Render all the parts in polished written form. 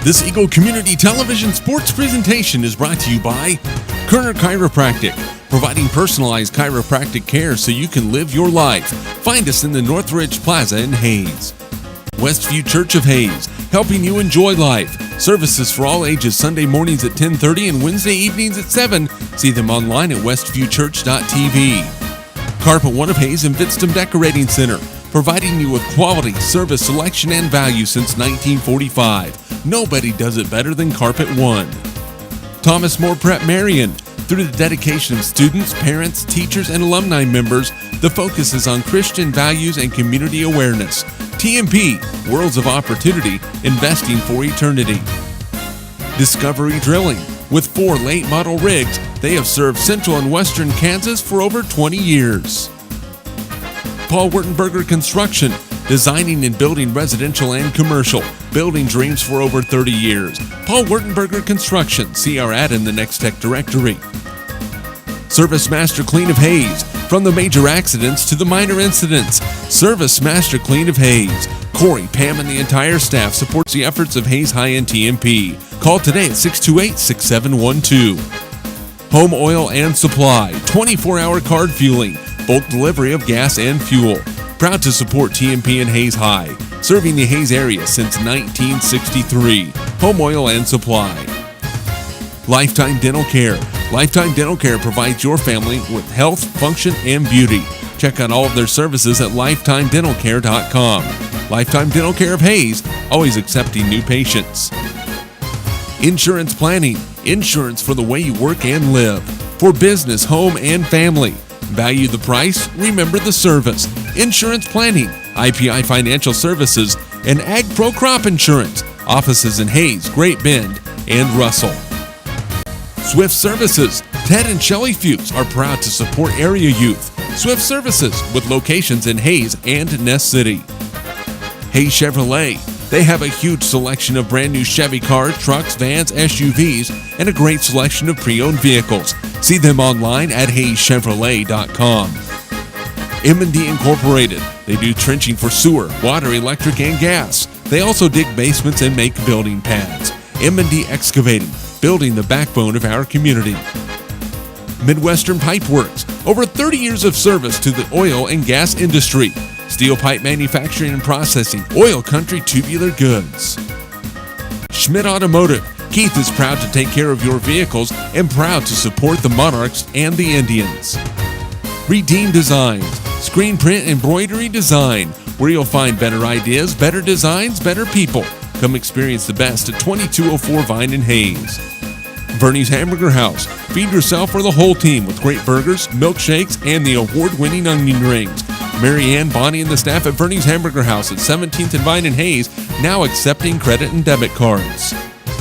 This Eagle Community Television sports presentation is brought to you by Kerner Chiropractic, providing personalized chiropractic care so you can live your life. Find us in the Northridge Plaza in Hayes. Westview Church of Hayes, helping you enjoy life. Services for all ages Sunday mornings at 10:30 and Wednesday evenings at 7. See them online at westviewchurch.tv. Carpet One of Hayes and Vidstem Decorating Center, providing you with quality, service, selection, and value since 1945. Nobody does it better than Carpet One. Thomas More Prep-Marian. Through the dedication of students, parents, teachers, and alumni members, the focus is on Christian values and community awareness. TMP, Worlds of Opportunity, Investing for Eternity. Discovery Drilling. With 4 late model rigs, they have served central and western Kansas for over 20 years. Paul Wurtenberger Construction, designing and building residential and commercial, building dreams for over 30 years. Paul Wurtenberger Construction, see our ad in the Next Tech directory. Service Master Clean of Hayes, from the major accidents to the minor incidents. Service Master Clean of Hayes. Corey, Pam, and the entire staff supports the efforts of Hayes High and TMP. Call today at 628-6712. Home Oil and Supply, 24-hour card fueling, bulk delivery of gas and fuel. Proud to support TMP and Hayes High, serving the Hayes area since 1963. Home Oil and Supply. Lifetime Dental Care. Lifetime Dental Care provides your family with health, function, and beauty. Check out all of their services at lifetimedentalcare.com. Lifetime Dental Care of Hayes, always accepting new patients. Insurance Planning. Insurance for the way you work and live. For business, home, and family. Value the price, remember the service. Insurance Planning, IPI Financial Services, and Ag Pro Crop Insurance. Offices in Hayes, Great Bend, and Russell. Swift Services. Ted and Shelley Fuchs are proud to support area youth. Swift Services, with locations in Hayes and Ness City. Hayes Chevrolet. They have a huge selection of brand new Chevy cars, trucks, vans, SUVs, and a great selection of pre-owned vehicles. See them online at hayeschevrolet.com. M&D Incorporated. They do trenching for sewer, water, electric, and gas. They also dig basements and make building pads. M&D Excavating, building the backbone of our community. Midwestern Pipe Works. Over 30 years of service to the oil and gas industry. Steel pipe manufacturing and processing, oil country tubular goods. Schmidt Automotive. Keith is proud to take care of your vehicles and proud to support the Monarchs and the Indians. Redeem Designs. Screen print embroidery design, where you'll find better ideas, better designs, better people. Come experience the best at 2204 Vine in Hayes. Bernie's Hamburger House. Feed yourself or the whole team with great burgers, milkshakes, and the award-winning onion rings. Mary Ann, Bonnie, and the staff at Bernie's Hamburger House at 17th and Vine in Hayes, now accepting credit and debit cards.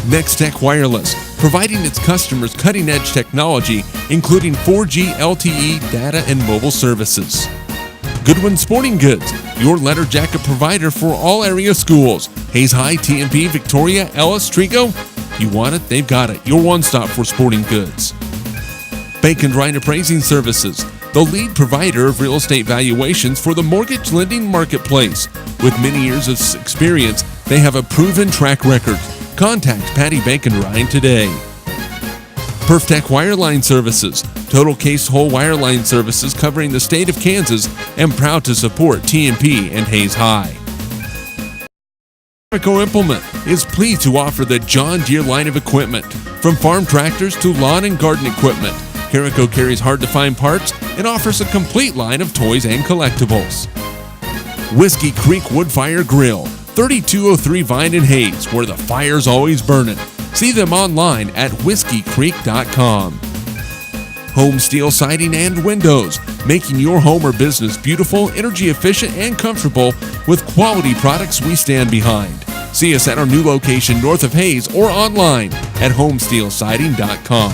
Next Tech Wireless, providing its customers cutting-edge technology, including 4G LTE data and mobile services. Goodwin Sporting Goods, your letter jacket provider for all area schools. Hayes High, TMP, Victoria, Ellis, Trigo. You want it, they've got it. Your one-stop for sporting goods. Bacon Ryan Appraising Services, the lead provider of real estate valuations for the mortgage lending marketplace. With many years of experience, they have a proven track record. Contact Patty Bacon Ryan today. PerfTech Wireline Services, total case whole wireline services covering the state of Kansas, and proud to support TMP and Hayes High. Carrico Implement is pleased to offer the John Deere line of equipment. From farm tractors to lawn and garden equipment, Carrico carries hard-to-find parts and offers a complete line of toys and collectibles. Whiskey Creek Woodfire Grill, 3203 Vine in Hayes, where the fire's always burning. See them online at whiskeycreek.com. Home Steel Siding and Windows, making your home or business beautiful, energy efficient, and comfortable with quality products we stand behind. See us at our new location north of Hayes or online at homesteelsiding.com.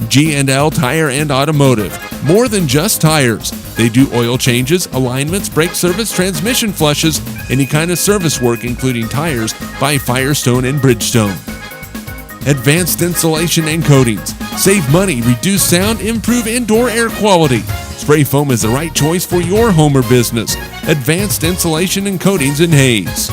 G&L Tire and Automotive, more than just tires. They do oil changes, alignments, brake service, transmission flushes, any kind of service work including tires by Firestone and Bridgestone. Advanced Insulation and Coatings. Save money, reduce sound, improve indoor air quality. Spray foam is the right choice for your home or business. Advanced Insulation and Coatings in Hayes.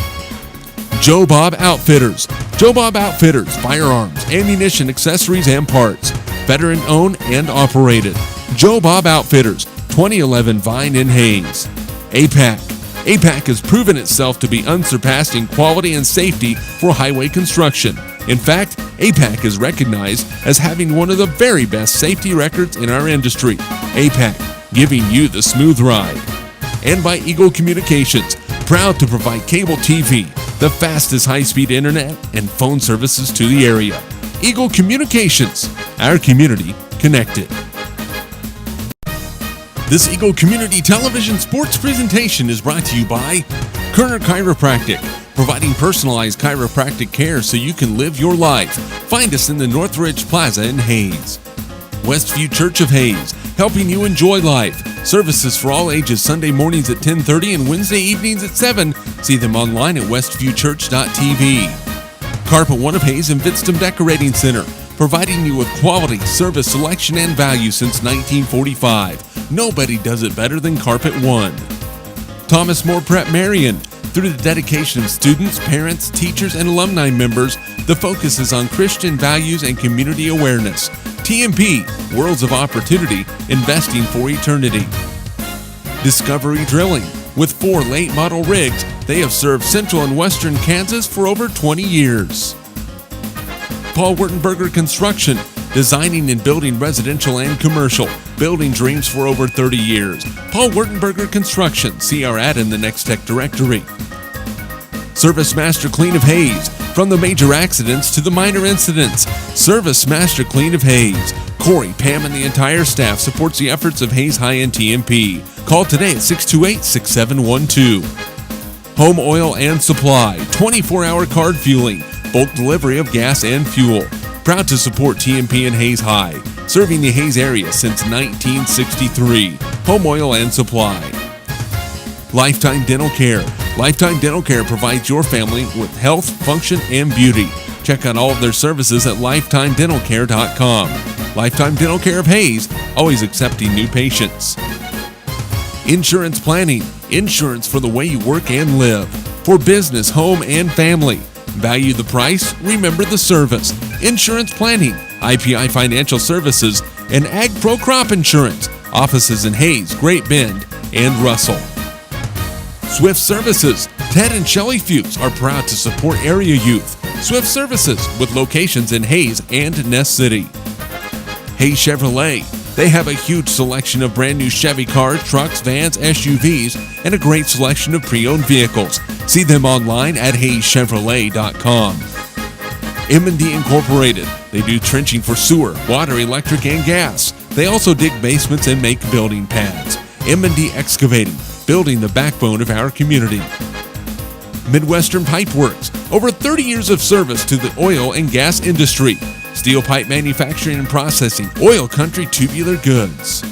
Joe Bob Outfitters. Joe Bob Outfitters, firearms, ammunition, accessories, and parts. Veteran owned and operated. Joe Bob Outfitters, 2011 Vine in Hayes. APAC. APAC has proven itself to be unsurpassed in quality and safety for highway construction. In fact, APAC is recognized as having one of the very best safety records in our industry. APAC, giving you the smooth ride. And by Eagle Communications, proud to provide cable TV, the fastest high-speed internet, and phone services to the area. Eagle Communications, our community connected. This Eagle Community Television sports presentation is brought to you by Kerner Chiropractic, providing personalized chiropractic care so you can live your life. Find us in the Northridge Plaza in Hayes. Westview Church of Hayes, helping you enjoy life. Services for all ages Sunday mornings at 10:30 and Wednesday evenings at 7. See them online at westviewchurch.tv. Carpet One of Hayes and Vidstem Decorating Center, providing you with quality, service, selection, and value since 1945. Nobody does it better than Carpet One. Thomas More Prep-Marian. Through the dedication of students, parents, teachers, and alumni members, the focus is on Christian values and community awareness. TMP, Worlds of Opportunity, investing for eternity. Discovery Drilling. With 4 late model rigs, they have served central and western Kansas for over 20 years. Paul Wurtenberger Construction, designing and building residential and commercial, building dreams for over 30 years. Paul Wurtenberger Construction, see our ad in the Next Tech directory. Service Master Clean of Hayes, from the major accidents to the minor incidents. Service Master Clean of Hayes. Corey, Pam, and the entire staff supports the efforts of Hayes High and TMP. Call today at 628-6712. Home Oil and Supply, 24-hour card fueling, bulk delivery of gas and fuel. Proud to support TMP and Hayes High, serving the Hayes area since 1963. Home Oil and Supply. Lifetime Dental Care. Lifetime Dental Care provides your family with health, function, and beauty. Check out all of their services at lifetimedentalcare.com. Lifetime Dental Care of Hayes, always accepting new patients. Insurance Planning. Insurance for the way you work and live. For business, home, and family. Value the price, remember the service. Insurance Planning, IPI Financial Services, and Ag Pro Crop Insurance. Offices in Hayes, Great Bend, and Russell. Swift Services. Ted and Shelley Fuchs are proud to support area youth. Swift Services, with locations in Hayes and Ness City. Hayes Chevrolet. They have a huge selection of brand new Chevy cars, trucks, vans, SUVs, and a great selection of pre-owned vehicles. See them online at hayeschevrolet.com. M&D Incorporated. They do trenching for sewer, water, electric, and gas. They also dig basements and make building pads. M&D Excavating, building the backbone of our community. Midwestern Pipe Works. Over 30 years of service to the oil and gas industry. Steel pipe manufacturing and processing, oil country tubular goods.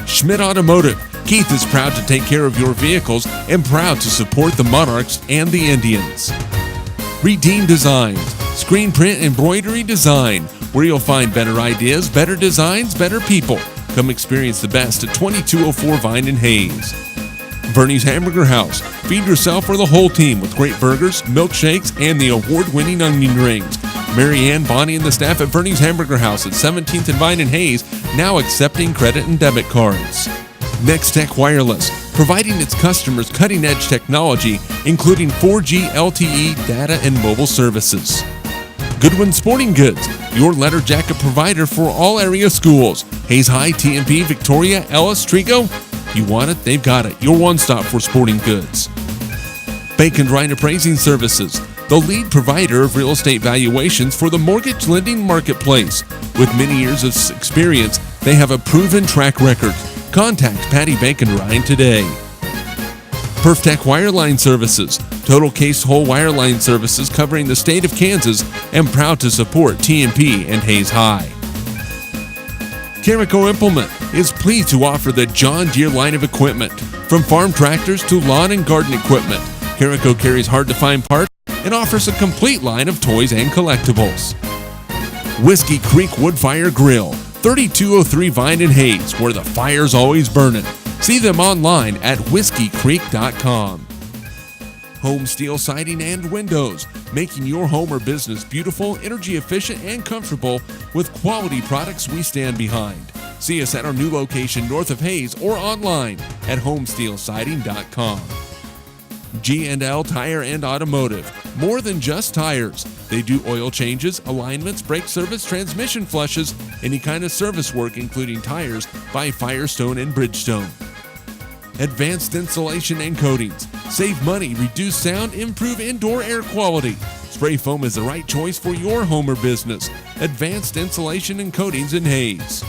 Schmidt Automotive. Keith is proud to take care of your vehicles and proud to support the Monarchs and the Indians. Redeem Designs. Screen print embroidery design, where you'll find better ideas, better designs, better people. Come experience the best at 2204 Vine in Hayes. Bernie's Hamburger House. Feed yourself or the whole team with great burgers, milkshakes, and the award-winning onion rings. Mary Ann, Bonnie, and the staff at Bernie's Hamburger House at 17th and Vine in Hayes, now accepting credit and debit cards. Next Tech Wireless, providing its customers cutting-edge technology, including 4G LTE data and mobile services. Goodwin Sporting Goods, your letter jacket provider for all area schools. Hayes High, TMP, Victoria, Ellis, Trigo. You want it, they've got it. Your one-stop for sporting goods. Bacon Ryan Appraising Services, the lead provider of real estate valuations for the mortgage lending marketplace. With many years of experience, they have a proven track record. Contact Patty Bacon Ryan today. PerfTech Wireline Services, total case whole wireline services covering the state of Kansas, and proud to support TMP and Hayes High. Carico Implement is pleased to offer the John Deere line of equipment. From farm tractors to lawn and garden equipment, Carico carries hard-to-find parts and offers a complete line of toys and collectibles. Whiskey Creek Woodfire Grill, 3203 Vine in Hayes, where the fire's always burning. See them online at whiskeycreek.com. Home Steel Siding and Windows, making your home or business beautiful, energy efficient, and comfortable with quality products we stand behind. See us at our new location north of Hayes or online at homesteelsiding.com. G&L Tire and Automotive, more than just tires. They do oil changes, alignments, brake service, transmission flushes, any kind of service work including tires by Firestone and Bridgestone. Advanced Insulation and Coatings. Save money, reduce sound, improve indoor air quality. Spray foam is the right choice for your home or business. Advanced Insulation and Coatings in Hayes.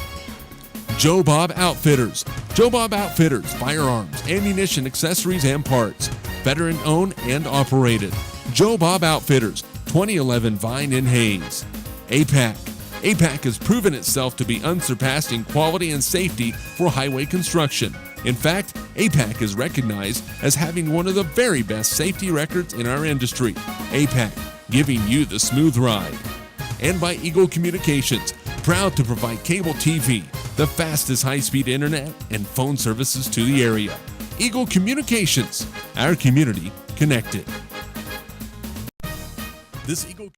Joe Bob Outfitters. Joe Bob Outfitters, firearms, ammunition, accessories, and parts. Veteran owned and operated. Joe Bob Outfitters, 2011 Vine in Hayes. APAC. APAC has proven itself to be unsurpassed in quality and safety for highway construction. In fact, APAC is recognized as having one of the very best safety records in our industry. APAC, giving you the smooth ride. And by Eagle Communications, proud to provide cable TV, the fastest high-speed internet, and phone services to the area. Eagle Communications, our community connected. This Eagle.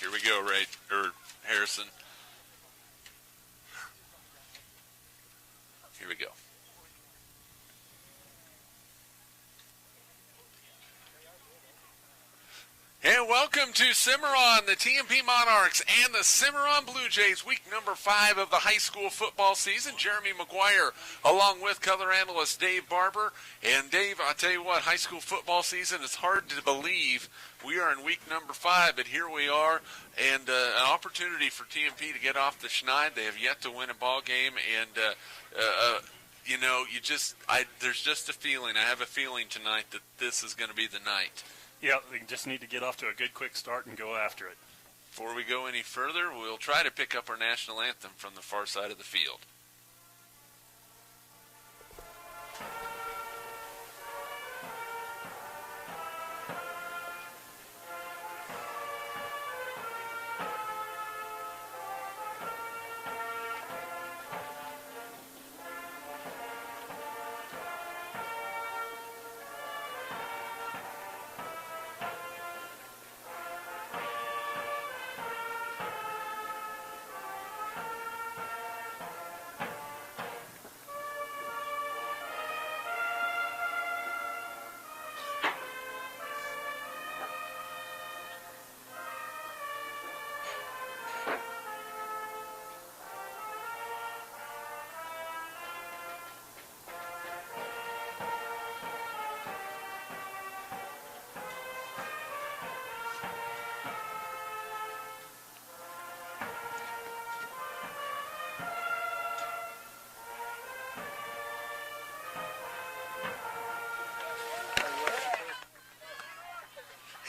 Here we go, Harrison. Here we go. And welcome to Cimarron, the TMP Monarchs and the Cimarron Blue Jays, week number 5 of the high school football season. Jeremy McGuire, along with color analyst Dave Barber. And Dave, I'll tell you what, high school football season, it's hard to believe we are in week number 5, but here we are. And an opportunity for TMP to get off the schneid. They have yet to win a ball game, and you know, there's just a feeling. I have a feeling tonight that this is going to be the night. Yeah, they just need to get off to a good, quick start and go after it. Before we go any further, we'll try to pick up our national anthem from the far side of the field.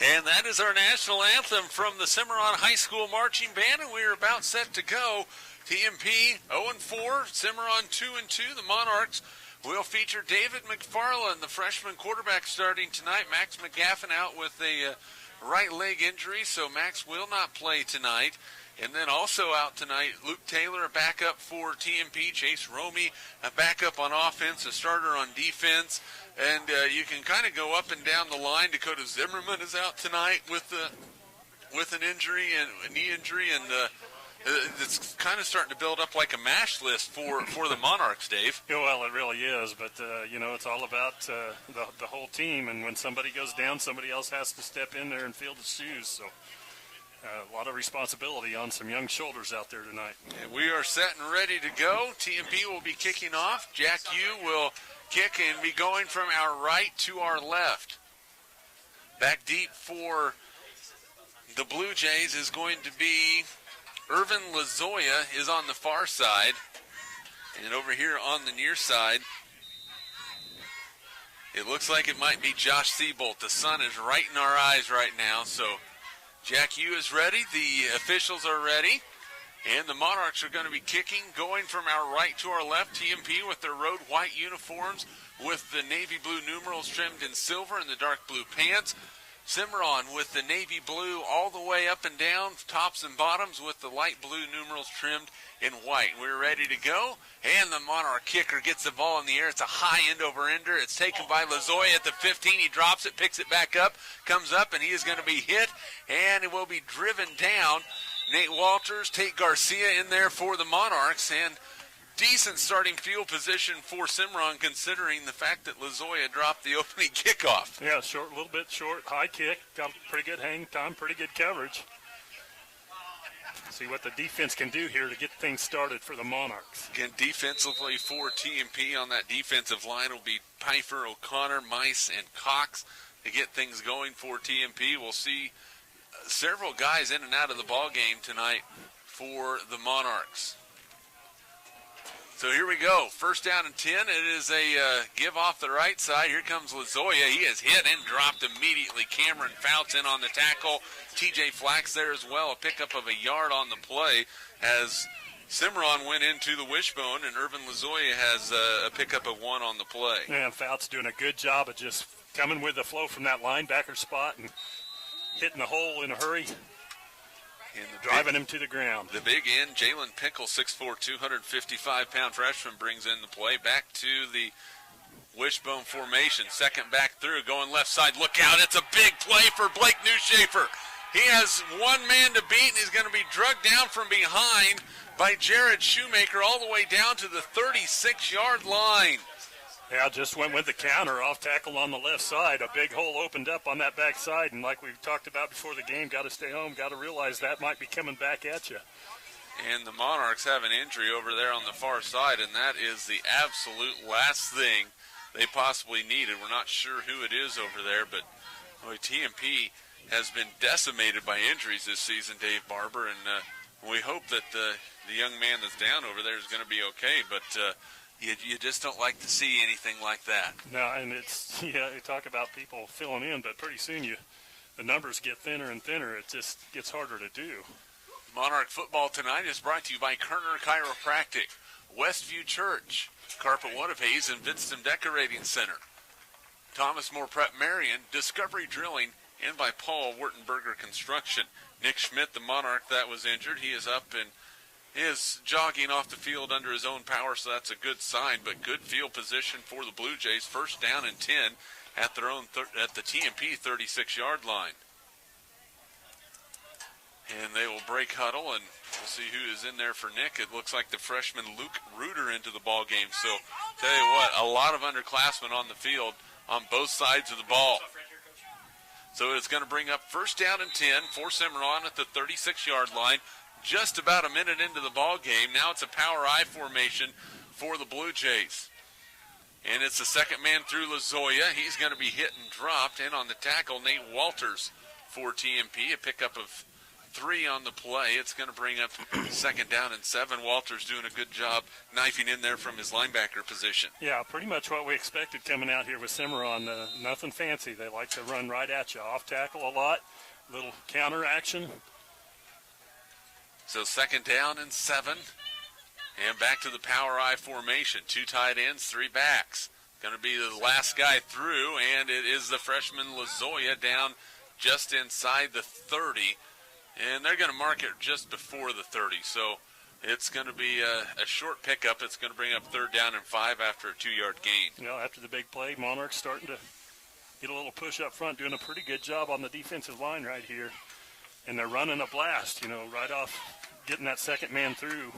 And that is our national anthem from the Cimarron High School Marching Band, and we are about set to go. TMP 0-4, Cimarron 2-2. The Monarchs will feature David McFarland, the freshman quarterback, starting tonight. Max McGaffin out with a right leg injury, so Max will not play tonight. And then also out tonight, Luke Taylor, a backup for TMP. Chase Romey, a backup on offense, a starter on defense. And you can kind of go up and down the line. Dakota Zimmerman is out tonight with an injury and a knee injury, and it's kind of starting to build up like a MASH list for the Monarchs, Dave. Yeah, well, it really is, but you know, it's all about the whole team. And when somebody goes down, somebody else has to step in there and fill the shoes. So. A lot of responsibility on some young shoulders out there tonight. And we are set and ready to go. TMP will be kicking off. Jack Yu will kick and be going from our right to our left. Back deep for the Blue Jays is going to be Irvin Lazoya is on the far side. And over here on the near side, it looks like it might be Josh Siebolt. The sun is right in our eyes right now, so Jack Yu is ready. The officials are ready. And the Monarchs are going to be kicking, going from our right to our left. TMP with their road white uniforms with the navy blue numerals trimmed in silver and the dark blue pants. Cimarron with the navy blue all the way up and down, tops and bottoms, with the light blue numerals trimmed in white. We're ready to go, and the Monarch kicker gets the ball in the air. It's a high end-over-ender. It's taken by Lazoya at the 15. He drops it, picks it back up, comes up, and he is going to be hit, and it will be driven down. Nate Walters, Tate Garcia in there for the Monarchs, and decent starting field position for Cimarron, considering the fact that Lazoya dropped the opening kickoff. Yeah, short, a little bit short, high kick, got pretty good hang time, pretty good coverage. See what the defense can do here to get things started for the Monarchs. Again, defensively for TMP on that defensive line will be Pfeiffer, O'Connor, Mice, and Cox to get things going for TMP. We'll see several guys in and out of the ball game tonight for the Monarchs. So here we go. First down and 10. It is a give off the right side. Here comes Lazoya. He is hit and dropped immediately. Cameron Fouts in on the tackle. TJ Flax there as well. A pickup of a yard on the play as Cimarron went into the wishbone, and Irvin Lazoya has a pickup of 1 on the play. Yeah, Fouts doing a good job of just coming with the flow from that linebacker spot and hitting the hole in a hurry. Driving him to the ground. The big end, Jalen Pickle, 6'4", 255-pound freshman, brings in the play. Back to the wishbone formation. Second back through, going left side. Look out, it's a big play for Blake Newshafer. He has one man to beat, and he's going to be drugged down from behind by Jared Shoemaker all the way down to the 36-yard line. Yeah, just went with the counter, off tackle on the left side. A big hole opened up on that back side, and like we've talked about before the game, got to stay home, got to realize that might be coming back at you. And the Monarchs have an injury over there on the far side, and that is the absolute last thing they possibly needed. We're not sure who it is over there, but boy, TMP has been decimated by injuries this season, Dave Barber, and we hope that the young man that's down over there is going to be okay, but you just don't like to see anything like that. No, and it's, yeah, you talk about people filling in, but pretty soon the numbers get thinner and thinner. It just gets harder to do. Monarch football tonight is brought to you by Kerner Chiropractic, Westview Church, Carpet One of Hayes, and Vidston Decorating Center. Thomas More Prep-Marian, Discovery Drilling, and by Paul Wurtenberger Construction. Nick Schmidt, the Monarch that was injured, he is up and is jogging off the field under his own power, so that's a good sign, but good field position for the Blue Jays. First down and 10 at their own at the TMP 36-yard line. And they will break huddle, and we'll see who is in there for Nick. It looks like the freshman Luke Reuter into the ball game. So, tell you what, a lot of underclassmen on the field on both sides of the ball. So it's going to bring up first down and 10 for Cimarron at the 36-yard line. Just about a minute into the ball game. Now it's a power I formation for the Blue Jays. And it's the second man through Lazoya. He's going to be hit and dropped. And on the tackle, Nate Walters for TMP. A pickup of 3 on the play. It's going to bring up second down and 7. Walters doing a good job knifing in there from his linebacker position. Yeah, pretty much what we expected coming out here with Cimarron. Nothing fancy. They like to run right at you. Off tackle a lot. Little counter action. So second down and 7. And back to the power I formation. 2 tight ends, 3 backs. Going to be the last guy through, and it is the freshman Lazoya down just inside the 30. And they're going to mark it just before the 30. So it's going to be a short pickup. It's going to bring up third down and 5 after a 2-yard gain. You know, after the big play, Monarchs starting to get a little push up front, doing a pretty good job on the defensive line right here. And they're running a blast, you know, right off getting that second man through,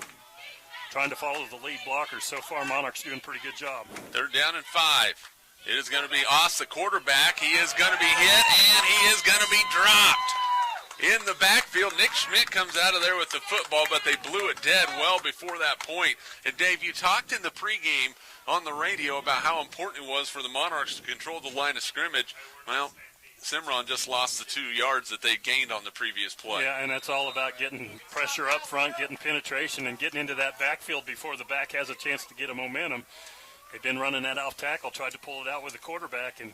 trying to follow the lead blockers. So far, Monarchs doing a pretty good job. Third down and 5. It is going to be Oss, the quarterback. He is going to be hit, and he is going to be dropped. In the backfield, Nick Schmidt comes out of there with the football, but they blew it dead well before that point. And, Dave, you talked in the pregame on the radio about how important it was for the Monarchs to control the line of scrimmage. Well, Cimarron just lost the 2 yards that they gained on the previous play. Yeah, and that's all about getting pressure up front, getting penetration, and getting into that backfield before the back has a chance to get a momentum. They've been running that off tackle, tried to pull it out with the quarterback, and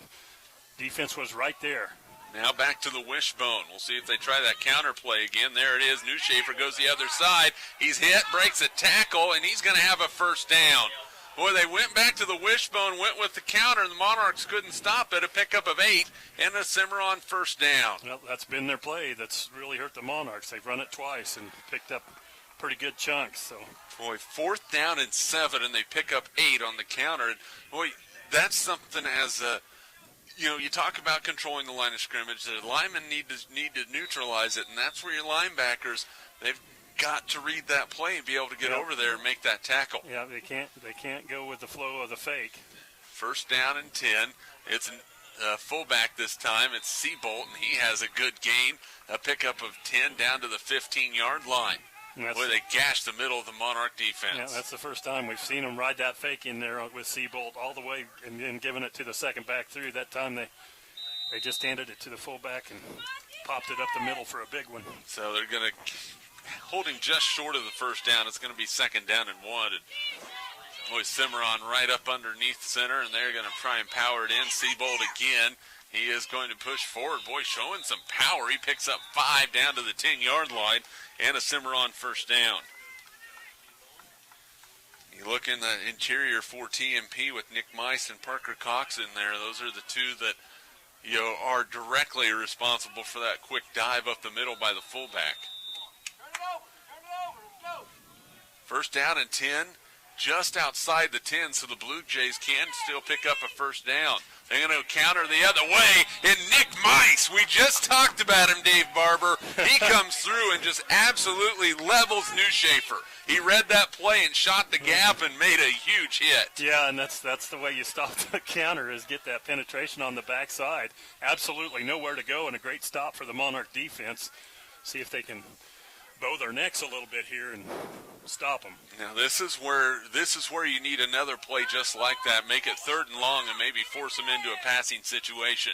defense was right there. Now back to the wishbone. We'll see if they try that counter play again. There it is. Newshafer goes the other side. He's hit, breaks a tackle, and he's going to have a first down. Boy, they went back to the wishbone, went with the counter, and the Monarchs couldn't stop it. A pickup of 8 and a Cimarron first down. Well, that's been their play. That's really hurt the Monarchs. They've run it twice and picked up pretty good chunks. So, boy, 4th down and 7, and they pick up 8 on the counter. And boy, that's something as you talk about controlling the line of scrimmage. The linemen need to neutralize it, and that's where your linebackers, they've got to read that play and be able to get over there and make that tackle. Yeah, they can't go with the flow of the fake. 1st down and 10. It's fullback this time. It's Seabolt, and he has a good gain. A pickup of 10 down to the 15-yard line. Boy, they gashed the middle of the Monarch defense. Yeah, that's the first time we've seen them ride that fake in there with Seabolt all the way and then giving it to the second back through. That time they just handed it to the fullback and popped it up the middle for a big one. So they're going to hold him just short of the 1st down. It's going to be 2nd down and 1. And boy, Cimarron right up underneath center, and they're going to try and power it in. Seabolt again. He is going to push forward. Boy, showing some power. He picks up 5 down to the 10-yard line and a Cimarron first down. You look in the interior for TMP with Nick Mice and Parker Cox in there. Those are the two that are directly responsible for that quick dive up the middle by the fullback. 1st down and 10, just outside the 10, so the Blue Jays can still pick up a first down. They're going to counter the other way, and Nick Mice, we just talked about him, Dave Barber. He comes through and just absolutely levels Newshafer. He read that play and shot the gap and made a huge hit. Yeah, and that's the way you stop the counter is get that penetration on the backside. Absolutely nowhere to go, and a great stop for the Monarch defense. See if they can bow their necks a little bit here and stop them. Now this is where you need another play just like that. Make it 3rd and long and maybe force them into a passing situation.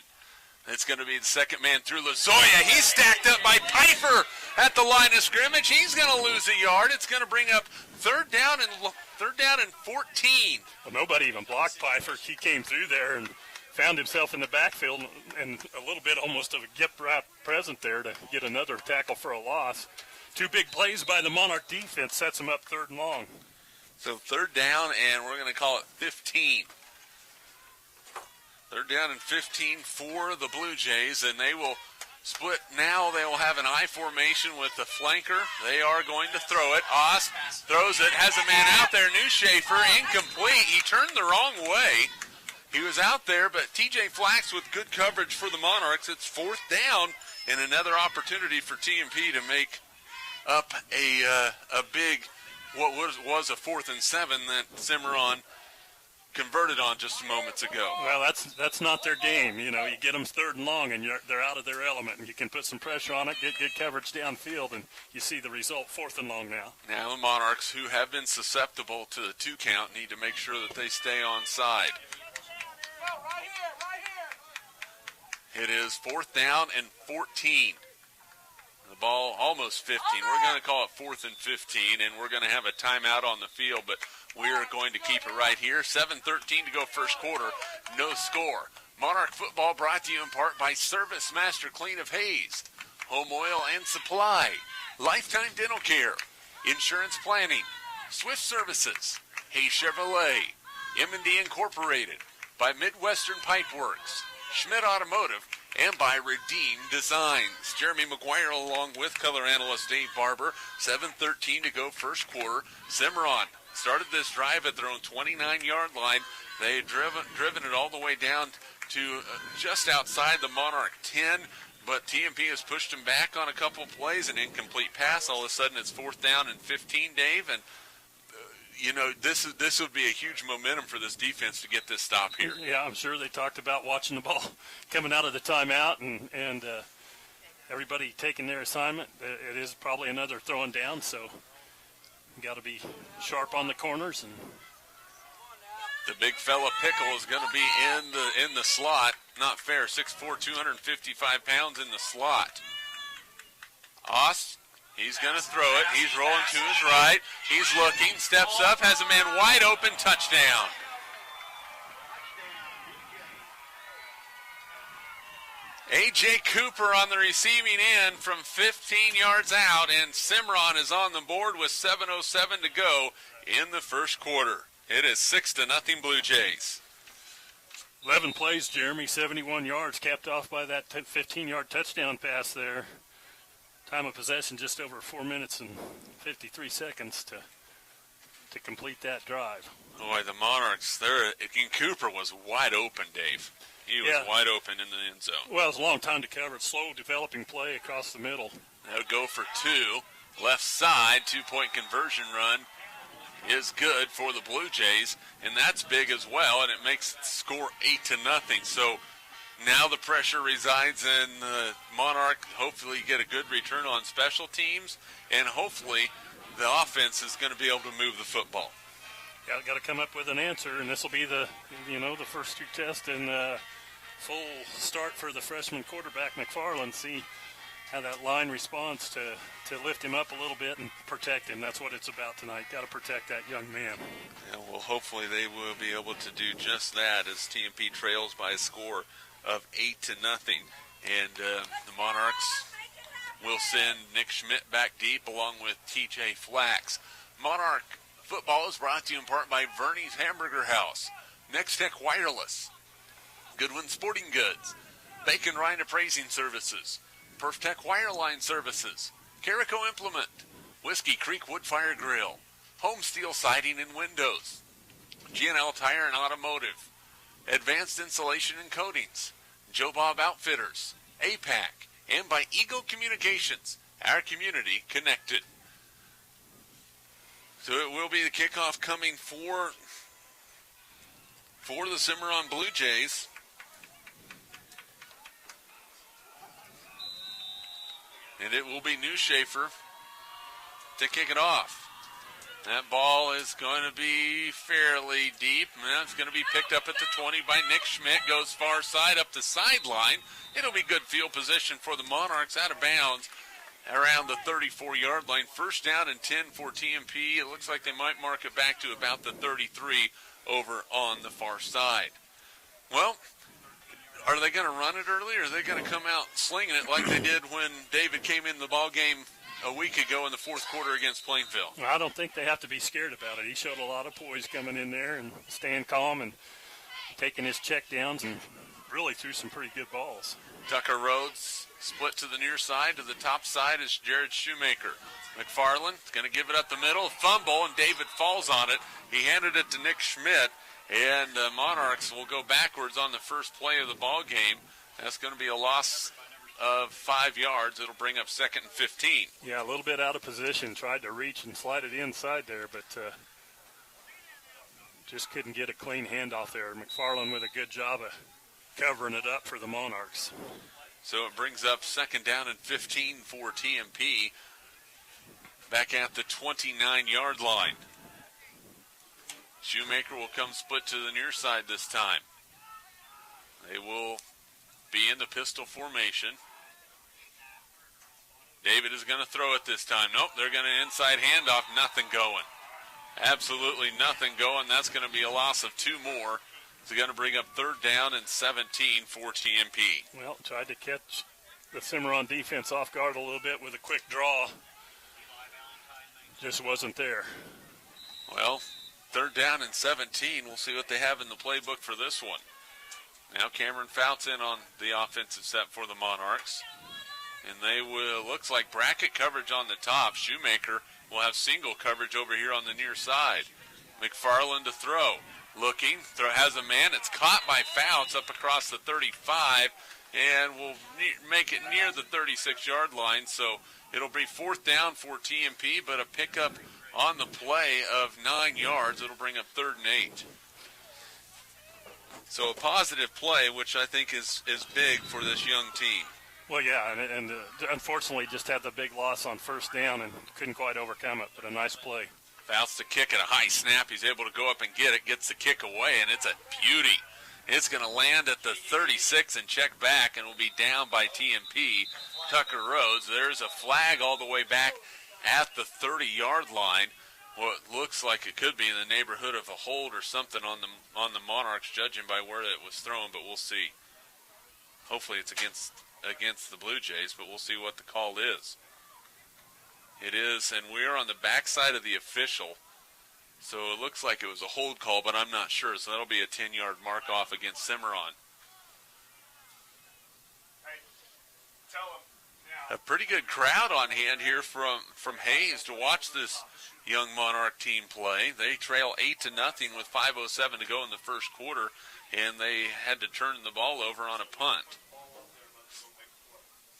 It's going to be the second man through. Lozoya, he's stacked up by Pfeiffer at the line of scrimmage. He's going to lose a yard. It's going to bring up 3rd down and 14. Well, nobody even blocked Pfeiffer. He came through there and found himself in the backfield and a little bit almost of a gift wrap present there to get another tackle for a loss. 2 big plays by the Monarch defense sets them up 3rd and long. So 3rd down, and we're going to call it 15. 3rd down and 15 for the Blue Jays, and they will split. Now they will have an I formation with the flanker. They are going to throw it. Ost throws it, has a man out there. Newshafer, incomplete. He turned the wrong way. He was out there, but TJ Flax with good coverage for the Monarchs. It's 4th down, and another opportunity for TMP to make up a big, what was a 4th and 7 that Cimarron converted on just moments ago. Well, that's not their game. You get them 3rd and long, and they're out of their element, and you can put some pressure on it, get good coverage downfield, and you see the result, 4th and long now. Now the Monarchs, who have been susceptible to the 2 count, need to make sure that they stay on side. It is 4th down and 14. The ball almost 15. We're going to call it 4th and 15, and we're going to have a timeout on the field, but we are going to keep it right here. 7:13 to go first quarter. No score. Monarch football brought to you in part by Service Master Clean of Hayes, Home Oil and Supply, Lifetime Dental Care, Insurance Planning, Swift Services, Hayes Chevrolet, M&D Incorporated, by Midwestern Pipeworks, Schmidt Automotive, and by Redeem Designs. Jeremy McGuire along with color analyst Dave Barber. 7:13 to go first quarter. Cimarron started this drive at their own 29-yard line. They had driven it all the way down to just outside the Monarch 10, but TMP has pushed them back on a couple of plays, an incomplete pass. All of a sudden it's 4th down and 15, Dave, and this would be a huge momentum for this defense to get this stop here. Yeah, I'm sure they talked about watching the ball coming out of the timeout and everybody taking their assignment. It is probably another throwing down, so you got to be sharp on the corners. And the big fella Pickle is going to be in the slot. Not fair. 6'4", 255 pounds in the slot. Ost. He's going to throw it. He's rolling to his right. He's looking, steps up, has a man wide open, touchdown. A.J. Cooper on the receiving end from 15 yards out, and Cimarron is on the board with 7:07 to go in the first quarter. It is 6-0 Blue Jays. 11 plays, Jeremy, 71 yards, capped off by that 15-yard touchdown pass there. Time of possession just over 4 minutes and 53 seconds to complete that drive. Boy, the Monarchs, Cooper was wide open, Dave. He was wide open in the end zone. Well, it was a long time to cover. Slow developing play across the middle. They'll go for 2. Left side, 2-point conversion run is good for the Blue Jays, and that's big as well, and it makes the score 8-0. So now the pressure resides in the Monarch. Hopefully get a good return on special teams, and hopefully the offense is going to be able to move the football. Yeah, got to come up with an answer, and this will be the first 2 tests and full start for the freshman quarterback McFarland. See how that line responds to lift him up a little bit and protect him. That's what it's about tonight. Got to protect that young man. Yeah, well, hopefully they will be able to do just that as TMP trails by a score of 8-0. And the Monarchs will send Nick Schmidt back deep along with TJ Flax. Monarch football is brought to you in part by Verney's Hamburger House, Next Tech Wireless, Goodwin Sporting Goods, Bacon Ryan Appraising Services, Perf Tech Wireline Services, Carico Implement, Whiskey Creek Wood Fire Grill, Home Steel Siding and Windows, G&L Tire and Automotive, Advanced Insulation and Coatings, Joe Bob Outfitters, APAC, and by Eagle Communications, our community connected. So it will be the kickoff coming for the Cimarron Blue Jays. And it will be Newshafer to kick it off. That ball is going to be fairly deep. That's going to be picked up at the 20 by Nick Schmidt. Goes far side up the sideline. It'll be good field position for the Monarchs, out of bounds around the 34-yard line. First down and 10 for TMP. It looks like they might mark it back to about the 33 over on the far side. Well, are they going to run it early, or are they going to come out slinging it like they did when David came in the ball game a week ago in the fourth quarter against Plainville? Well, I don't think they have to be scared about it. He showed a lot of poise coming in there and staying calm and taking his check downs and really threw some pretty good balls. Tucker Rhodes split to the near side. To the top side is Jared Shoemaker. McFarland is going to give it up the middle. Fumble, and David falls on it. He handed it to Nick Schmidt. And Monarchs will go backwards on the first play of the ball game. That's going to be a loss of 5 yards. It'll bring up 2nd and 15. Yeah, a little bit out of position. Tried to reach and slide it inside there, but just couldn't get a clean handoff there. McFarland with a good job of covering it up for the Monarchs. So it brings up 2nd down and 15 for TMP. Back at the 29-yard line. Shoemaker will come split to the near side this time. They will be in the pistol formation. David is going to throw it this time. Nope, they're going to inside handoff. Nothing going. Absolutely nothing going. That's going to be a loss of 2 more. It's going to bring up 3rd down and 17 for TMP. Well, tried to catch the Cimarron defense off guard a little bit with a quick draw. Just wasn't there. Well, 3rd down and 17. We'll see what they have in the playbook for this one. Now Cameron Fouts in on the offensive set for the Monarchs. And they will, looks like bracket coverage on the top. Shoemaker will have single coverage over here on the near side. McFarland to throw. Looking, has a man. It's caught by Fouts up across the 35 and will make it near the 36-yard line. So it'll be 4th down for TMP, but a pickup on the play of 9 yards. It'll bring up 3rd and 8. So a positive play, which I think is big for this young team. Well, yeah, and unfortunately just had the big loss on 1st down and couldn't quite overcome it, but a nice play. Fouts the kick at a high snap. He's able to go up and get it, gets the kick away, and it's a beauty. It's going to land at the 36 and check back, and will be down by TMP. Tucker Rhodes. There's a flag all the way back at the 30-yard line. What looks like it could be in the neighborhood of a hold or something on the Monarchs, judging by where it was thrown, but we'll see. Hopefully it's against the Blue Jays, but we'll see what the call is. It is, and we are on the backside of the official. So it looks like it was a hold call, but I'm not sure. So that'll be a 10-yard mark off against Cimarron. A pretty good crowd on hand here from Hayes to watch this young Monarch team play. They trail 8-0 with 5:07 to go in the first quarter, and they had to turn the ball over on a punt.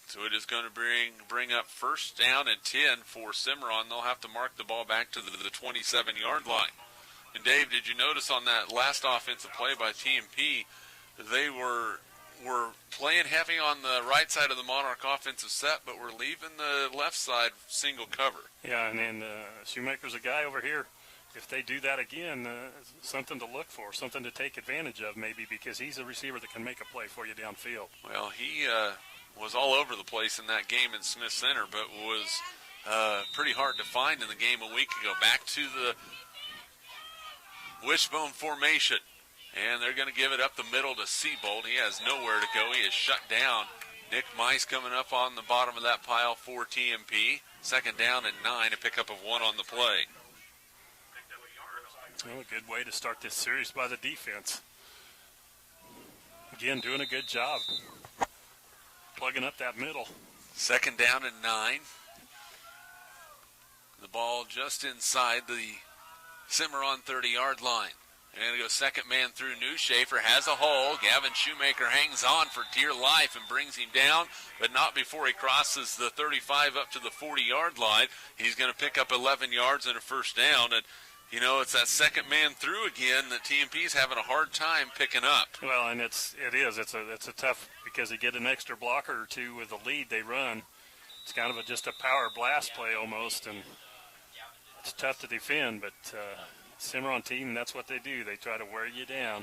So it is going to bring up first down and 10 for Cimarron. They'll have to mark the ball back to the 27-yard line. And Dave, did you notice on that last offensive play by TMP, they were playing heavy on the right side of the Monarch offensive set, but we're leaving the left side single cover. Yeah, and Shoemaker's a guy over here. If they do that again, something to look for, something to take advantage of maybe, because he's a receiver that can make a play for you downfield. Well, he was all over the place in that game in Smith Center, but was pretty hard to find in the game a week ago. Back to the wishbone formation. And they're going to give it up the middle to Seabold. He has nowhere to go. He is shut down. Nick Mice coming up on the bottom of that pile for TMP. Second down and 9, a pickup of 1 on the play. Well, a good way to start this series by the defense. Again, doing a good job plugging up that middle. Second down and 9. The ball just inside the Cimarron 30-yard line. They're going to go second man through. Newshafer has a hole. Gavin Shoemaker hangs on for dear life and brings him down, but not before he crosses the 35 up to the 40-yard line. He's going to pick up 11 yards and a first down. And, you know, it's that second man through again that TMP's having a hard time picking up. Well, and it is. It's a tough, because they get an extra blocker or two with the lead they run. It's kind of just a power blast play almost, and it's tough to defend, but Cimarron team, that's what they do. They try to wear you down.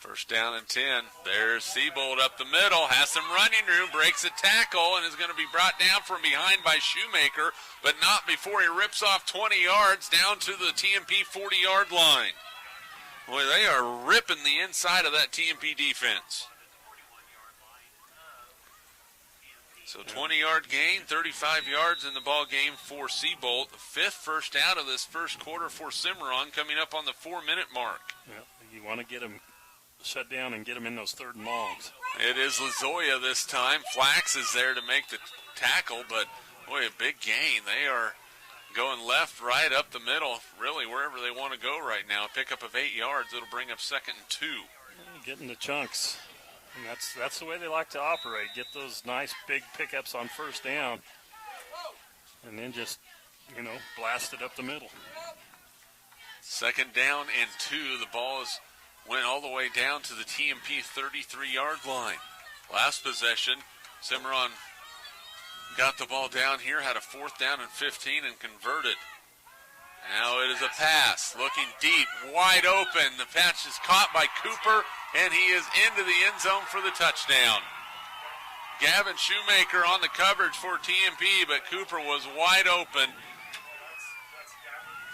First down and 10. There's Seabold up the middle, has some running room, breaks a tackle, and is going to be brought down from behind by Shoemaker, but not before he rips off 20 yards down to the TMP 40-yard line. Boy, they are ripping the inside of that TMP defense. So 20-yard gain, 35 yards in the ball game for Seabold. The 5th first out of this first quarter for Cimarron, coming up on the 4-minute mark. Yep, you want to get them shut down and get them in those 3rd and longs. It is Lazoya this time. Flax is there to make the tackle, but boy, a big gain. They are going left, right, up the middle, really wherever they want to go right now. A pickup of 8 yards. It'll bring up 2nd and 2. Getting the chunks. And that's the way they like to operate. Get those nice big pickups on first down, and then just, blast it up the middle. Second down and 2. The ball went all the way down to the TMP 33-yard line. Last possession, Cimarron got the ball down here, had a 4th down and 15, and converted. Now it is a pass, looking deep, wide open. The pass is caught by Cooper, and he is into the end zone for the touchdown. Gavin Shoemaker on the coverage for TMP, but Cooper was wide open.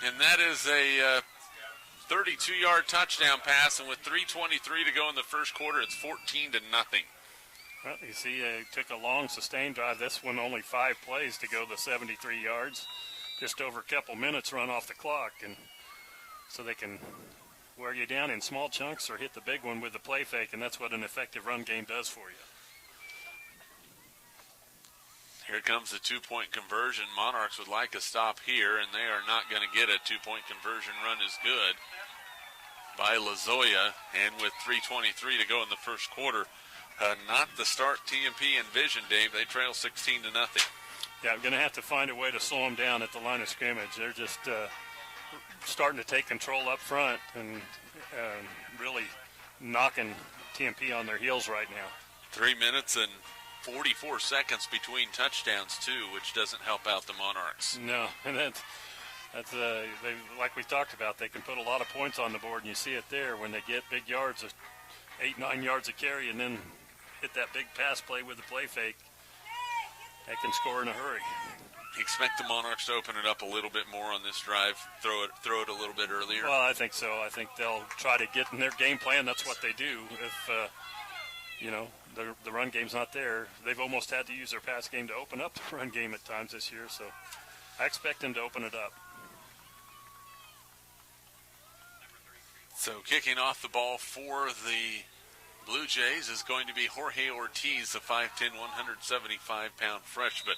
And that is a 32-yard touchdown pass, and with 3:23 to go in the first quarter, it's 14-0. Well, you see, they took a long, sustained drive. This one only 5 plays to go the 73 yards. Just over a couple minutes run off the clock, and so they can wear you down in small chunks or hit the big one with the play fake, and that's what an effective run game does for you. Here comes the 2-point conversion. Monarchs would like a stop here, and they are not going to get a 2-point conversion. Run is good by Lazoya, and with 3:23 to go in the first quarter, not the start TMP envisioned, Dave. They trail 16-0. Yeah, I'm going to have to find a way to slow them down at the line of scrimmage. They're just starting to take control up front and really knocking TMP on their heels right now. 3 minutes and 44 seconds between touchdowns, too, which doesn't help out the Monarchs. No, and that's they, like we talked about, they can put a lot of points on the board, and you see it there when they get big yards, 8-9 yards of carry, and then hit that big pass play with the play fake. They can score in a hurry. Expect the Monarchs to open it up a little bit more on this drive, throw it a little bit earlier. Well, I think so. I think they'll try to get in their game plan. That's what they do. If the run game's not there, they've almost had to use their pass game to open up the run game at times this year. So I expect them to open it up. So kicking off the ball for the Blue Jays is going to be Jorge Ortiz, the 5'10", 175-pound freshman.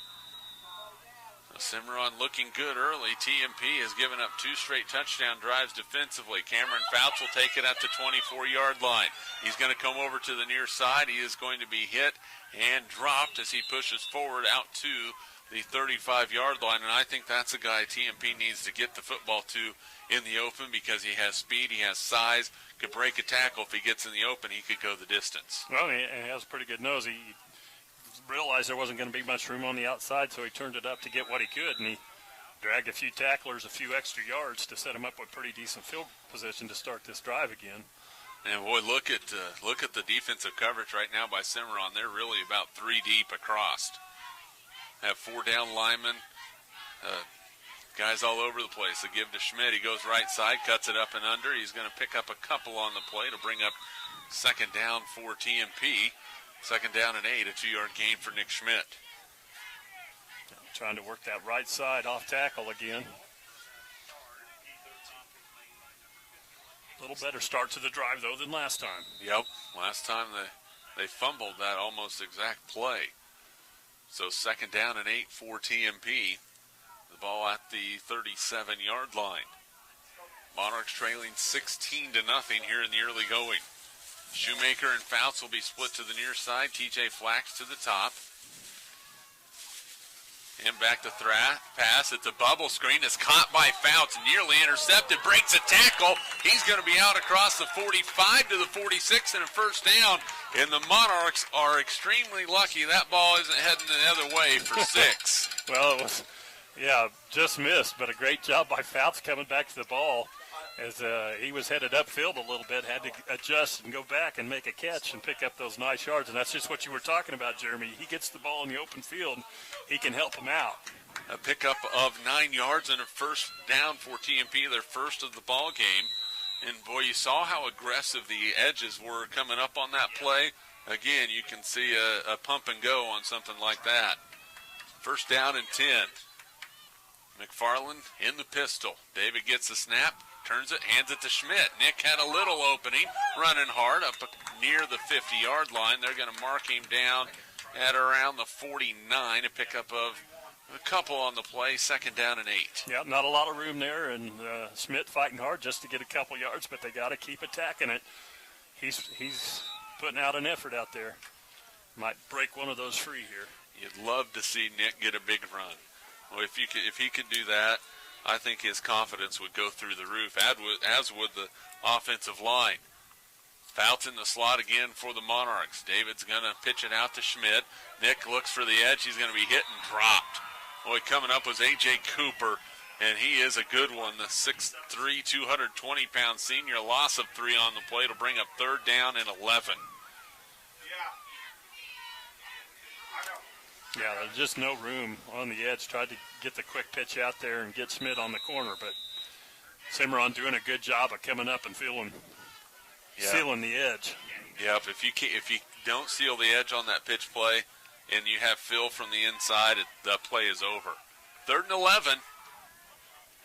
Cimarron looking good early. TMP has given up 2 straight touchdown drives defensively. Cameron Fouts will take it at the 24-yard line. He's going to come over to the near side. He is going to be hit and dropped as he pushes forward out to the 35-yard line, and I think that's a guy TMP needs to get the football to in the open because he has speed, he has size, could break a tackle if he gets in the open, he could go the distance. Well, he has a pretty good nose. He realized there wasn't going to be much room on the outside, so he turned it up to get what he could, and he dragged a few tacklers a few extra yards to set him up with pretty decent field position to start this drive again. And boy, look at the defensive coverage right now by Cimarron. They're really about 3 deep across. Have 4 down linemen, guys all over the place. They give to Schmidt. He goes right side, cuts it up and under. He's going to pick up a couple on the play to bring up second down for TMP. Second down and 8, a 2-yard gain for Nick Schmidt. Trying to work that right side off tackle again. A little better start to the drive, though, than last time. Yep, last time they fumbled that almost exact play. So second down and 8 for TMP. The ball at the 37-yard line. Monarchs trailing 16-0 here in the early going. Shoemaker and Fouts will be split to the near side. TJ Flax to the top. And back to pass. It's a bubble screen. It's caught by Fouts. Nearly intercepted. Breaks a tackle. He's going to be out across the 45 to the 46 and a first down. And the Monarchs are extremely lucky that ball isn't heading the other way for 6. Well, it was, just missed, but a great job by Fouts coming back to the ball. As he was headed upfield a little bit, had to adjust and go back and make a catch and pick up those nice yards. And that's just what you were talking about, Jeremy. He gets the ball in the open field. He can help him out. A pickup of 9 yards and a first down for TMP, their first of the ball game. And, boy, you saw how aggressive the edges were coming up on that play. Again, you can see a pump and go on something like that. First down and 10. McFarland in the pistol. David gets the snap. Turns it, hands it to Schmidt. Nick had a little opening, running hard up near the 50-yard line. They're going to mark him down at around the 49, a pickup of a couple on the play, second down and 8. Yeah, not a lot of room there, and Schmidt fighting hard just to get a couple yards, but they got to keep attacking it. He's putting out an effort out there. Might break one of those free here. You'd love to see Nick get a big run. Well, if he could do that, I think his confidence would go through the roof, as would the offensive line. Fouts in the slot again for the Monarchs. David's going to pitch it out to Schmidt. Nick looks for the edge. He's going to be hit and dropped. Boy, coming up was A.J. Cooper, and he is a good one. The 6'3", 220-pound senior, loss of 3 on the play to bring up third down and 11. Yeah, there's just no room on the edge. Tried to get the quick pitch out there and get Schmidt on the corner, but Cimarron doing a good job of coming up and sealing the edge. Yep, if you don't seal the edge on that pitch play and you have Phil from the inside, the play is over. Third and 11,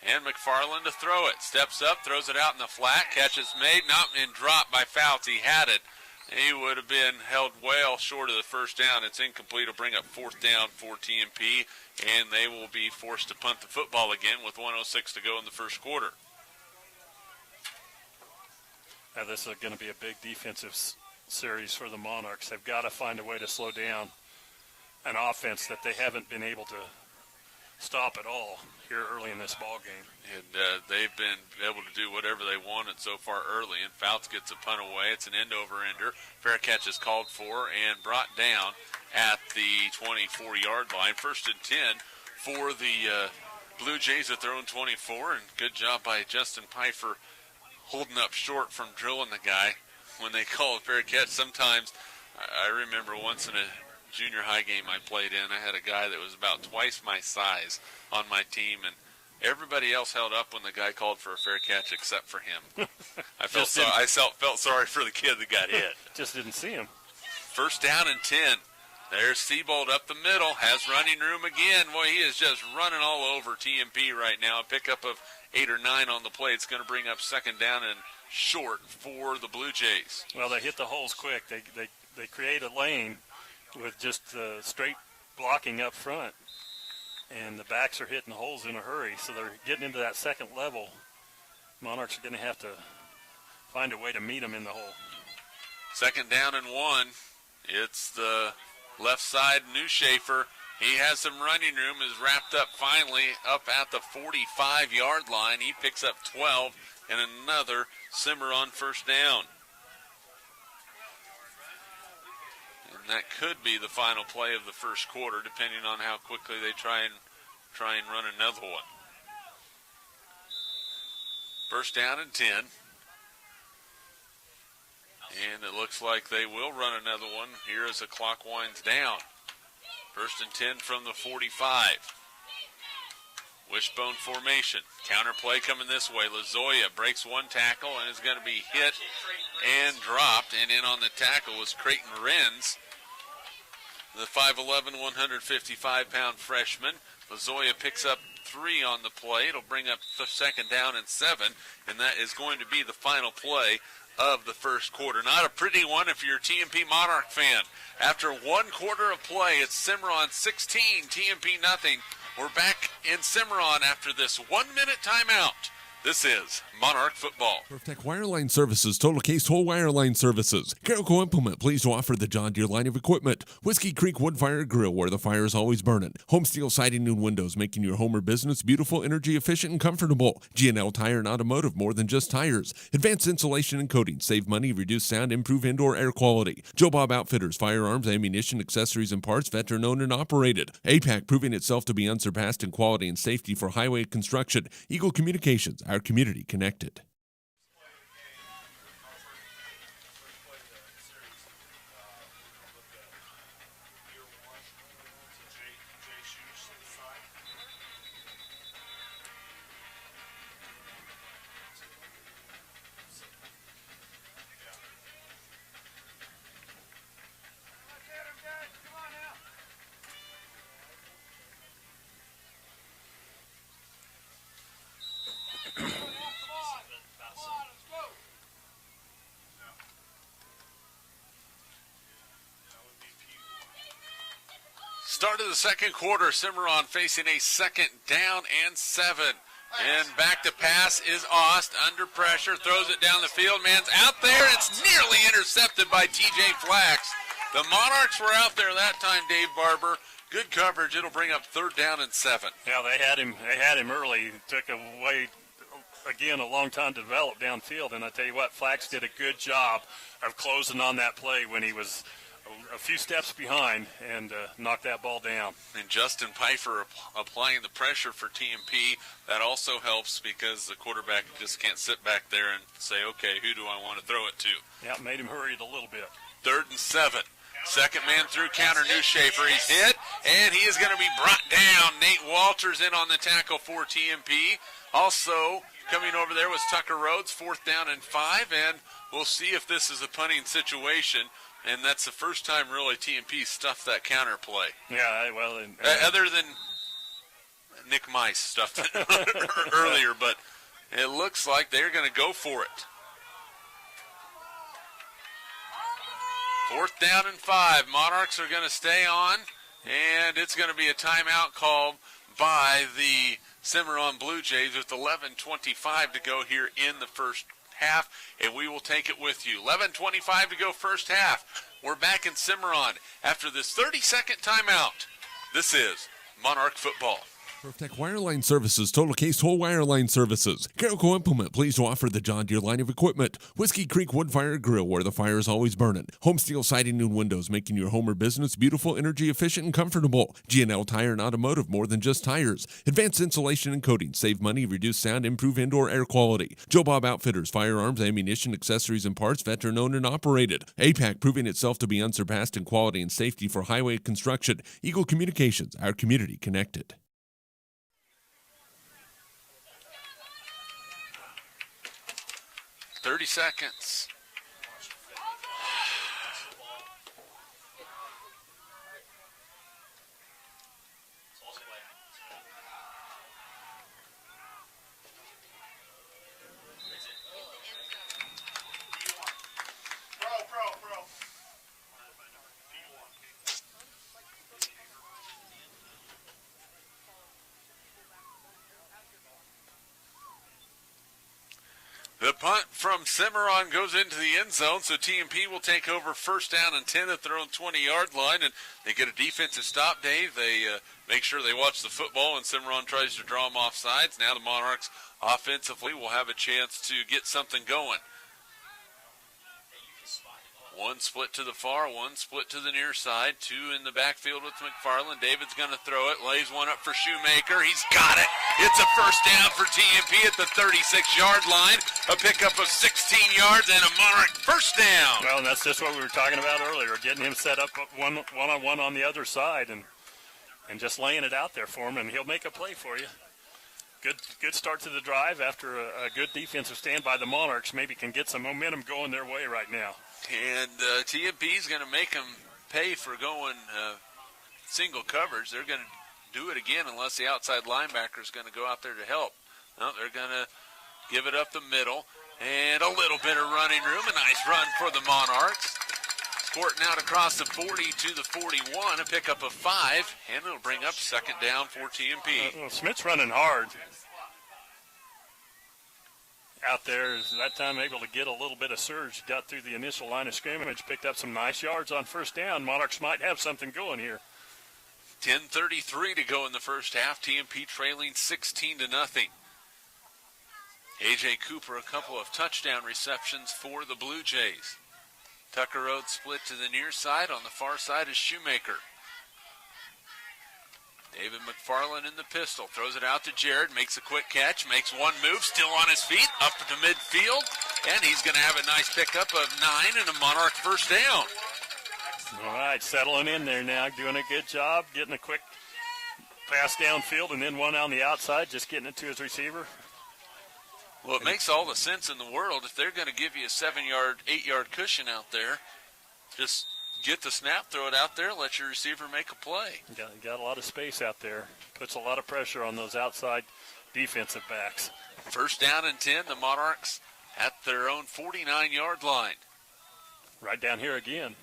and McFarland to throw it. Steps up, throws it out in the flat, catch is made, not and dropped by Fouts. He had it. He would have been held well short of the first down. It's incomplete. It'll bring up fourth down for TMP, and they will be forced to punt the football again with 1:06 to go in the first quarter. Now this is going to be a big defensive series for the Monarchs. They've got to find a way to slow down an offense that they haven't been able to stop at all here early in this ball game. And they've been able to do whatever they wanted so far early, and Fouts gets a punt away. It's an end-over-ender. Fair catch is called for and brought down at the 24-yard line. First and 10 for the Blue Jays at their own 24, and good job by Justin Pfeiffer holding up short from drilling the guy when they call a fair catch. Sometimes, I remember once in a junior high game I played in, I had a guy that was about twice my size on my team, and everybody else held up when the guy called for a fair catch except for him. I felt sorry for the kid that got hit. Just didn't see him. First down and 10. There's Seabold up the middle, has running room again. Boy, he is just running all over TMP right now. A pickup of 8 or 9 on the play. It's going to bring up second down and short for the Blue Jays. Well, they hit the holes quick. They create a lane with just straight blocking up front, and the backs are hitting the holes in a hurry, so they're getting into that second level. Monarchs are going to have to find a way to meet them in the hole. Second down and 1. It's the left side, New Schaefer. He has some running room, is wrapped up finally up at the 45-yard line. He picks up 12 and another Cimarron first down. And that could be the final play of the first quarter, depending on how quickly they try and run another one. First down and 10. And it looks like they will run another one here as the clock winds down. First and 10 from the 45. Wishbone formation. Counter play coming this way. Lazoya breaks one tackle and is going to be hit and dropped. And in on the tackle was Creighton Renz, the 5'11", 155-pound freshman. Lazoya picks up 3 on the play. It'll bring up the second down and 7. And that is going to be the final play of the first quarter. Not a pretty one if you're a TMP Monarch fan. After 1 quarter of play, it's Cimarron 16, TMP nothing. We're back in Cimarron after this 1-minute timeout. This is Monarch Football. Protect Wireline Services, Total Case Whole Wireline Services. Carrico Implement, pleased to offer the John Deere line of equipment. Whiskey Creek Wood Fire Grill, where the fire is always burning. Home Steel Siding and Windows, making your home or business beautiful, energy efficient, and comfortable. G&L Tire and Automotive, more than just tires. Advanced insulation and coating, save money, reduce sound, improve indoor air quality. Joe Bob Outfitters, firearms, ammunition, accessories, and parts, veteran-owned and operated. APAC, proving itself to be unsurpassed in quality and safety for highway construction. Eagle Communications, our community connected. Start of the second quarter, Cimarron facing a second down and 7. And back to pass is Ost, under pressure, throws it down the field. Man's out there. It's nearly intercepted by TJ Flax. The Monarchs were out there that time, Dave Barber. Good coverage. It'll bring up third down and 7. Yeah, they had him early. It took away, again, a long time to develop downfield. And I tell you what, Flax did a good job of closing on that play when he was a few steps behind and knocked that ball down. And Justin Pfeiffer applying the pressure for TMP. That also helps because the quarterback just can't sit back there and say, okay, who do I want to throw it to? Yeah, made him hurry it a little bit. Third and 7. Second man through counter, New Schaefer. He's hit, and he is going to be brought down. Nate Walters in on the tackle for TMP. Also coming over there was Tucker Rhodes, 4th down and 5, and we'll see if this is a punting situation. And that's the first time really TMP stuffed that counter play. Yeah, well, other than Nick Mice stuffed it earlier, but it looks like they're going to go for it. 4th down and 5. Monarchs are going to stay on, and it's going to be a timeout called by the Cimarron Blue Jays with 11:25 to go here in the first half, and we will take it with you. 11:25 to go first half. We're back in Cimarron after this 30-second timeout. This is Monarch Football. Protect Wireline Services, Total Case Whole Wireline Services. Carrico Implement, pleased to offer the John Deere line of equipment. Whiskey Creek Wood Fire Grill, where the fire is always burning. Home Steel Siding and Windows, making your home or business beautiful, energy efficient, and comfortable. G&L Tire and Automotive, more than just tires. Advanced insulation and coating, save money, reduce sound, improve indoor air quality. Joe Bob Outfitters, firearms, ammunition, accessories, and parts, veteran-owned and operated. APAC, proving itself to be unsurpassed in quality and safety for highway construction. Eagle Communications, our community connected. 30 seconds. The punt from Cimarron goes into the end zone, so TMP will take over first down and 10 at their own 20-yard line, and they get a defensive stop, Dave. They make sure they watch the football, and Cimarron tries to draw them off sides. Now the Monarchs offensively will have a chance to get something going. One split to the far, one split to the near side, two in the backfield with McFarland. David's going to throw it, lays one up for Shoemaker. He's got it. It's a first down for TMP at the 36-yard line. A pickup of 16 yards and a Monarch first down. Well, and that's just what we were talking about earlier, getting him set up one-on-one on the other side and just laying it out there for him, and he'll make a play for you. Good start to the drive after a good defensive stand by the Monarchs. Maybe can get some momentum going their way right now. And TMP is going to make them pay for going single coverage. They're going to do it again unless the outside linebacker is going to go out there to help. No, they're going to give it up the middle. And a little bit of running room. A nice run for the Monarchs. Squirting out across the 40 to the 41. A pickup of 5. And it'll bring up second down for TMP. Well, Smith's running hard out there. That time able to get a little bit of surge. Got through the initial line of scrimmage. Picked up some nice yards on first down. Monarchs might have something going here. 10:33 to go in the first half. TMP trailing 16-0. A.J. Cooper, a couple of touchdown receptions for the Blue Jays. Tucker Road split to the near side. On the far side is Shoemaker. David McFarland in the pistol. Throws it out to Jared. Makes a quick catch. Makes one move. Still on his feet. Up to midfield. And he's going to have a nice pickup of 9 and a Monarch first down. All right, settling in there now. Doing a good job. Getting a quick pass downfield and then one on the outside. Just getting it to his receiver. Well, it makes all the sense in the world. If they're going to give you a 7-yard, 8-yard cushion out there, just get the snap, throw it out there, let your receiver make a play. Got a lot of space out there. Puts a lot of pressure on those outside defensive backs. First down and 10, the Monarchs at their own 49-yard line. Right down here again.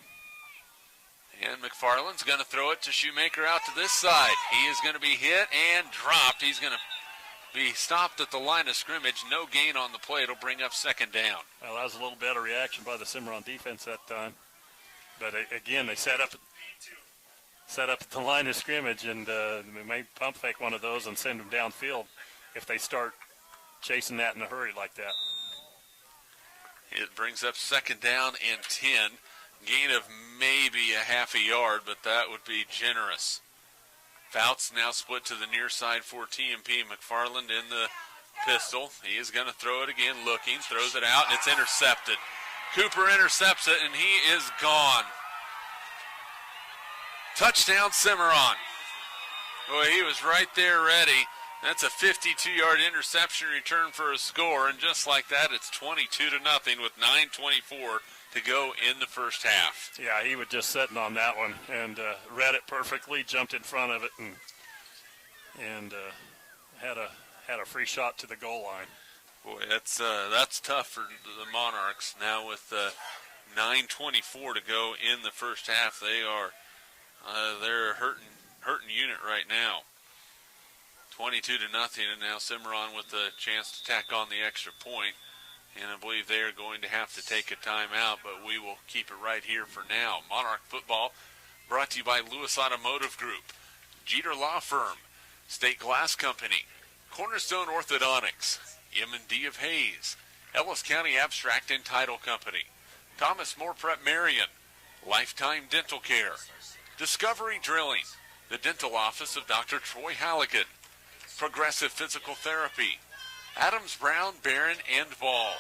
And McFarland's going to throw it to Shoemaker out to this side. He is going to be hit and dropped. He's going to be stopped at the line of scrimmage. No gain on the play. It'll bring up second down. Well, that was a little better reaction by the Cimarron defense that time. But again, they set up at the line of scrimmage, and they may pump fake one of those and send them downfield if they start chasing that in a hurry like that. It brings up second down and 10. Gain of maybe a half a yard, but that would be generous. Fouts now split to the near side for TMP. McFarland in the pistol. He is going to throw it again, looking, throws it out, and it's intercepted. Cooper intercepts it, and he is gone. Touchdown, Cimarron. Boy, he was right there ready. That's a 52-yard interception return for a score, and just like that, it's 22-0 with 9:24 to go in the first half. Yeah, he was just sitting on that one and read it perfectly, jumped in front of it, and had a free shot to the goal line. Boy, that's tough for the Monarchs. Now with 9:24 to go in the first half, they're a hurting unit right now. 22-0, and now Cimarron with the chance to tack on the extra point. And I believe they are going to have to take a timeout, but we will keep it right here for now. Monarch football brought to you by Lewis Automotive Group, Jeter Law Firm, State Glass Company, Cornerstone Orthodontics, M&D of Hayes, Ellis County Abstract and Title Company, Thomas More Prep-Marian, Lifetime Dental Care, Discovery Drilling, the Dental Office of Dr. Troy Halligan, Progressive Physical Therapy, Adams, Brown, Barron, and Ball,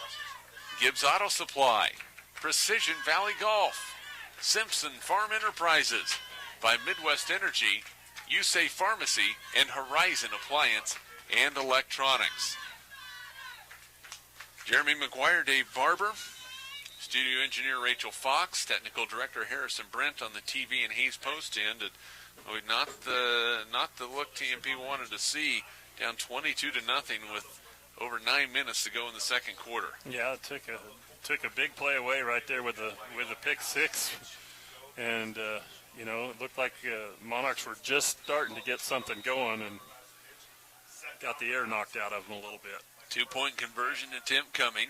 Gibbs Auto Supply, Precision Valley Golf, Simpson Farm Enterprises, by Midwest Energy, USAFE Pharmacy, and Horizon Appliance and Electronics. Jeremy McGuire, Dave Barber, studio engineer Rachel Fox, technical director Harrison Brent on the TV and Hayes Post end. Not the look TMP wanted to see, down 22-0 with over 9 minutes to go in the second quarter. Yeah, it took a big play away right there with the pick six, and it looked like Monarchs were just starting to get something going and got the air knocked out of them a little bit. Two-point conversion attempt coming.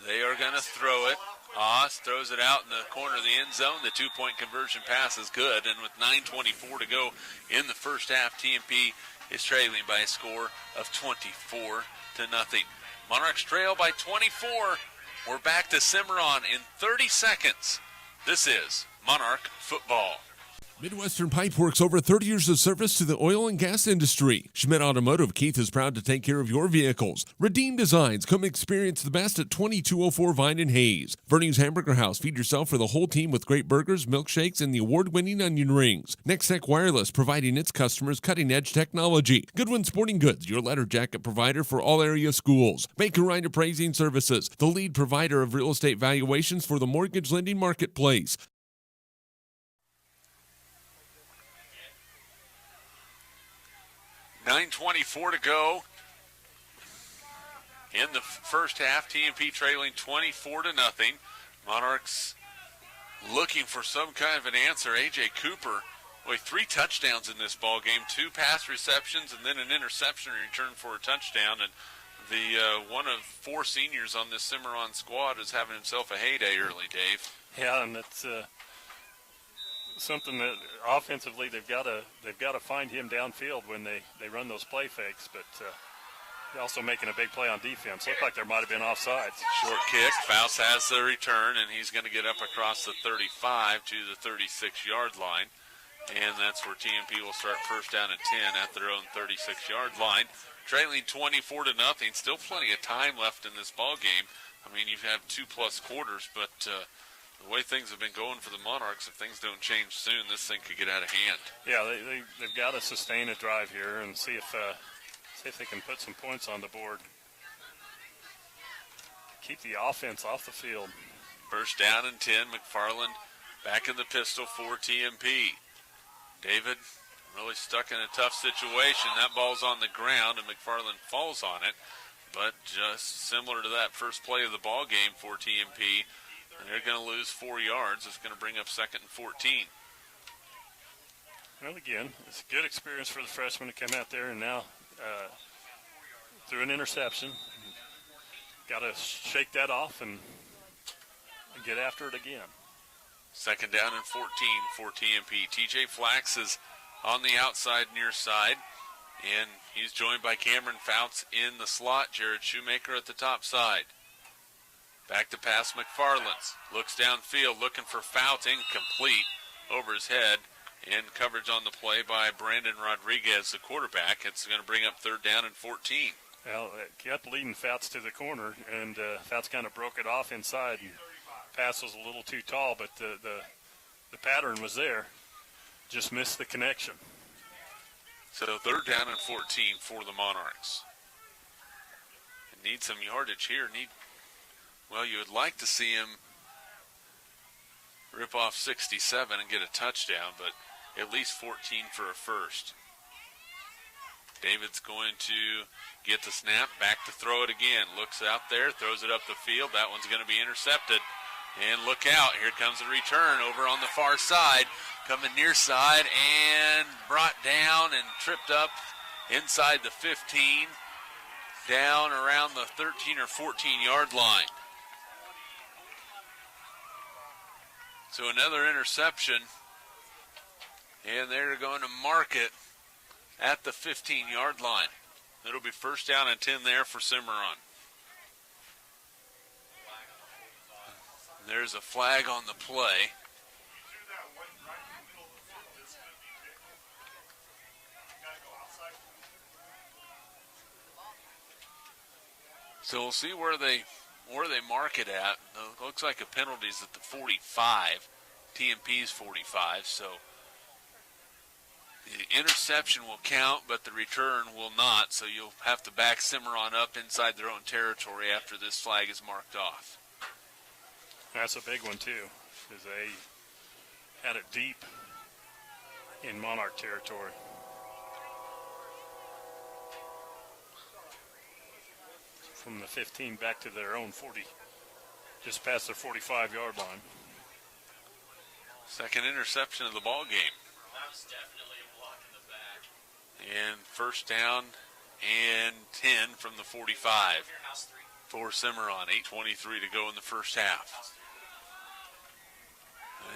They are going to throw it. Haas throws it out in the corner of the end zone. The two-point conversion pass is good, and with 9:24 to go in the first half, TMP is trailing by a score of 24-0. Monarchs trail by 24. We're back to Cimarron in 30 seconds. This is Monarch football. Midwestern Pipeworks, over 30 years of service to the oil and gas industry. Schmidt Automotive Keith is proud to take care of your vehicles. Redeem Designs, come experience the best at 2204 Vine and Hayes. Verning's Hamburger House, feed yourself for the whole team with great burgers, milkshakes, and the award-winning onion rings. Nextech Wireless, providing its customers cutting-edge technology. Goodwin Sporting Goods, your letter jacket provider for all area schools. Baker Ryan Appraising Services, the lead provider of real estate valuations for the mortgage lending marketplace. 9:24 to go in the first half. TMP trailing 24-0. Monarchs looking for some kind of an answer. A.J. Cooper, 3 touchdowns in this ball game, 2 pass receptions, and then an interception return for a touchdown. And the one of 4 seniors on this Cimarron squad is having himself a heyday early, Dave. Yeah, and it's something that offensively they've got to find him downfield when they run those play fakes, but also making a big play on defense. Looked like there might have been offsides. Short kick. Faust has the return, and he's going to get up across the 35 to the 36-yard line, and that's where TMP will start first down and 10 at their own 36-yard line. Trailing 24-0. Still plenty of time left in this ball game. I mean, you have 2+ quarters, but the way things have been going for the Monarchs, if things don't change soon, this thing could get out of hand. Yeah, they've got to sustain a drive here and see if they can put some points on the board. Keep the offense off the field. First down and 10. McFarland back in the pistol for TMP. David really stuck in a tough situation. That ball's on the ground, and McFarland falls on it. But just similar to that first play of the ball game for TMP, they're going to lose 4 yards. It's going to bring up 2nd and 14. Well, again, it's a good experience for the freshman to come out there and now threw an interception. Got to shake that off and get after it again. 2nd down and 14 for TMP. TJ Flax is on the outside near side, and he's joined by Cameron Fouts in the slot. Jared Shoemaker at the top side. Back to pass McFarland. Looks downfield, looking for Fouts, incomplete over his head. And coverage on the play by Brandon Rodriguez, the quarterback. It's going to bring up 3rd down and 14. Well, it kept leading Fouts to the corner, and Fouts kind of broke it off inside. And pass was a little too tall, but the pattern was there. Just missed the connection. So 3rd down and 14 for the Monarchs. Need some yardage here. Well, you would like to see him rip off 67 and get a touchdown, but at least 14 for a first. David's going to get the snap, back to throw it again. Looks out there, throws it up the field. That one's going to be intercepted. And look out, here comes the return over on the far side, coming near side and brought down and tripped up inside the 15, down around the 13 or 14-yard line. So another interception, and they're going to mark it at the 15-yard line. It'll be 1st down and 10 there for Cimarron. There's a flag on the play. So we'll see where they mark it at. It looks like a penalty is at the 45. TMP's 45, so the interception will count, but the return will not, so you'll have to back Cimarron up inside their own territory after this flag is marked off. That's a big one, too, because they had it deep in Monarch territory. From the 15 back to their own 40, just past their 45-yard line. Second interception of the ball game. And 1st down and 10 from the 45 for Cimarron. 8:23 to go in the first half.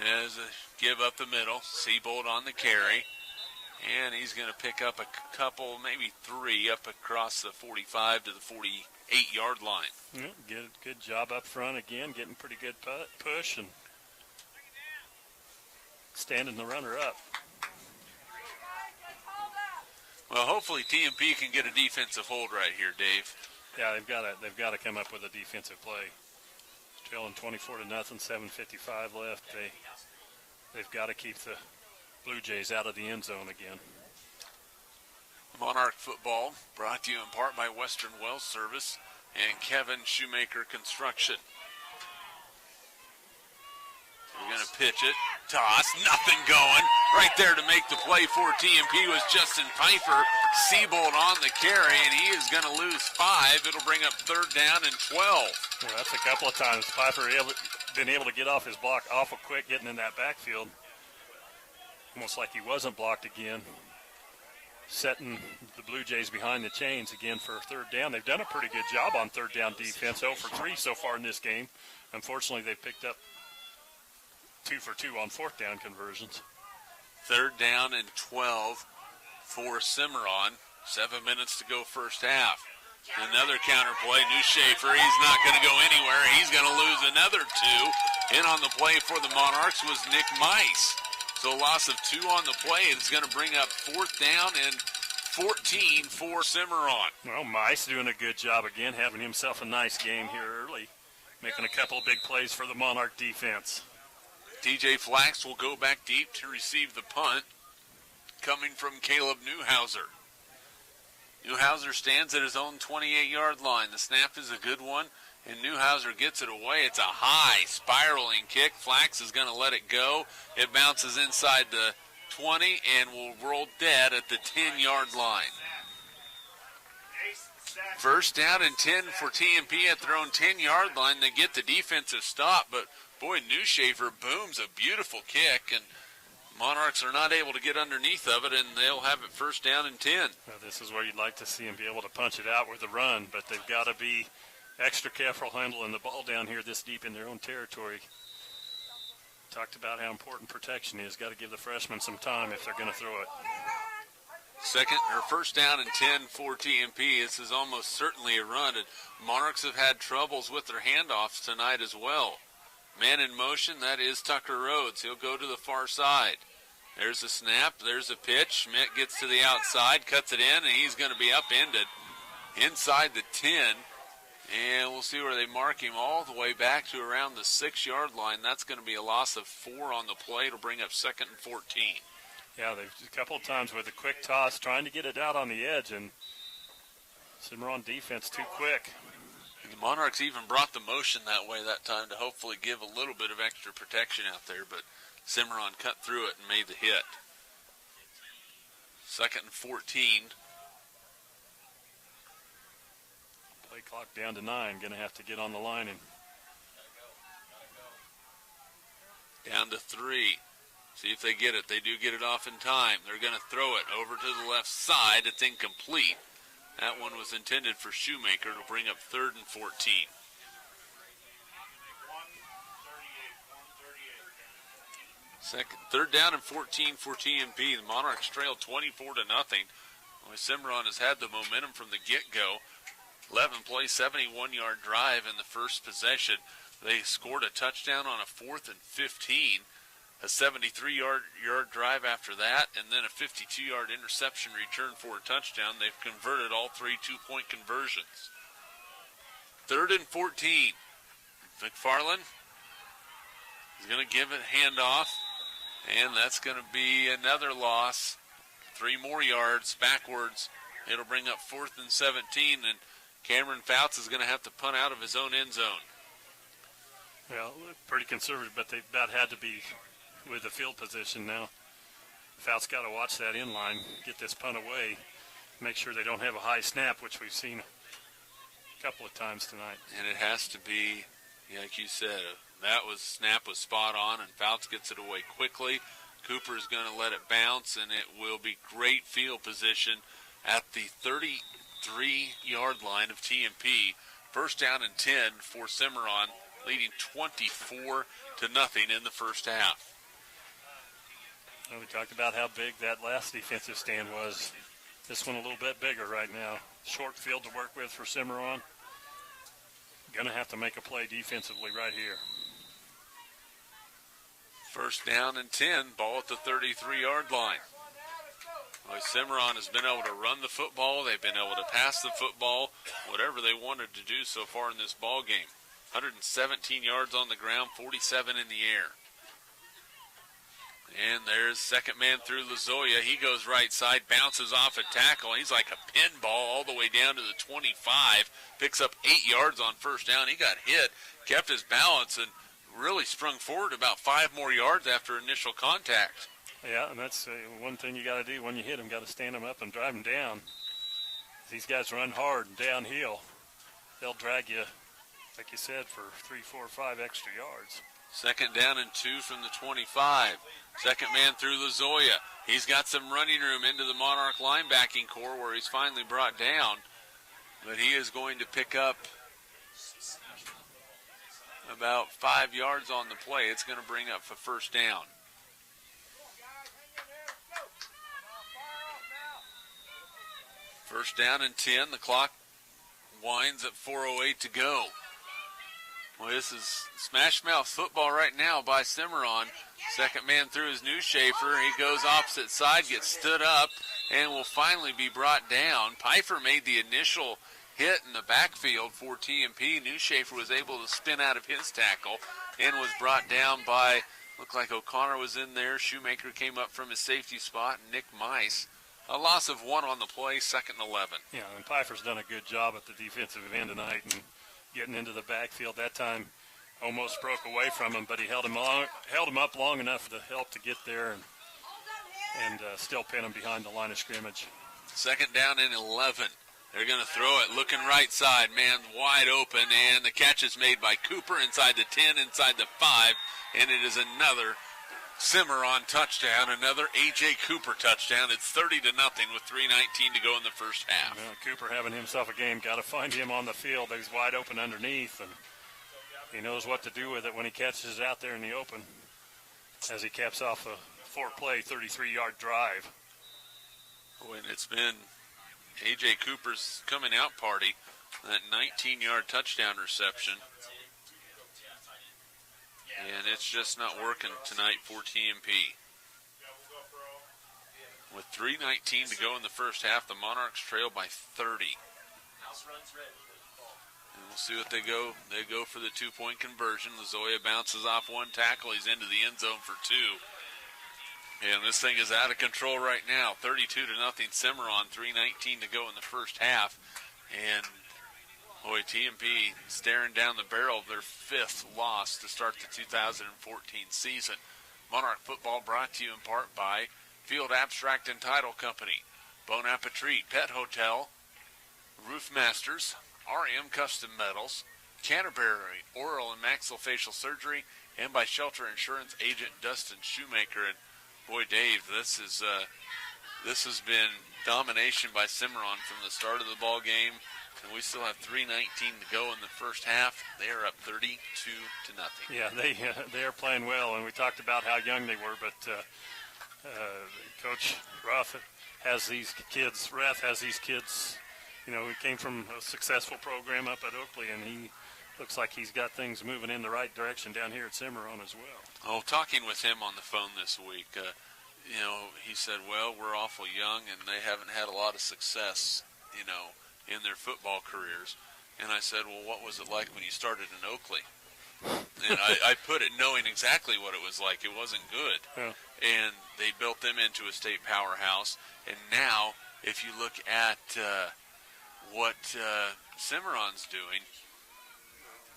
As a give up the middle, Seabold on the carry. And he's going to pick up a couple, maybe three, up across the 45 to the 48-yard line. Yeah, good job up front again, getting pretty good push and standing the runner up. Well, hopefully TMP can get a defensive hold right here, Dave. Yeah, they've got to come up with a defensive play. Trailing 24-0, 7:55 left. They've got to keep the Blue Jays out of the end zone again. Monarch football brought to you in part by Western Well Service and Kevin Shoemaker Construction. We're going to pitch it. Toss. Nothing going. Right there to make the play for TMP was Justin Pfeiffer. Seabold on the carry, and he is going to lose 5. It'll bring up 3rd down and 12. Well, that's a couple of times Pfeiffer been able to get off his block awful quick getting in that backfield. Almost like he wasn't blocked again. Setting the Blue Jays behind the chains again for 3rd down. They've done a pretty good job on 3rd down defense. 0 for 3 so far in this game. Unfortunately, they picked up 2 for 2 on 4th down conversions. 3rd down and 12 for Cimarron. 7 minutes to go first half. Another counter play. New Schaefer. He's not going to go anywhere. He's going to lose another 2. In on the play for the Monarchs was Nick Mice. So a loss of 2 on the play. It's going to bring up 4th down and 14 for Cimarron. Well, Mice doing a good job again, having himself a nice game here early, making a couple of big plays for the Monarch defense. TJ Flax will go back deep to receive the punt, coming from Caleb Newhauser. Newhauser stands at his own 28-yard line. The snap is a good one, and Newhauser gets it away. It's a high spiraling kick. Flax is going to let it go. It bounces inside the 20 and will roll dead at the 10-yard line. 1st down and 10 for TMP at their own 10-yard line. They get the defensive stop, but boy, New Schaefer booms a beautiful kick, and Monarchs are not able to get underneath of it, and they'll have it 1st down and 10. Well, this is where you'd like to see them be able to punch it out with a run, but they've got to be extra careful handling the ball down here this deep in their own territory. Talked about how important protection is. Got to give the freshmen some time if they're going to throw it. 1st down and 10 for TMP. This is almost certainly a run, and Monarchs have had troubles with their handoffs tonight as well. Man in motion, that is Tucker Rhodes. He'll go to the far side. There's a snap, there's a pitch. Schmidt gets to the outside, cuts it in, and he's going to be upended inside the 10. And we'll see where they mark him all the way back to around the 6-yard line. That's going to be a loss of 4 on the play. It'll bring up 2nd and 14. Yeah, they've a couple of times with a quick toss, trying to get it out on the edge, and Cimarron defense too quick. The Monarchs even brought the motion that way that time to hopefully give a little bit of extra protection out there, but Cimarron cut through it and made the hit. 2nd and 14. Play clock down to 9. Going to have to get on the line and down to 3. See if they get it. They do get it off in time. They're going to throw it over to the left side. It's incomplete. That one was intended for Shoemaker. It'll bring up 3rd and 14. 3rd down and 14 for TMP. The Monarchs trailed 24-0. Cimarron has had the momentum from the get-go. 11-play, 71-yard drive in the first possession. They scored a touchdown on a 4th and 15. A 73-yard drive after that, and then a 52-yard interception return for a touchdown. They've converted all 3 two-point conversions. 3rd and 14. McFarland is going to give it handoff, and that's going to be another loss. 3 more yards backwards. It'll bring up 4th and 17, and Cameron Fouts is going to have to punt out of his own end zone. Well, pretty conservative, but that had to be with the field position now. Fouts got to watch that inline, get this punt away, make sure they don't have a high snap, which we've seen a couple of times tonight. And it has to be, like you said, snap was spot on, and Fouts gets it away quickly. Cooper is going to let it bounce, and it will be great field position at the 33-yard line of TMP. First down and 10 for Cimarron, leading 24-0 in the first half. Well, we talked about how big that last defensive stand was. This one a little bit bigger right now. Short field to work with for Cimarron. Going to have to make a play defensively right here. First down and 10, ball at the 33-yard line. Well, Cimarron has been able to run the football. They've been able to pass the football, whatever they wanted to do so far in this ball game. 117 yards on the ground, 47 in the air. And there's second man through Lozoya. He goes right side, bounces off a tackle. He's like a pinball all the way down to the 25. Picks up 8 yards on first down. He got hit, kept his balance, and really sprung forward about 5 more yards after initial contact. Yeah, and that's one thing you got to do when you hit them. Got to stand them up and drive them down. These guys run hard and downhill. They'll drag you, like you said, for 3, 4, 5 extra yards. Second down and 2 from the 25. Second man through Lozoya. He's got some running room into the Monarch linebacking core where he's finally brought down. But he is going to pick up about 5 yards on the play. It's going to bring up for first down. First down and 10. The clock winds at 4:08 to go. Well, this is smash mouth football right now by Cimarron. Second man through is New Schaefer. He goes opposite side, gets stood up, and will finally be brought down. Pfeiffer made the initial hit in the backfield for TMP. New Schaefer was able to spin out of his tackle and was brought down by, looked like O'Connor was in there. Shoemaker came up from his safety spot, and Nick Mice. A loss of 1 on the play, second and 11. Yeah, and Pfeiffer's done a good job at the defensive end tonight and getting into the backfield. That time almost broke away from him, but he held him up long enough to help to get there and still pin him behind the line of scrimmage. Second down and 11. They're going to throw it, looking right side, man wide open, and the catch is made by Cooper inside the 10, inside the 5, and it is another Cimarron touchdown, another A.J. Cooper touchdown. It's 30-0 with 3:19 to go in the first half. Well, Cooper having himself a game. Got to find him on the field. He's wide open underneath, and he knows what to do with it when he catches it out there in the open as he caps off a 4-play, 33-yard drive. Oh, and it's been A.J. Cooper's coming out party, that 19-yard touchdown reception. And it's just not working tonight for TMP. With 3:19 to go in the first half, the Monarchs trail by 30. And we'll see what they go. They go for the 2-point conversion. Lozoya bounces off one tackle. He's into the end zone for 2. And this thing is out of control right now. 32-0 Cimarron, 3:19 to go in the first half. And boy, TMP staring down the barrel of their 5th loss to start the 2014 season. Monarch football brought to you in part by Field Abstract and Title Company, Bon Appetit Pet Hotel, Roof Masters, RM Custom Metals, Canterbury Oral and Maxillofacial Surgery, and by Shelter Insurance Agent Dustin Shoemaker. And boy, Dave, this has been domination by Cimarron from the start of the ball game. And we still have 3:19 to go in the first half. They are up 32-0. Yeah, they are playing well, and we talked about how young they were, but Coach Rath has these kids. You know, he came from a successful program up at Oakley, and he looks like he's got things moving in the right direction down here at Cimarron as well. Oh, talking with him on the phone this week, you know, he said, well, we're awful young, and they haven't had a lot of success, you know, in their football careers. And I said, well, what was it like when you started in Oakley? And I put it knowing exactly what it was like. It wasn't good. Yeah. And they built them into a state powerhouse. And now, if you look at what Cimarron's doing,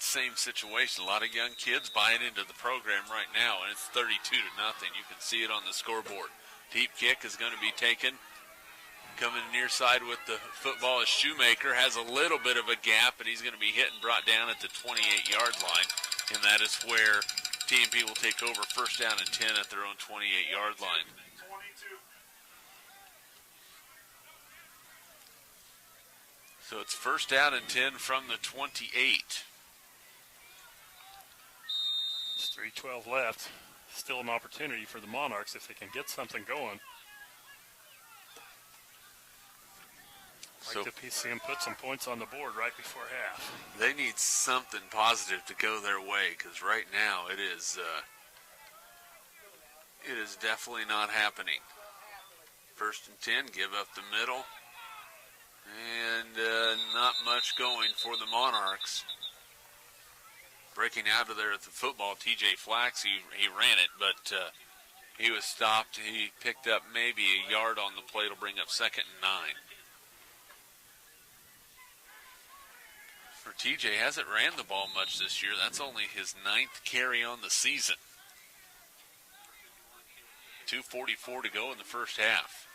same situation. A lot of young kids buying into the program right now, and it's 32-0. You can see it on the scoreboard. Deep kick is going to be taken. Coming near side with the football is Shoemaker. Has a little bit of a gap, but he's going to be hit and brought down at the 28-yard line. And that is where TMP will take over first down and 10 at their own 28-yard line. So it's first down and 10 from the 28. There's 3:12 left. Still an opportunity for the Monarchs if they can get something going. Like to see them put some points on the board right before half. They need something positive to go their way, because right now it is definitely not happening. First and 10, give up the middle. And not much going for the Monarchs. Breaking out of there at the football, TJ Flax, he ran it, but he was stopped. He picked up maybe a yard on the play to bring up 2nd and 9. For TJ, hasn't ran the ball much this year. That's only his 9th carry on the season. 2:44 to go in the first half.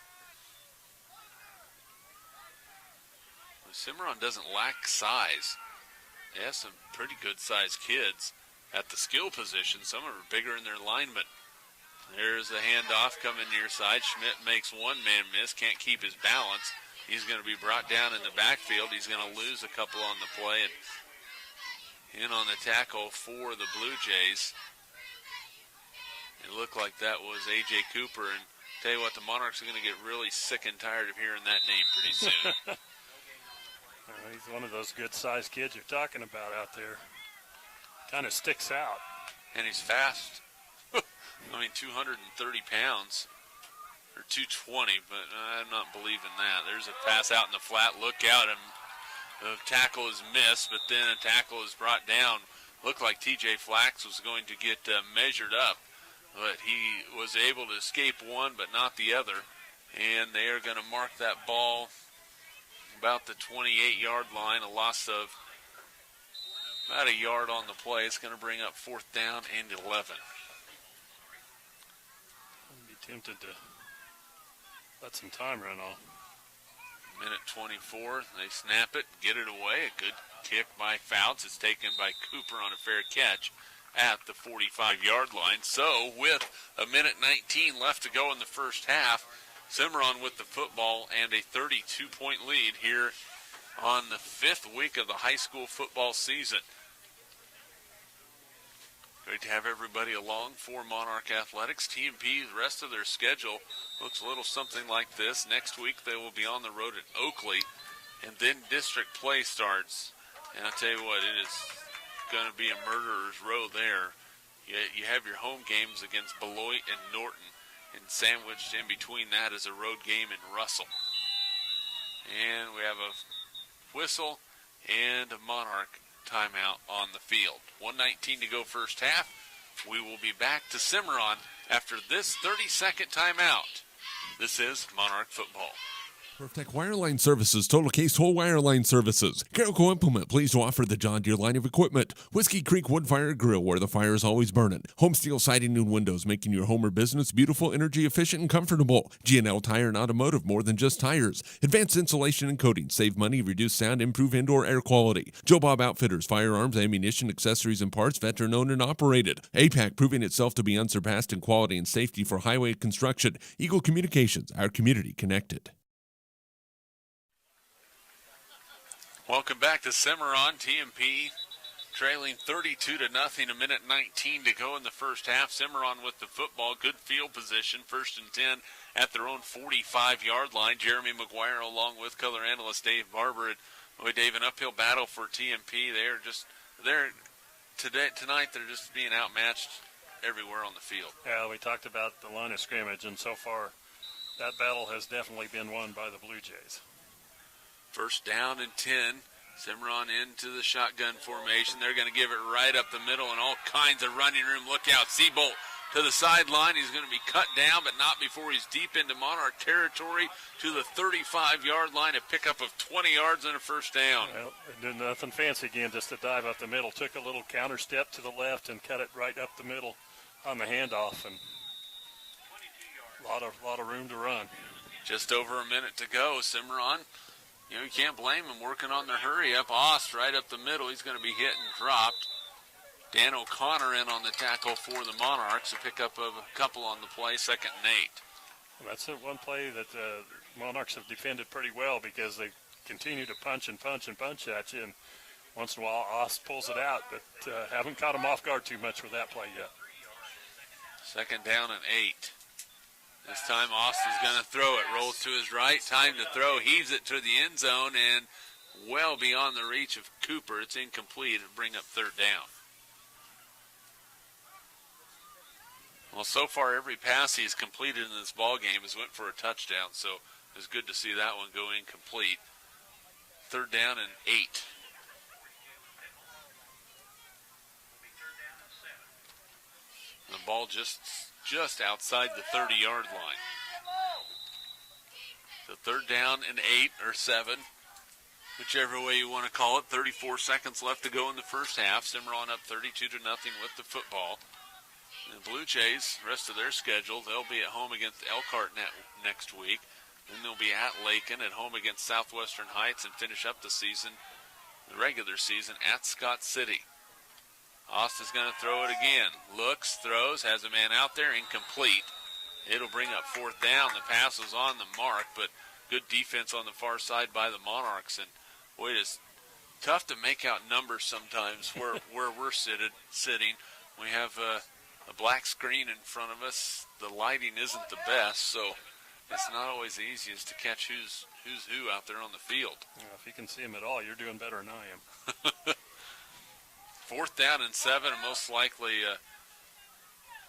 Cimarron doesn't lack size. They have some pretty good-sized kids at the skill position. Some are bigger in their linemen. There's a handoff coming near side. Schmidt makes one man miss, can't keep his balance. He's going to be brought down in the backfield. He's going to lose a couple on the play. And in on the tackle for the Blue Jays. It looked like that was A.J. Cooper. And tell you what, the Monarchs are going to get really sick and tired of hearing that name pretty soon. He's one of those good-sized kids you're talking about out there. Kind of sticks out. And he's fast. I mean, 230 pounds. Or 220, but I'm not believing that. There's a pass out in the flat. Look out, and the tackle is missed, but then a tackle is brought down. Looked like TJ Flax was going to get measured up, but he was able to escape one, but not the other. And they are going to mark that ball about the 28-yard line, a loss of about a yard on the play. It's going to bring up 4th down and 11. I'd be tempted to let some time run off. Minute 24, they snap it, get it away. A good kick by Fouts. It's taken by Cooper on a fair catch at the 45-yard line. So with a minute 19 left to go in the first half, Cimarron with the football and a 32-point lead here on the 5th week of the high school football season. Great to have everybody along for Monarch Athletics. TMP, the rest of their schedule looks a little something like this. Next week they will be on the road at Oakley, and then district play starts. And I'll tell you what, it is going to be a murderer's row there. You have your home games against Beloit and Norton, and sandwiched in between that is a road game in Russell. And we have a whistle and a Monarch timeout on the field. 1:19 to go first half. We will be back to Cimarron after this 30-second timeout. This is Monarch Football. Protect Wireline Services, Total Case Whole Wireline Services. Carrico Implement, pleased to offer the John Deere line of equipment. Whiskey Creek Wood Fire Grill, where the fire is always burning. Home Steel Siding and Windows, making your home or business beautiful, energy efficient, and comfortable. G&L Tire and Automotive, more than just tires. Advanced insulation and coating, save money, reduce sound, improve indoor air quality. Joe Bob Outfitters, firearms, ammunition, accessories, and parts, veteran-owned and operated. APAC, proving itself to be unsurpassed in quality and safety for highway construction. Eagle Communications, our community connected. Welcome back to Cimarron. TMP trailing 32-0, a minute 19 to go in the first half. Cimarron with the football, good field position, 1st and 10 at their own 45-yard line. Jeremy McGuire along with color analyst Dave Barber. Dave, an uphill battle for TMP. Tonight they're just being outmatched everywhere on the field. Yeah, we talked about the line of scrimmage, and so far that battle has definitely been won by the Blue Jays. First down and 10. Cimarron into the shotgun formation. They're going to give it right up the middle and all kinds of running room. Look out. Seabolt to the sideline. He's going to be cut down, but not before he's deep into Monarch territory to the 35-yard line. A pickup of 20 yards and a first down. Well, did nothing fancy again, just a dive up the middle. Took a little counter step to the left and cut it right up the middle on the handoff. And a lot of room to run. Just over a minute to go. Cimarron, you can't blame them working on their hurry-up. Ost right up the middle. He's going to be hit and dropped. Dan O'Connor in on the tackle for the Monarchs. A pickup of a couple on the play, 2nd and 8. Well, that's one play that the Monarchs have defended pretty well because they continue to punch and punch and punch at you, and once in a while Ost pulls it out, but haven't caught him off guard too much with that play yet. Second down and 8. This time Austin's going to throw it. Rolls to his right. Time to throw. Heaves it to the end zone and well beyond the reach of Cooper. It's incomplete. It'll bring up third down. Well, so far every pass he's completed in this ball game has went for a touchdown, so it's good to see that one go incomplete. Third down and 8. The ball just outside the 30-yard line. So third down and 8 or 7, whichever way you want to call it. 34 seconds left to go in the first half. Cimarron up 32-0 with the football. The Blue Jays, rest of their schedule, they'll be at home against Elkhart next week. Then they'll be at Lakin, at home against Southwestern Heights, and finish up the season, the regular season, at Scott City. Austin's going to throw it again. Looks, throws, has a man out there, incomplete. It'll bring up fourth down. The pass was on the mark, but good defense on the far side by the Monarchs. And boy, it is tough to make out numbers sometimes where we're sitting. We have a black screen in front of us. The lighting isn't the best, so it's not always the easiest to catch who's who out there on the field. Yeah, if you can see him at all, you're doing better than I am. Fourth down and 7, and most likely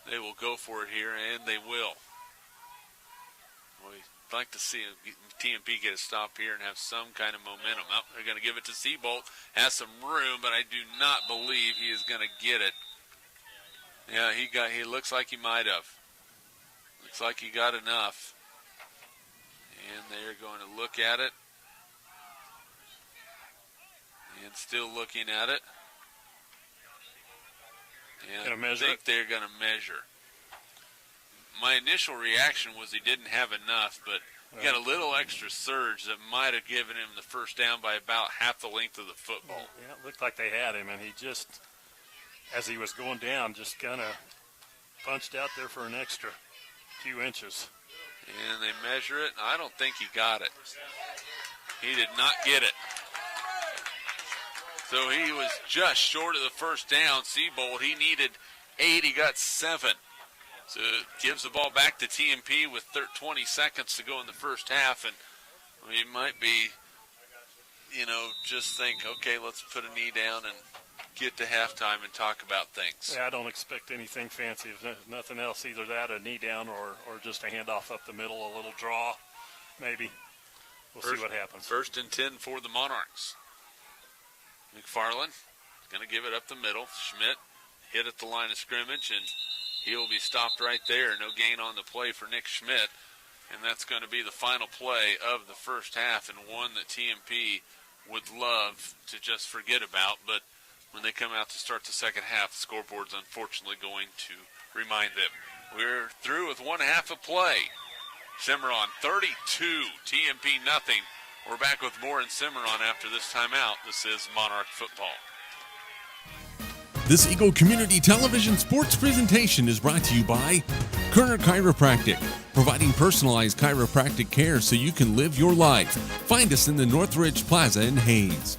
they will go for it here, and they will. We'd like to see TMP get a stop here and have some kind of momentum. Oh, they're going to give it to Seabolt. Has some room, but I do not believe he is going to get it. Yeah, he looks like he might have. Looks like he got enough. And they're going to look at it. And still looking at it. And I think they're going to measure. My initial reaction was he didn't have enough, but he got a little extra surge that might have given him the first down by about half the length of the football. Yeah, it looked like they had him, and he just, as he was going down, just kind of punched out there for an extra few inches. And they measure it, and I don't think he got it. He did not get it. So he was just short of the first down. Seabolt, he needed 8, he got 7. So it gives the ball back to TMP with 20 seconds to go in the first half. And we might be, just think, okay, let's put a knee down and get to halftime and talk about things. Yeah, I don't expect anything fancy. If nothing else, either that, a knee down, or just a handoff up the middle, a little draw, maybe. We'll see what happens. First and 10 for the Monarchs. McFarland is going to give it up the middle. Schmidt hit at the line of scrimmage, and he'll be stopped right there. No gain on the play for Nick Schmidt, and that's going to be the final play of the first half, and one that TMP would love to just forget about. But when they come out to start the second half, the scoreboard's unfortunately going to remind them. We're through with one half of play. Cimarron 32, TMP nothing. We're back with more in Cimarron after this timeout. This is Monarch Football. This Eagle Community Television sports presentation is brought to you by Kerner Chiropractic, providing personalized chiropractic care so you can live your life. Find us in the Northridge Plaza in Hayes.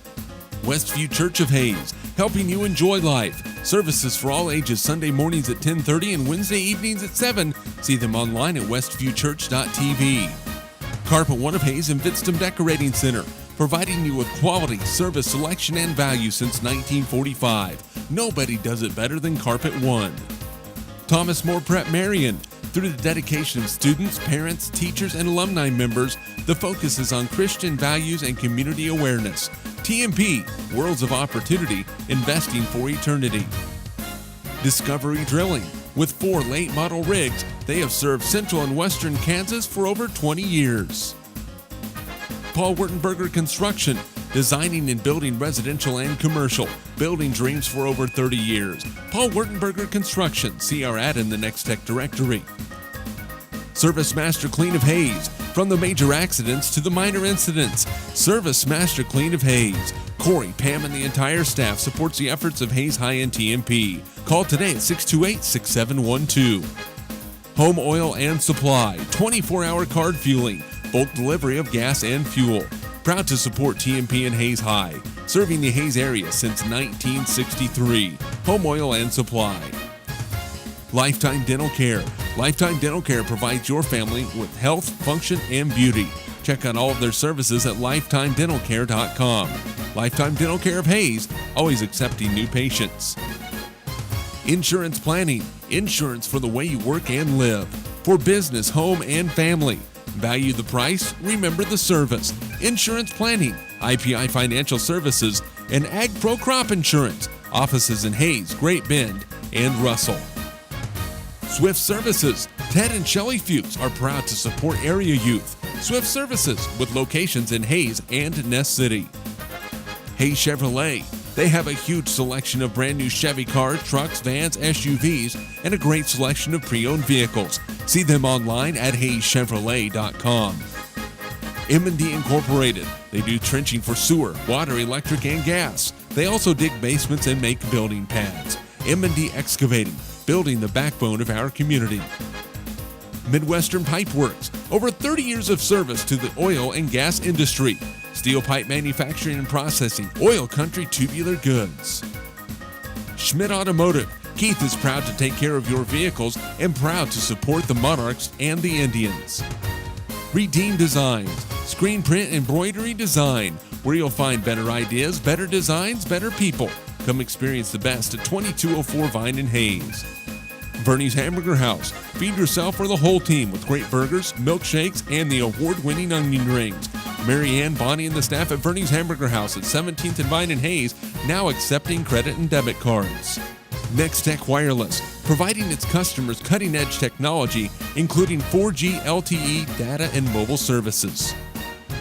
Westview Church of Hayes, helping you enjoy life. Services for all ages Sunday mornings at 10:30 and Wednesday evenings at 7. See them online at westviewchurch.tv. Carpet One of Hayes and Vidstem Decorating Center, providing you with quality, service, selection, and value since 1945. Nobody does it better than Carpet One. Thomas More Prep-Marian. Through the dedication of students, parents, teachers, and alumni members, the focus is on Christian values and community awareness. TMP, Worlds of Opportunity, investing for eternity. Discovery Drilling. With 4 late model rigs, they have served central and western Kansas for over 20 years. Paul Wurtenberger Construction, designing and building residential and commercial, building dreams for over 30 years. Paul Wurtenberger Construction, see our ad in the Next Tech directory. Service Master Clean of Hayes, from the major accidents to the minor incidents. Service Master Clean of Hayes. Corey, Pam, and the entire staff supports the efforts of Hayes High and TMP. Call today at 628-6712. Home Oil and Supply, 24-hour card fueling, bulk delivery of gas and fuel. Proud to support TMP and Hayes High, serving the Hayes area since 1963. Home Oil and Supply. Lifetime Dental Care. Lifetime Dental Care provides your family with health, function, and beauty. Check out all of their services at lifetimedentalcare.com. Lifetime Dental Care of Hayes, always accepting new patients. Insurance Planning. Insurance for the way you work and live. For business, home, and family. Value the price, remember the service. Insurance Planning, IPI Financial Services, and Ag Pro Crop Insurance. Offices in Hayes, Great Bend, and Russell. Swift Services. Ted and Shelley Fuchs are proud to support area youth. Swift Services with locations in Hayes and Ness City. Hayes Chevrolet. They have a huge selection of brand new Chevy cars, trucks, vans, SUVs, and a great selection of pre-owned vehicles. See them online at hayeschevrolet.com. M&D Incorporated. They do trenching for sewer, water, electric, and gas. They also dig basements and make building pads. M&D Excavating, building the backbone of our community. Midwestern Pipe Works. Over 30 years of service to the oil and gas industry. Steel pipe manufacturing and processing, oil country tubular goods. Schmidt Automotive. Keith is proud to take care of your vehicles and proud to support the Monarchs and the Indians. Redeem Designs. Screen print embroidery design, where you'll find better ideas, better designs, better people. Come experience the best at 2204 Vine and Hayes. Bernie's Hamburger House. Feed yourself or the whole team with great burgers, milkshakes, and the award-winning onion rings. Mary Ann, Bonnie, and the staff at Bernie's Hamburger House at 17th and Vine and Hayes, now accepting credit and debit cards. Next Tech Wireless, providing its customers cutting-edge technology, including 4G LTE data and mobile services.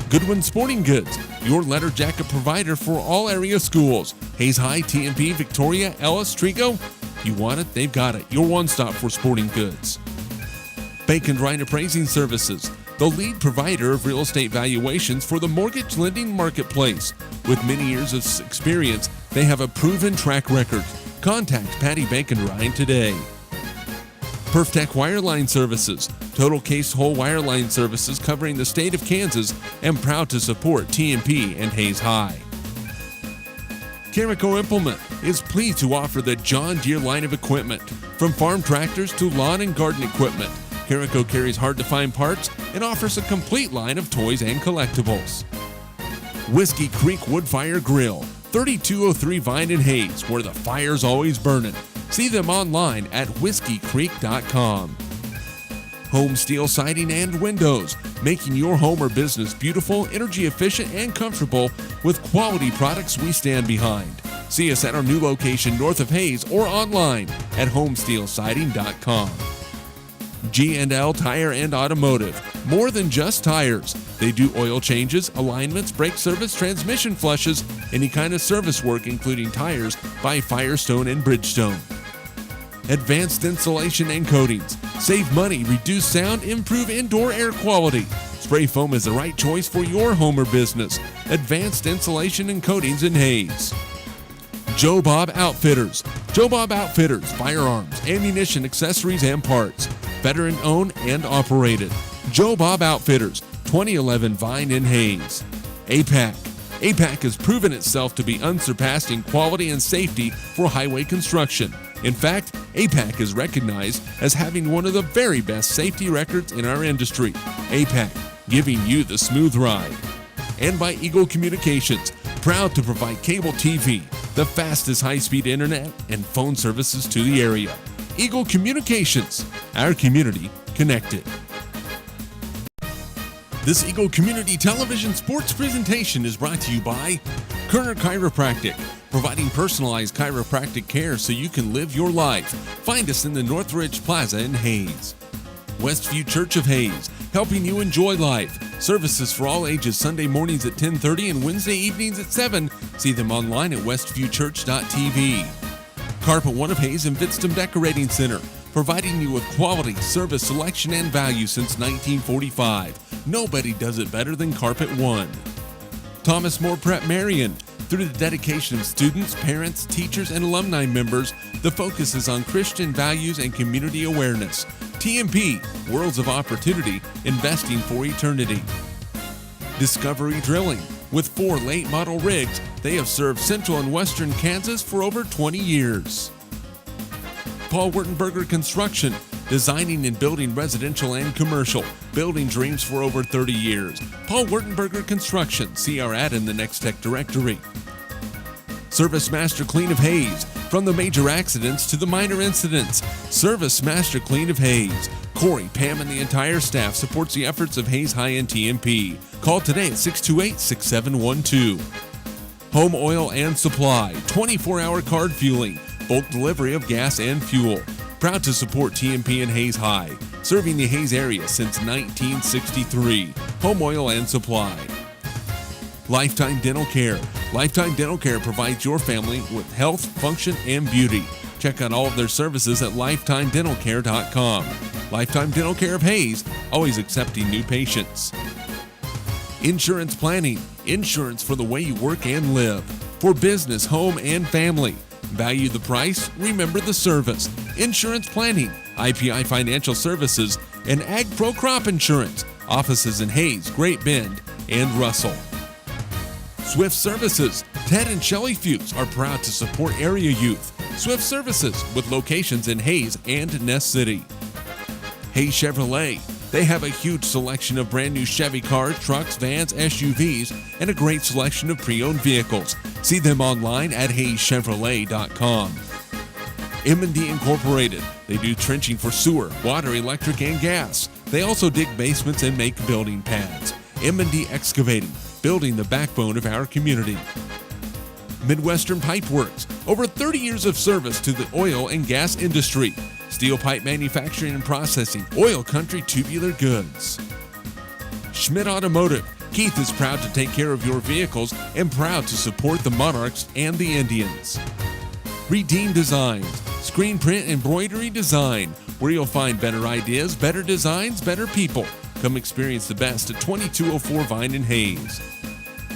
Goodwin Sporting Goods, your letter jacket provider for all area schools. Hayes High, TMP, Victoria, Ellis, Trigo. You want it, they've got it. Your one-stop for sporting goods. Bacon Ryan Appraising Services, the lead provider of real estate valuations for the mortgage lending marketplace. With many years of experience, they have a proven track record. Contact Patty Bacon Ryan today. PerfTech Wireline Services, total case whole wireline services covering the state of Kansas, and proud to support TMP and Hayes High. Carico Implement is pleased to offer the John Deere line of equipment. From farm tractors to lawn and garden equipment, Carico carries hard-to-find parts and offers a complete line of toys and collectibles. Whiskey Creek Wood-Fire Grill, 3203 Vine and Hayes, where the fire's always burning. See them online at whiskeycreek.com. Home Steel Siding and Windows, making your home or business beautiful, energy efficient, and comfortable with quality products we stand behind. See us at our new location north of Hayes or online at homesteelsiding.com. G&L Tire and Automotive, more than just tires. They do oil changes, alignments, brake service, transmission flushes, any kind of service work including tires by Firestone and Bridgestone. Advanced Insulation and Coatings. Save money, reduce sound, improve indoor air quality. Spray foam is the right choice for your home or business. Advanced Insulation and Coatings in Hayes. Joe Bob Outfitters. Joe Bob Outfitters, firearms, ammunition, accessories, and parts. Veteran owned and operated. Joe Bob Outfitters, 2011 Vine in Hayes. APAC. APAC has proven itself to be unsurpassed in quality and safety for highway construction. In fact, APAC is recognized as having one of the very best safety records in our industry. APAC, giving you the smooth ride. And by Eagle Communications, proud to provide cable TV, the fastest high-speed internet, and phone services to the area. Eagle Communications, our community connected. This Eagle Community Television sports presentation is brought to you by Kerner Chiropractic, providing personalized chiropractic care so you can live your life. Find us in the Northridge Plaza in Hayes. Westview Church of Hayes, helping you enjoy life. Services for all ages Sunday mornings at 10:30 and Wednesday evenings at 7. See them online at westviewchurch.tv. Carpet One of Hayes and Vidstem Decorating Center, providing you with quality, service, selection, and value since 1945. Nobody does it better than Carpet One. Thomas More Prep-Marian. Through the dedication of students, parents, teachers, and alumni members, the focus is on Christian values and community awareness. TMP, Worlds of Opportunity, investing for eternity. Discovery Drilling, With 4 late model rigs, they have served central and western Kansas for over 20 years. Paul Wurtenberger Construction, designing and building residential and commercial, building dreams for over 30 years. Paul Wurtenberger Construction, see our ad in the Next Tech directory. Service Master Clean of Hayes, from the major accidents to the minor incidents. Service Master Clean of Hayes. Corey, Pam, and the entire staff supports the efforts of Hayes High and TMP. Call today at 628-6712. Home Oil and Supply, 24-hour card fueling, bulk delivery of gas and fuel. Proud to support TMP and Hayes High, serving the Hayes area since 1963. Home Oil and Supply. Lifetime Dental Care. Lifetime Dental Care provides your family with health, function, and beauty. Check out all of their services at lifetimedentalcare.com. Lifetime Dental Care of Hayes, always accepting new patients. Insurance Planning. Insurance for the way you work and live. For business, home, and family. Value the price, remember the service. Insurance Planning, IPI Financial Services, and Ag Pro Crop Insurance. Offices in Hayes, Great Bend, and Russell. Swift Services. Ted and Shelley Fuchs are proud to support area youth. Swift Services, with locations in Hayes and Ness City. Hayes Chevrolet. They have a huge selection of brand new Chevy cars, trucks, vans, SUVs, and a great selection of pre-owned vehicles. See them online at hayeschevrolet.com. M&D Incorporated. They do trenching for sewer, water, electric, and gas. They also dig basements and make building pads. M&D Excavating, building the backbone of our community. Midwestern Pipe Works, over 30 years of service to the oil and gas industry. Steel pipe manufacturing and processing, oil country tubular goods. Schmidt Automotive. Keith is proud to take care of your vehicles and proud to support the Monarchs and the Indians. Redeem Designs, screen print embroidery design, where you'll find better ideas, better designs, better people. Come experience the best at 2204 Vine in Hayes.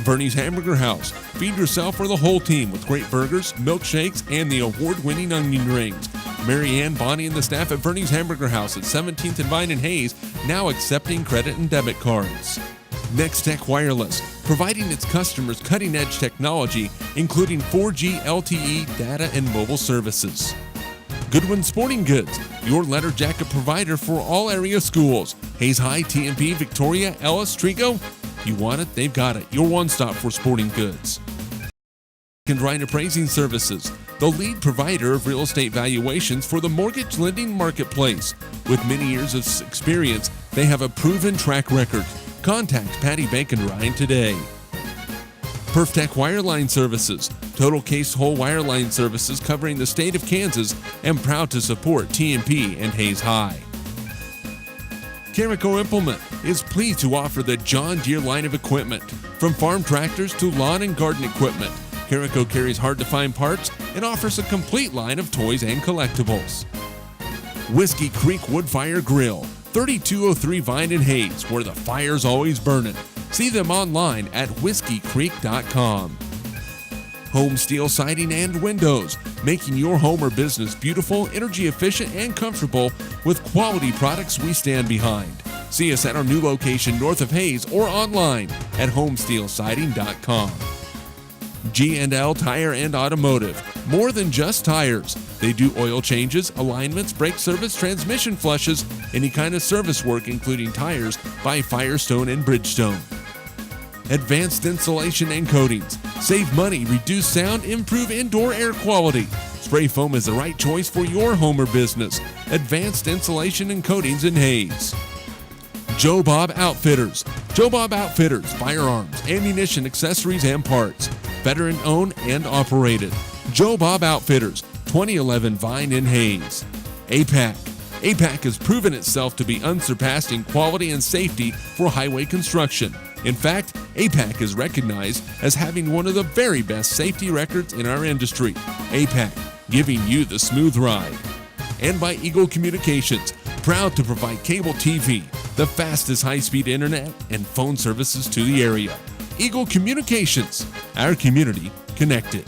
Bernie's Hamburger House. Feed yourself or the whole team with great burgers, milkshakes, and the award-winning onion rings. Mary Ann, Bonnie, and the staff at Bernie's Hamburger House at 17th and Vine in Hayes, now accepting credit and debit cards. Next Tech Wireless, providing its customers cutting-edge technology, including 4G LTE data and mobile services. Goodwin Sporting Goods, your letter jacket provider for all area schools. Hayes High, TMP, Victoria, Ellis, Trigo. You want it, they've got it. Your one-stop for sporting goods. Right Appraising Services, the lead provider of real estate valuations for the mortgage lending marketplace. With many years of experience, they have a proven track record. Contact Patty Bacon-Ryan today. PerfTech Wireline Services, total case whole wireline services covering the state of Kansas, and proud to support TMP and Hayes High. Carico Implement is pleased to offer the John Deere line of equipment, from farm tractors to lawn and garden equipment. Carico carries hard-to-find parts and offers a complete line of toys and collectibles. Whiskey Creek Wood Fire Grill, 3203 Vine in Hayes, where the fire's always burning. See them online at whiskeycreek.com. Home Steel Siding and Windows, making your home or business beautiful, energy efficient, and comfortable with quality products we stand behind. See us at our new location north of Hayes or online at homesteelsiding.com. G&L Tire and Automotive, more than just tires. They do oil changes, alignments, brake service, transmission flushes, any kind of service work including tires by Firestone and Bridgestone. Advanced Insulation and Coatings. Save money, reduce sound, improve indoor air quality. Spray foam is the right choice for your home or business. Advanced Insulation and Coatings in Hayes. Joe Bob Outfitters. Joe Bob Outfitters, firearms, ammunition, accessories, and parts. Veteran owned and operated. Joe Bob Outfitters, 2011 Vine in Hayes. APAC. APAC has proven itself to be unsurpassed in quality and safety for highway construction. In fact, APAC is recognized as having one of the very best safety records in our industry. APAC, giving you the smooth ride. And by Eagle Communications, proud to provide cable TV, the fastest high-speed internet, and phone services to the area. Eagle Communications, our community connected.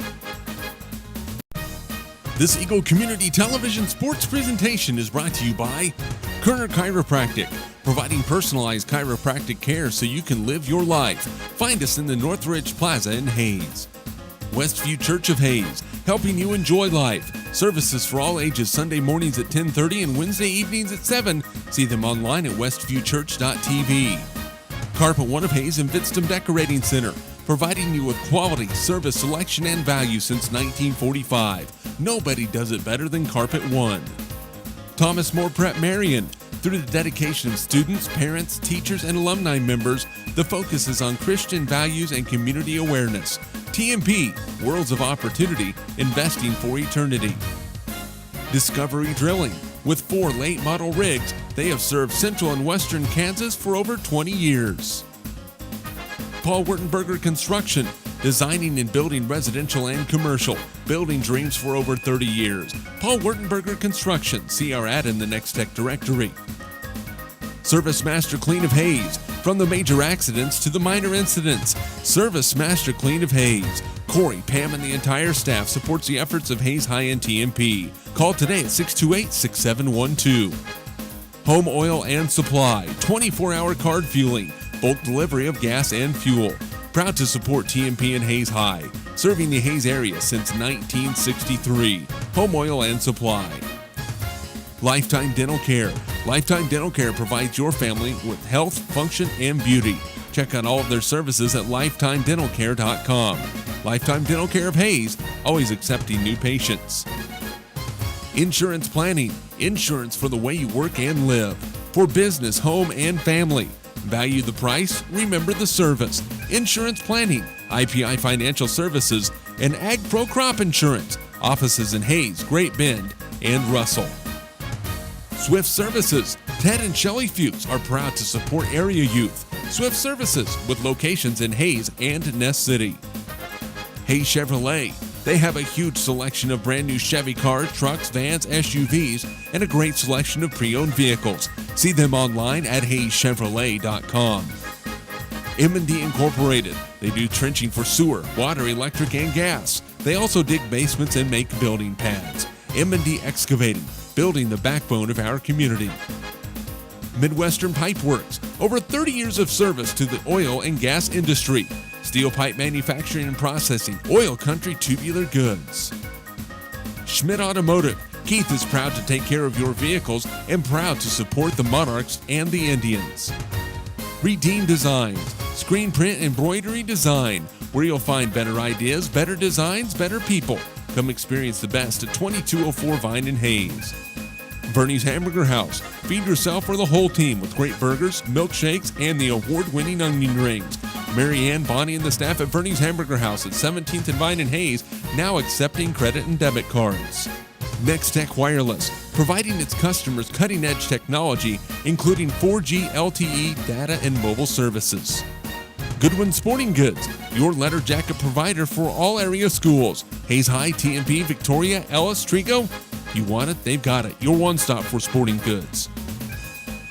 This Eagle Community Television sports presentation is brought to you by Kerner Chiropractic, providing personalized chiropractic care so you can live your life. Find us in the Northridge Plaza in Hayes. Westview Church of Hayes, helping you enjoy life. Services for all ages Sunday mornings at 10:30 and Wednesday evenings at 7. See them online at westviewchurch.tv. Carpet One of Hayes and Vidstem Decorating Center, providing you with quality, service, selection, and value since 1945. Nobody does it better than Carpet One. Thomas More Prep-Marian. Through the dedication of students, parents, teachers, and alumni members, the focus is on Christian values and community awareness. TMP, Worlds of Opportunity, investing for eternity. Discovery Drilling. With 4 late model rigs, they have served central and western Kansas for over 20 years. Paul Wurtenberger Construction, designing and building residential and commercial, building dreams for over 30 years. Paul Wurtenberger Construction, see our ad in the Next Tech directory. Service Master Clean of Hayes, from the major accidents to the minor incidents. Service Master Clean of Hayes. Corey, Pam, and the entire staff supports the efforts of Hayes High and TMP. Call today at 628-6712. Home Oil and Supply, 24-hour card fueling, bulk delivery of gas and fuel. Proud to support TMP and Hayes High, serving the Hayes area since 1963. Home Oil and Supply. Lifetime Dental Care. Lifetime Dental Care provides your family with health, function, and beauty. Check out all of their services at lifetimedentalcare.com. Lifetime Dental Care of Hayes, always accepting new patients. Insurance Planning. Insurance for the way you work and live. For business, home, and family. Value the price, remember the service. Insurance Planning, IPI Financial Services, and Ag Pro Crop Insurance. Offices in Hayes, Great Bend, and Russell. Swift Services. Ted and Shelley Fuchs are proud to support area youth. Swift Services, with locations in Hayes and Ness City. Hayes Chevrolet. They have a huge selection of brand new Chevy cars, trucks, vans, SUVs, and a great selection of pre-owned vehicles. See them online at hayeschevrolet.com. M&D Incorporated. They do trenching for sewer, water, electric, and gas. They also dig basements and make building pads. M&D Excavating, building the backbone of our community. Midwestern Pipe Works. Over 30 years of service to the oil and gas industry. Steel pipe manufacturing and processing, oil country tubular goods. Schmidt Automotive. Keith is proud to take care of your vehicles and proud to support the Monarchs and the Indians. Redeem Designs. Screen print embroidery design, where you'll find better ideas, better designs, better people. Come experience the best at 2204 Vine in Hayes. Bernie's Hamburger House. Feed yourself or the whole team with great burgers, milkshakes, and the award-winning onion rings. Mary Ann, Bonnie, and the staff at Bernie's Hamburger House at 17th and Vine in Hayes, now accepting credit and debit cards. Next Tech Wireless, providing its customers cutting-edge technology, including 4G LTE data and mobile services. Goodwin Sporting Goods, your letter jacket provider for all area schools. Hayes High, TMP, Victoria, Ellis, Trigo. You want it, they've got it. Your one-stop for sporting goods.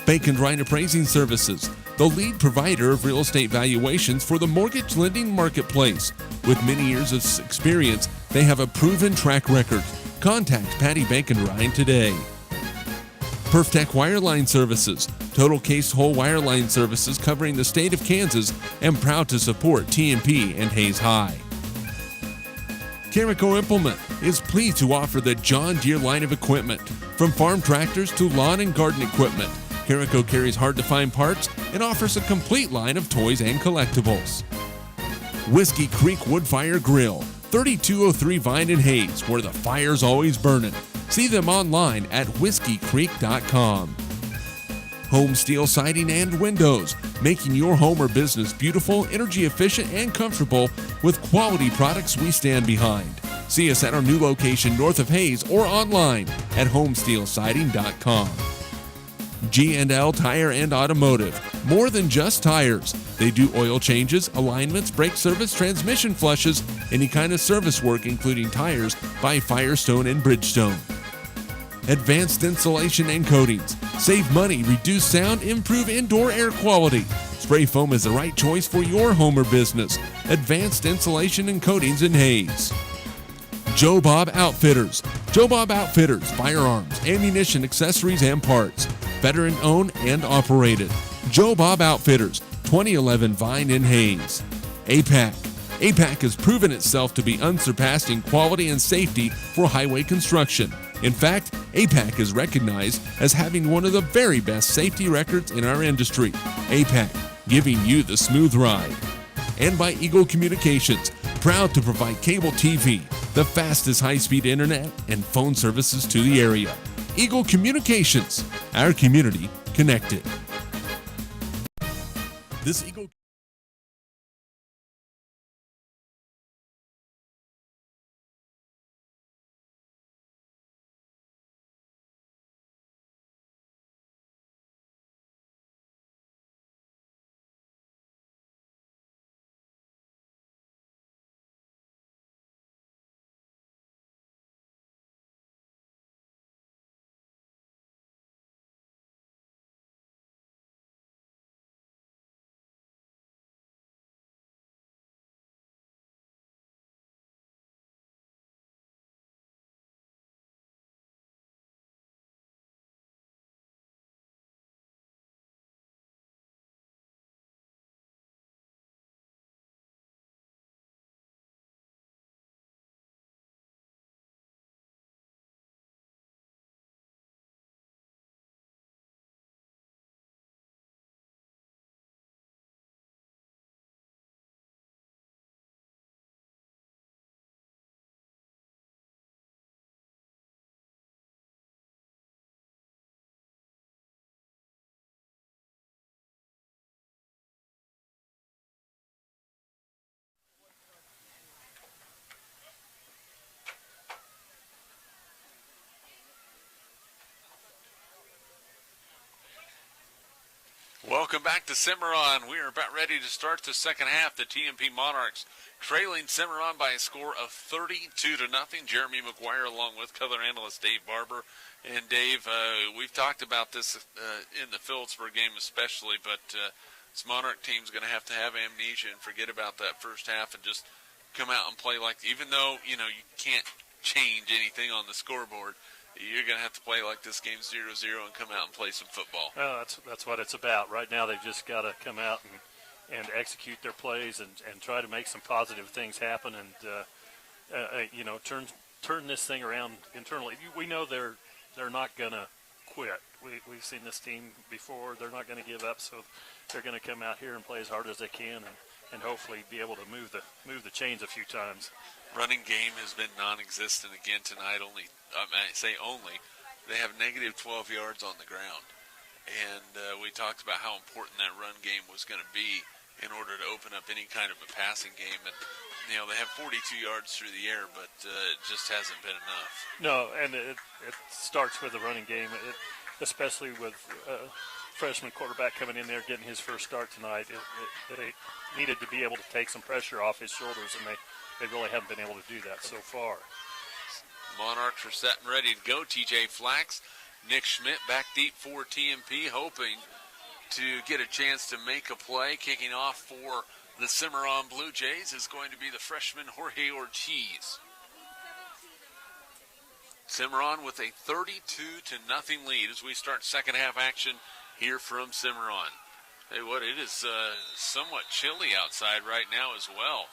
Bacon Ryan Appraising Services, the lead provider of real estate valuations for the mortgage lending marketplace. With many years of experience, they have a proven track record. Contact Patty Bacon Ryan today. PerfTech Wireline Services, total case whole wireline services covering the state of Kansas, and proud to support TMP and Hayes High. Carico Implement is pleased to offer the John Deere line of equipment. From farm tractors to lawn and garden equipment, Carico carries hard-to-find parts and offers a complete line of toys and collectibles. Whiskey Creek Woodfire Grill, 3203 Vine in Hayes, where the fire's always burning. See them online at whiskeycreek.com. Home Steel Siding and Windows, making your home or business beautiful, energy efficient, and comfortable with quality products we stand behind. See us at our new location north of Hayes or online at homesteelsiding.com. G&L Tire and Automotive, more than just tires. They do oil changes, alignments, brake service, transmission flushes, any kind of service work including tires by Firestone and Bridgestone. Advanced Insulation and Coatings. Save money, reduce sound, improve indoor air quality. Spray foam is the right choice for your home or business. Advanced Insulation and Coatings in Hayes. Joe Bob Outfitters. Joe Bob Outfitters, firearms, ammunition, accessories, and parts. veteran-owned and operated. Joe Bob Outfitters, 2011 Vine and Hayes. APAC. APAC has proven itself to be unsurpassed in quality and safety for highway construction. In fact, APAC is recognized as having one of the very best safety records in our industry. APAC, giving you the smooth ride. And by Eagle Communications, proud to provide cable TV, the fastest high-speed internet, and phone services to the area. Eagle Communications, our community connected. This Eagle Welcome back to Cimarron. We are about ready to start the second half. The TMP Monarchs trailing Cimarron by a score of 32-0. Jeremy McGuire along with color analyst Dave Barber. And Dave, we've talked about this in the Phillipsburg game especially, but this Monarch team's going to have amnesia and forget about that first half and just come out and play like, even though, you can't change anything on the scoreboard, you're going to have to play like this game's 0-0 and come out and play some football. Well, that's what it's about. Right now they've just got to come out and execute their plays and try to make some positive things happen and, turn this thing around internally. We know they're not going to quit. We've seen this team before. They're not going to give up, so they're going to come out here and play as hard as they can and hopefully be able to move the chains a few times. Running game has been non-existent again tonight. They have negative 12 yards on the ground. And we talked about how important that run game was going to be in order to open up any kind of a passing game. And, they have 42 yards through the air, but it just hasn't been enough. No, and it starts with the running game, especially with freshman quarterback coming in there getting his first start tonight. They needed to be able to take some pressure off his shoulders, and they really haven't been able to do that so far. Monarchs are set and ready to go. TJ Flax, Nick Schmidt back deep for TMP, hoping to get a chance to make a play. Kicking off for the Cimarron Blue Jays is going to be the freshman Jorge Ortiz. Cimarron with a 32-0 lead as we start second half action here from Cimarron. Hey, it is somewhat chilly outside right now as well.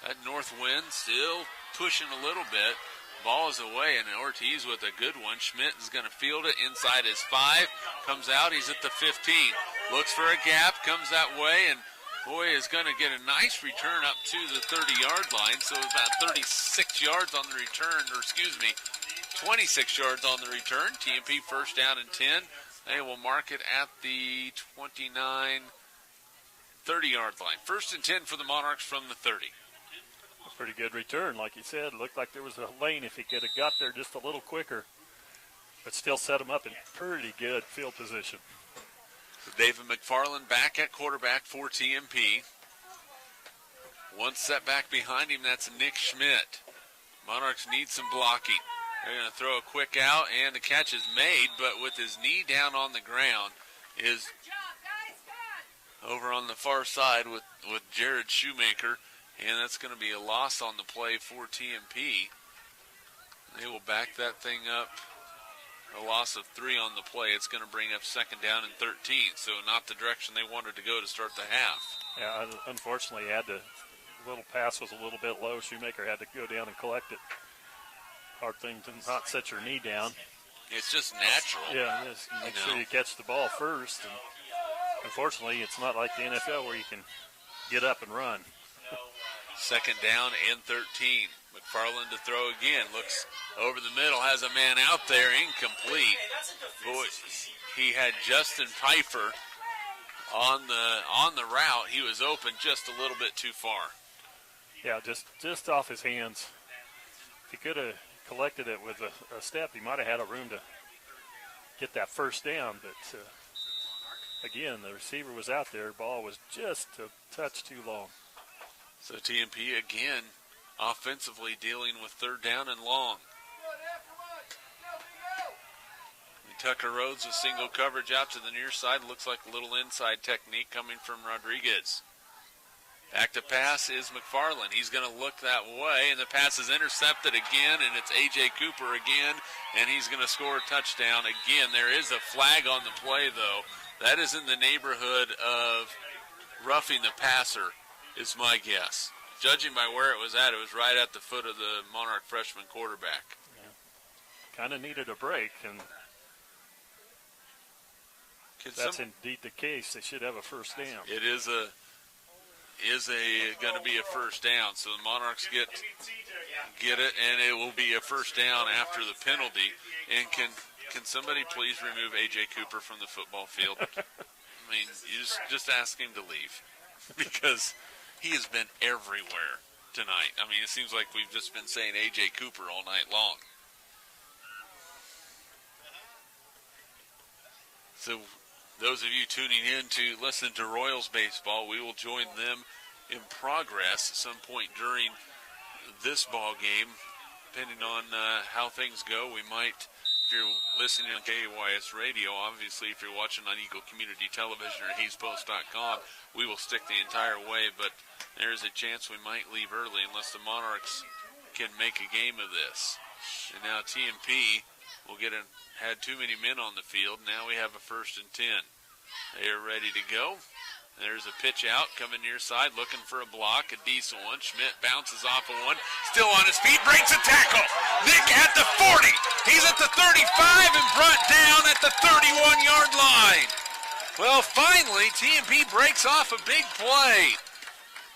That north wind still pushing a little bit. Ball is away, and Ortiz with a good one. Schmidt is going to field it inside his 5. Comes out, he's at the 15. Looks for a gap, comes that way, and boy is going to get a nice return up to the 30-yard line. So about 36 yards on the return, 26 yards on the return. TMP first down and 10. They will mark it at the 30-yard line. First and 10 for the Monarchs from the 30. A pretty good return, like you said. Looked like there was a lane if he could have got there just a little quicker, but still set him up in pretty good field position. So David McFarland back at quarterback for TMP. One setback behind him, that's Nick Schmidt. Monarchs need some blocking. They're going to throw a quick out, and the catch is made, but with his knee down on the ground is over on the far side with Jared Shoemaker, and that's going to be a loss on the play for TMP. They will back that thing up a loss of 3 on the play. It's going to bring up 2nd down and 13, so not the direction they wanted to go to start the half. Yeah, unfortunately, little pass was a little bit low. Shoemaker had to go down and collect it. Hard thing to not set your knee down. It's just natural. Yeah, just make sure you catch the ball first. And unfortunately, it's not like the NFL where you can get up and run. 2nd down and 13. McFarland to throw again. Looks over the middle, has a man out there, incomplete. Boy, he had Justin Pfeiffer on the route. He was open just a little bit too far. Yeah, just off his hands. If he could have collected it with a step, he might have had a room to get that first down. But again, the receiver was out there. Ball was just a touch too long. So TMP again offensively dealing with 3rd down and long. Tucker Rhodes with single coverage out to the near side. Looks like a little inside technique coming from Rodriguez. Back to pass is McFarland. He's going to look that way, and the pass is intercepted again, and it's A.J. Cooper again, and he's going to score a touchdown again. There is a flag on the play, though. That is in the neighborhood of roughing the passer, is my guess. Judging by where it was right at the foot of the Monarch freshman quarterback. Yeah. Kind of needed a break, and that's indeed the case. They should have a first down. It is going to be a first down. So the Monarchs get it, and it will be a first down after the penalty. And can somebody please remove A.J. Cooper from the football field? I mean, you just ask him to leave because he has been everywhere tonight. I mean, it seems like we've just been saying A.J. Cooper all night long. So those of you tuning in to listen to Royals baseball, we will join them in progress at some point during this ball game. Depending on how things go, we might, if you're listening on KAYS radio, obviously if you're watching on Eagle Community Television or HaysPost.com, we will stick the entire way, but there's a chance we might leave early unless the Monarchs can make a game of this. And now TMP will had too many men on the field. Now we have a 1st and 10. They are ready to go. There's a pitch out coming near side, looking for a block, a decent one. Schmidt bounces off of one, still on his feet, breaks a tackle. Nick at the 40. He's at the 35 and brought down at the 31-yard line. Well, finally, TMP breaks off a big play.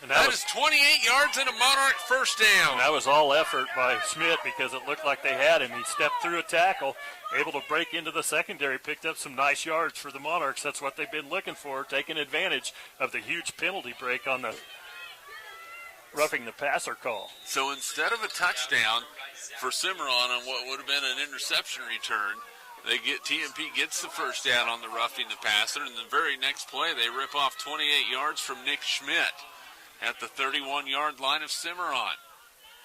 And that is 28 yards and a Monarch first down. And that was all effort by Schmidt because it looked like they had him. He stepped through a tackle, able to break into the secondary, picked up some nice yards for the Monarchs. That's what they've been looking for, taking advantage of the huge penalty break on the roughing the passer call. So instead of a touchdown for Cimarron on what would have been an interception return, TMP gets the first down on the roughing the passer, and the very next play they rip off 28 yards from Nick Schmidt at the 31-yard line of Cimarron.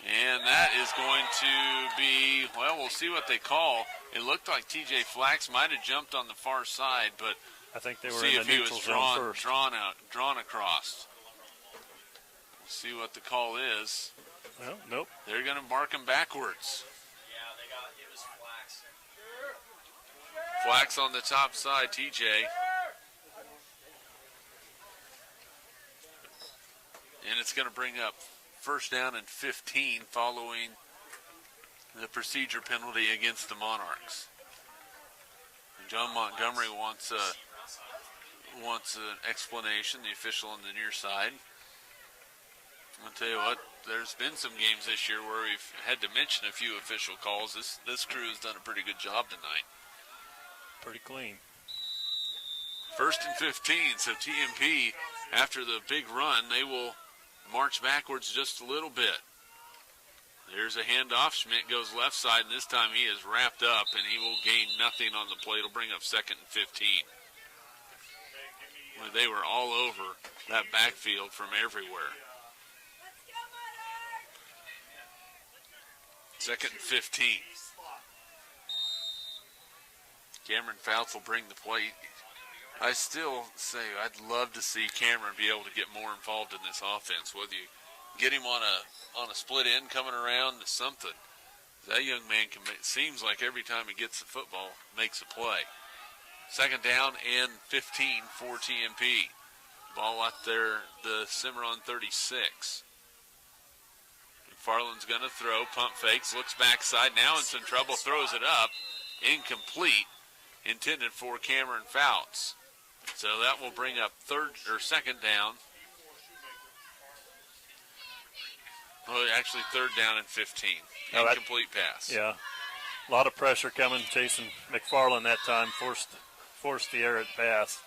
And that is going to be, well, we'll see what they call. It looked like TJ Flax might have jumped on the far side, but I think they were in the neutral zone first. Drawn across. We'll see what the call is. Well, nope. They're going to mark him backwards. It was Flax. Flax on the top side, TJ. And it's going to bring up 1st down and 15 following the procedure penalty against the Monarchs. John Montgomery wants an explanation, the official on the near side. I'll tell you what, there's been some games this year where we've had to mention a few official calls. This crew has done a pretty good job tonight. Pretty clean. 1st and 15, so TMP, after the big run, they will march backwards just a little bit. There's a handoff. Schmidt goes left side, and this time he is wrapped up, and he will gain nothing on the play. It'll bring up 2nd and 15. Well, they were all over that backfield from everywhere. 2nd and 15. Cameron Fouts will bring the play. I still say I'd love to see Cameron be able to get more involved in this offense. Whether you get him on a split end coming around to something, That young man seems like every time he gets the football, makes a play. Second down and 15 for TMP. Ball out there, the Cimarron 36. McFarland's going to throw, pump fakes, looks backside, now in some trouble, throws it up, incomplete, intended for Cameron Fouts. So that will bring up second down. Well, actually third down and 15. Incomplete pass. Yeah, a lot of pressure coming, chasing McFarland that time, forced the errant pass.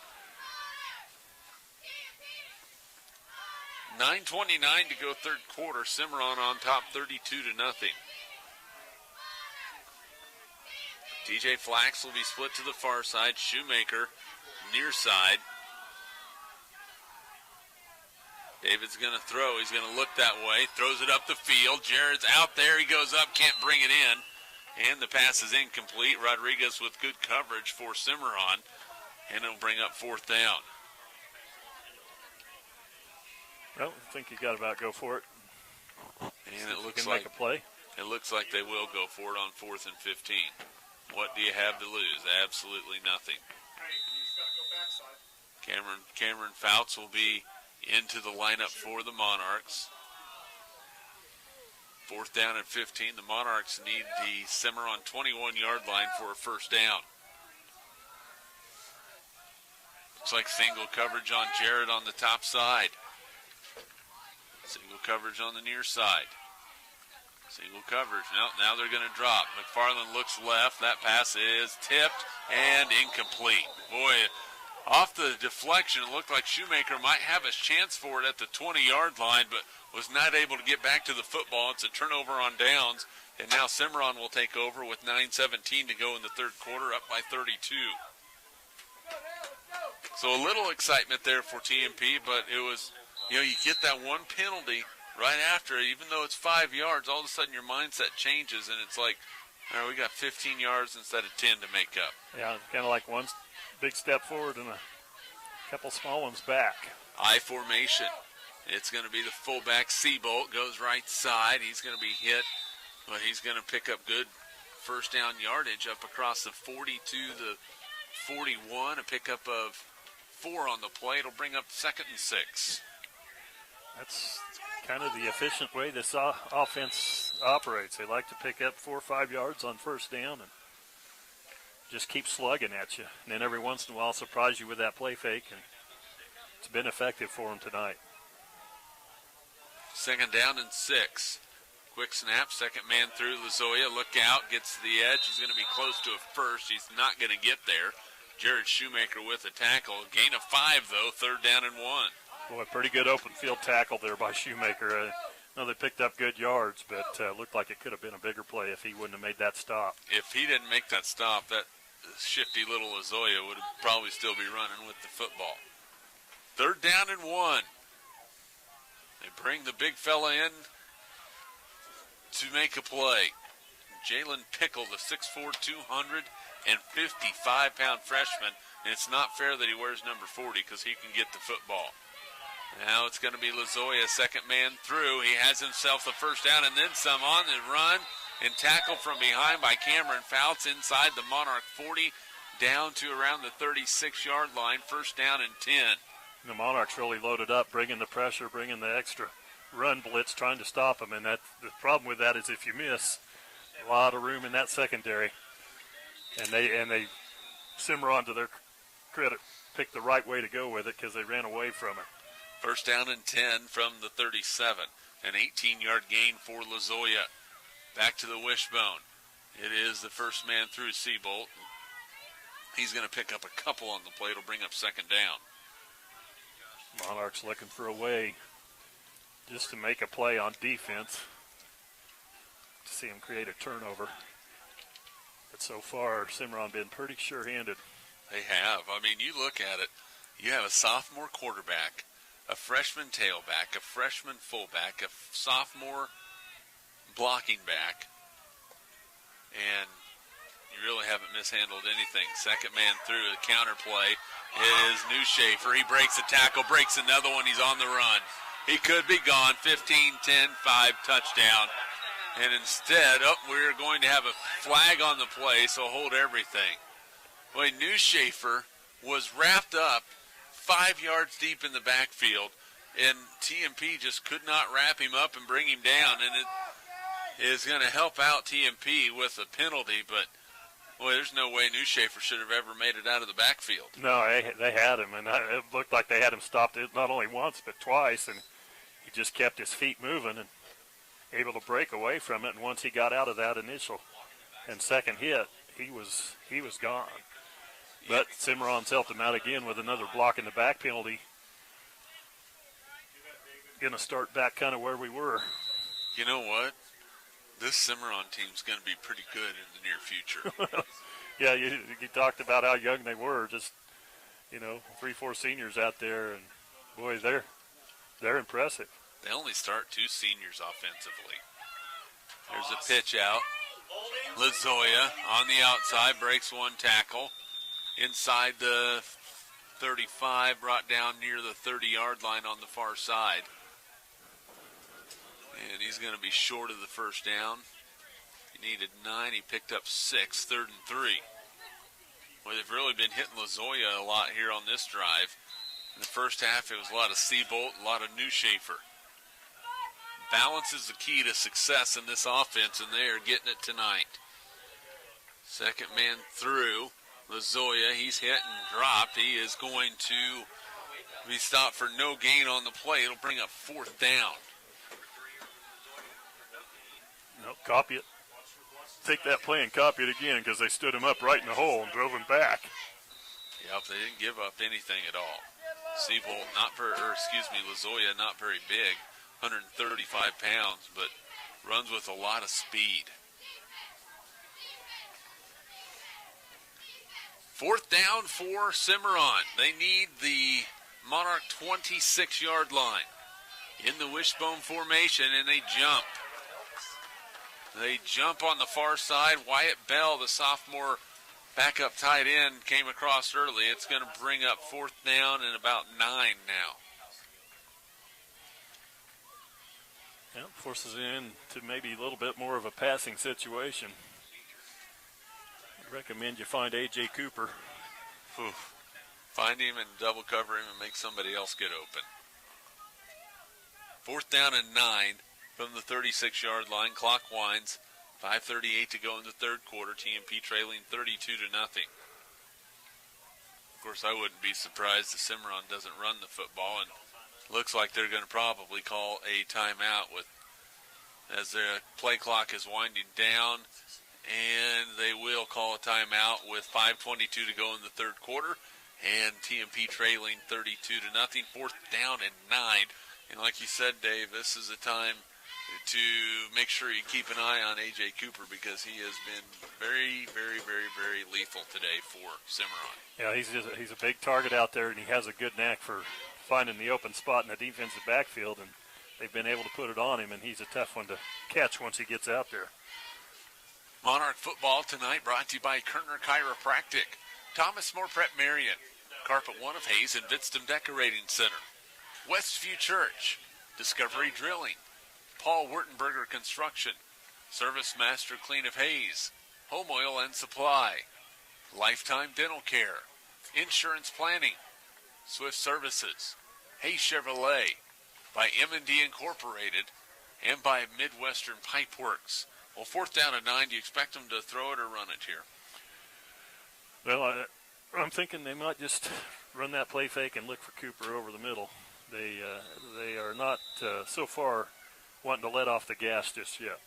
9:29 to go third quarter. Cimarron on top 32-0. TJ Flax will be split to the far side. Shoemaker near side. David's going to throw. He's going to look that way. Throws it up the field. Jared's out there. He goes up. Can't bring it in. And the pass is incomplete. Rodriguez with good coverage for Cimarron. And it'll bring up fourth down. Well, I think you got to about go for it. And it looks like a play. It looks like they will go for it on 4th and 15. What do you have to lose? Absolutely nothing. Cameron Fouts will be into the lineup for the Monarchs. 4th down and 15. The Monarchs need the Cimarron 21-yard line for a first down. Looks like single coverage on Jared on the top side. Single coverage on the near side. Single coverage. Now they're going to drop. McFarland looks left. That pass is tipped and incomplete. Boy, off the deflection, it looked like Shoemaker might have a chance for it at the 20-yard line, but was not able to get back to the football. It's a turnover on downs, and now Cimarron will take over with 9:17 to go in the third quarter, up by 32. So a little excitement there for TMP, but it was, you get that one penalty right after, even though it's 5 yards, all of a sudden your mindset changes, and it's like, all right, we got 15 yards instead of 10 to make up. Yeah, kind of like one big step forward and a couple small ones back. I formation. It's going to be the fullback. Seabolt goes right side. He's going to be hit, but he's going to pick up good first down yardage up across the 40 to the 41. A pickup of 4 on the play. It'll bring up 2nd and 6. That's kind of the efficient way this offense operates. They like to pick up 4 or 5 yards on first down and just keep slugging at you. And then every once in a while surprise you with that play fake, and it's been effective for them tonight. 2nd down and 6. Quick snap, second man through. Lozoya, look out, gets to the edge. He's going to be close to a first. He's not going to get there. Jared Shoemaker with a tackle. Gain of 5, though, 3rd down and 1. Boy, pretty good open field tackle there by Shoemaker. I know they picked up good yards, but looked like it could have been a bigger play if he wouldn't have made that stop. If he didn't make that stop, that shifty little Lozoya would probably still be running with the football. 3rd down and 1. They bring the big fella in to make a play. Jalen Pickle, the 6'4", 255-pound freshman. And it's not fair that he wears number 40 because he can get the football. Now it's going to be Lozoya, second man through. He has himself the first down and then some on the run and tackle from behind by Cameron Fouts inside the Monarch 40 down to around the 36-yard line. 1st down and 10. The Monarchs really loaded up, bringing the pressure, bringing the extra run blitz, trying to stop them. And the problem with that is if you miss, a lot of room in that secondary. And they Cimarron, to their credit, picked the right way to go with it because they ran away from it. 1st down and 10 from the 37. An 18-yard gain for Lozoya. Back to the wishbone. It is the first man through, Seabolt. He's going to pick up a couple on the play. It'll bring up 2nd down. Monarchs looking for a way just to make a play on defense to see him create a turnover. But so far, Cimarron been pretty sure-handed. They have. I mean, you look at it. You have a sophomore quarterback, a freshman tailback, a freshman fullback, a sophomore blocking back, and you really haven't mishandled anything. Second man through, the counter play is New Schaefer. He breaks a tackle, breaks another one. He's on the run. He could be gone. 15-10-5 touchdown. And instead, we're going to have a flag on the play, so hold everything. Boy, Newshafer was wrapped up 5 yards deep in the backfield, and TMP just could not wrap him up and bring him down, and it is going to help out TMP with a penalty, but boy, there's no way Newshafer should have ever made it out of the backfield. No, they had him, and it looked like they had him stopped not only once but twice, and he just kept his feet moving and able to break away from it. And once he got out of that initial and second hit, he was gone. But Cimarron's helped him out again with another block in the back penalty. Going to start back kind of where we were. You know what? This Cimarron team's going to be pretty good in the near future. Yeah, you talked about how young they were. Just, 3-4 seniors out there, and boy, they're impressive. They only start 2 seniors offensively. There's a pitch out. Lazoya on the outside breaks one tackle. Inside the 35, brought down near the 30-yard line on the far side. And he's going to be short of the first down. He needed 9. He picked up 6, 3rd and 3. Well, they've really been hitting Lazoya a lot here on this drive. In the first half, it was a lot of Seabolt, a lot of Newshafer. Balance is the key to success in this offense, and they are getting it tonight. Second man through. Lazoya, he's hit and dropped. He is going to be stopped for no gain on the play. It'll bring up 4th down. Nope, copy it. Take that play and copy it again because they stood him up right in the hole and drove him back. Yep, they didn't give up anything at all. Seabolt, Lazoya, not very big, 135 pounds, but runs with a lot of speed. 4th down for Cimarron. They need the Monarch 26-yard line. In the wishbone formation, and they jump. They jump on the far side. Wyatt Bell, the sophomore backup tight end, came across early. It's going to bring up 4th down and about 9 now. Yep, forces it into maybe a little bit more of a passing situation. I recommend you find A.J. Cooper. Oof. Find him and double cover him and make somebody else get open. 4th down and 9 from the 36-yard line. Clock winds. 5:38 to go in the third quarter. TMP trailing 32-0. Of course, I wouldn't be surprised if Cimarron doesn't run the football, and looks like they're going to probably call a timeout as the play clock is winding down, and they will call a timeout with 5:22 to go in the third quarter, and TMP trailing 32-0. 4th down and 9. And like you said, Dave, this is a time to make sure you keep an eye on A.J. Cooper because he has been very, very, very, very lethal today for Cimarron. Yeah, he's a big target out there, and he has a good knack for finding the open spot in the defensive backfield, and they've been able to put it on him, and he's a tough one to catch once he gets out there. Monarch football tonight brought to you by Kerner Chiropractic, Thomas More Prep-Marian, Carpet One of Hayes, and Vidstem Decorating Center, Westview Church, Discovery Drilling, Paul Wurtenberger Construction, Service Master Clean of Hayes, Home Oil and Supply, Lifetime Dental Care, Insurance Planning, Swift Services, Hayes Chevrolet, by M&D Incorporated, and by Midwestern Pipe Works. Well, 4th down and 9, do you expect them to throw it or run it here? Well, I'm thinking they might just run that play fake and look for Cooper over the middle. They are not so far wanting to let off the gas just yet.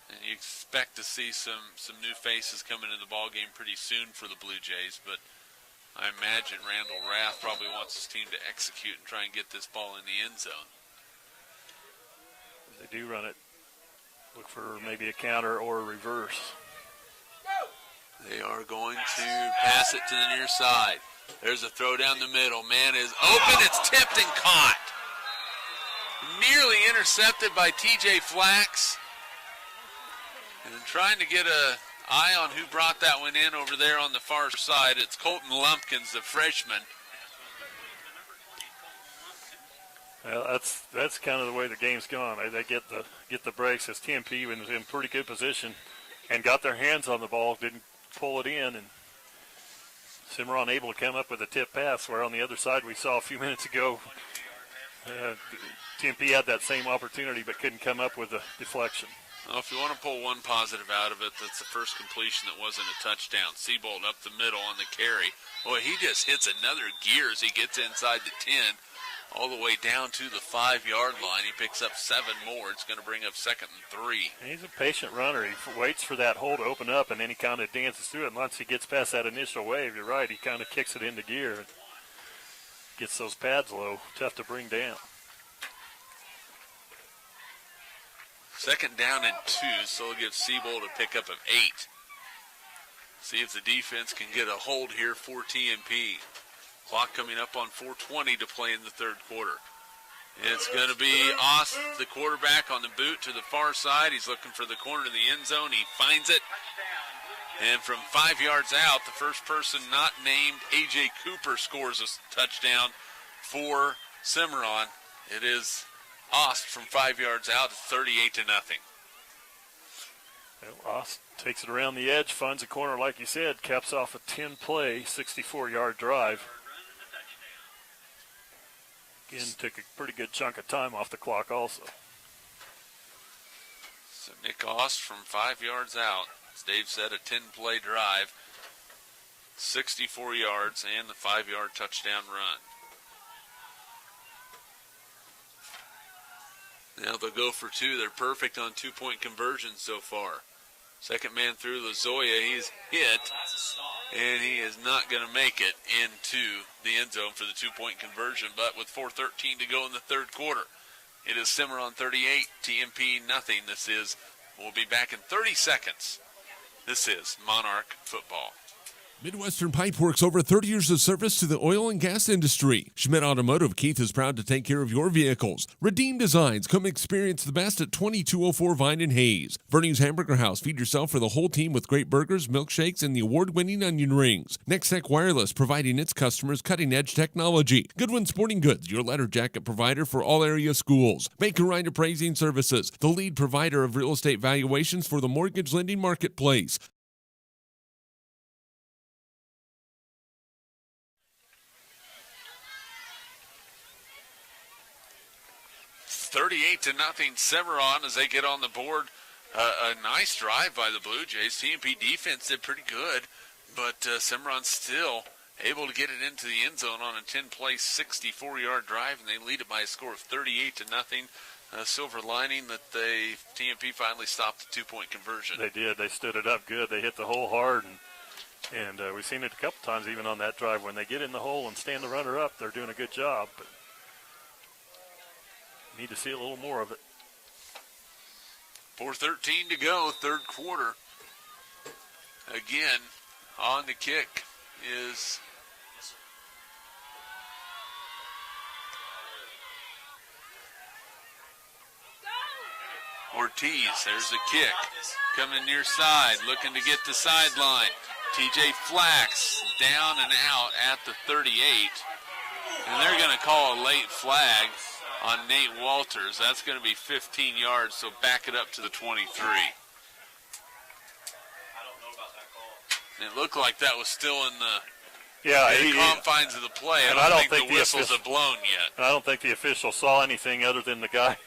And you expect to see some new faces coming in the ball game pretty soon for the Blue Jays, but I imagine Randall Rath probably wants his team to execute and try and get this ball in the end zone. If they do run it, look for maybe a counter or a reverse. They are going to pass it to the near side. There's a throw down the middle. Man is open. It's tipped and caught. Nearly intercepted by TJ Flax. And trying to get an eye on who brought that one in over there on the far side. It's Colton Lumpkins, the freshman. Well, that's kind of the way the game's gone. They get the breaks as TMP was in pretty good position and got their hands on the ball, didn't pull it in, and Cimarron able to come up with a tip pass, where on the other side we saw a few minutes ago TMP had that same opportunity but couldn't come up with a deflection. Well, if you want to pull one positive out of it, that's the first completion that wasn't a touchdown. Seabold up the middle on the carry. Boy, he just hits another gear as he gets inside the 10, all the way down to the 5-yard line. He picks up 7 more. It's going to bring up 2nd and 3. He's a patient runner. He waits for that hole to open up, and then he kind of dances through it. And once he gets past that initial wave, you're right, he kind of kicks it into gear and gets those pads low. Tough to bring down. 2nd down and 2, so it'll give Seabold a pickup of 8. See if the defense can get a hold here for TMP. Clock coming up on 4:20 to play in the 3rd quarter. It's going to be Ost, the quarterback, on the boot to the far side. He's looking for the corner of the end zone. He finds it. And from 5 yards out, the first person not named A.J. Cooper scores a touchdown for Cimarron. It is Ost from 5 yards out, 38-0. Well, Ost takes it around the edge, finds a corner, like you said, caps off a 10-play, 64-yard drive. Again, took a pretty good chunk of time off the clock also. So Nick Ost from 5 yards out. As Dave said, a 10-play drive, 64 yards, and the 5-yard touchdown run. Now they'll go for 2. They're perfect on 2-point conversions so far. Second man through, Lozoya. He's hit, and he is not going to make it into the end zone for the 2-point conversion. But with 4:13 to go in the 3rd quarter, it is Cimarron 38, TMP nothing. We'll be back in 30 seconds. This is Monarch football. Midwestern Pipe Works, over 30 years of service to the oil and gas industry. Schmidt Automotive Keith is proud to take care of your vehicles. Redeem Designs, come experience the best at 2204 Vine and Hayes. Verneu's Hamburger House, feed yourself for the whole team with great burgers, milkshakes, and the award-winning onion rings. Nextech Wireless, providing its customers cutting-edge technology. Goodwin Sporting Goods, your letter jacket provider for all area schools. Baker Ryan Appraising Services, the lead provider of real estate valuations for the mortgage lending marketplace. 38-0 Cimarron as they get on the board. A nice drive by the Blue Jays. TMP defense did pretty good, but Cimarron still able to get it into the end zone on a 10-play, 64-yard drive, and they lead it by a score of 38-0. Silver lining that TMP finally stopped the 2-point conversion. They did. They stood it up good. They hit the hole hard, and we've seen it a couple times even on that drive. When they get in the hole and stand the runner up, they're doing a good job. But need to see a little more of it. 4:13 to go, 3rd quarter. Again, on the kick is Ortiz. There's the kick. Coming near side, looking to get the sideline. TJ Flax down and out at the 38. And they're going to call a late flag on Nate Walters. That's going to be 15 yards, so back it up to the 23. It looked like that was still in the confines of the play. I don't think the whistles have blown yet. I don't think the official saw anything other than the guy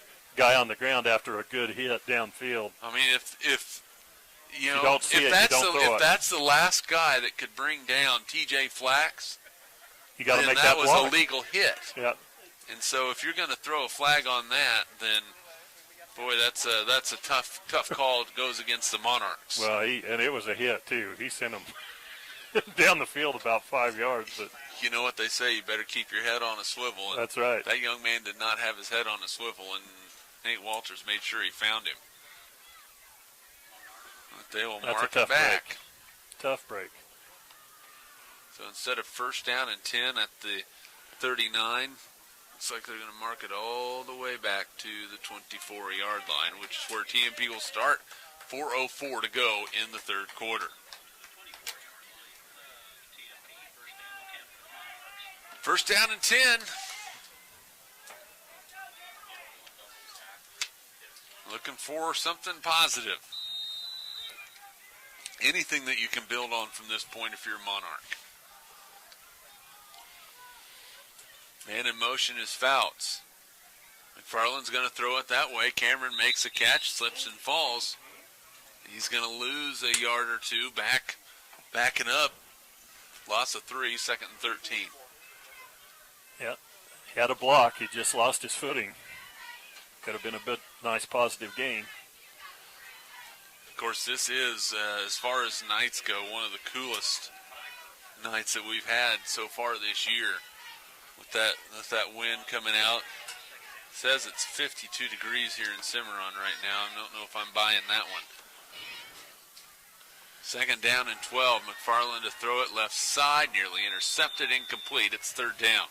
on the ground after a good hit downfield. I mean, if that's the last guy that could bring down TJ Flax, you got to make that was block. A legal hit. Yeah. And so if you're going to throw a flag on that, then boy, that's a tough call. It goes against the Monarchs. Well, and it was a hit too. He sent him down the field about 5 yards. But you know what they say, you better keep your head on a swivel. And that's right. That young man did not have his head on a swivel, and Nate Walters made sure he found him. But they will mark it back. Tough break. So instead of 1st down and 10 at the 39, looks like they're going to mark it all the way back to the 24-yard line, which is where TMP will start. 4:04 to go in the 3rd quarter. First down and 10. looking for something positive. Anything that you can build on from this point if you're a Monarch. Man in motion is Fouts. McFarland's going to throw it that way. Cameron makes a catch, slips and falls. He's going to lose a yard or two, backing up. Loss of 3, 2nd and 13. Yeah, he had a block. He just lost his footing. Could have been a nice positive gain. Of course, this is, as far as nights go, one of the coolest nights that we've had so far this year. With that wind coming out. It says it's 52 degrees here in Cimarron right now. I don't know if I'm buying that one. 2nd down and 12. McFarland to throw it left side, nearly intercepted, incomplete. It's 3rd down.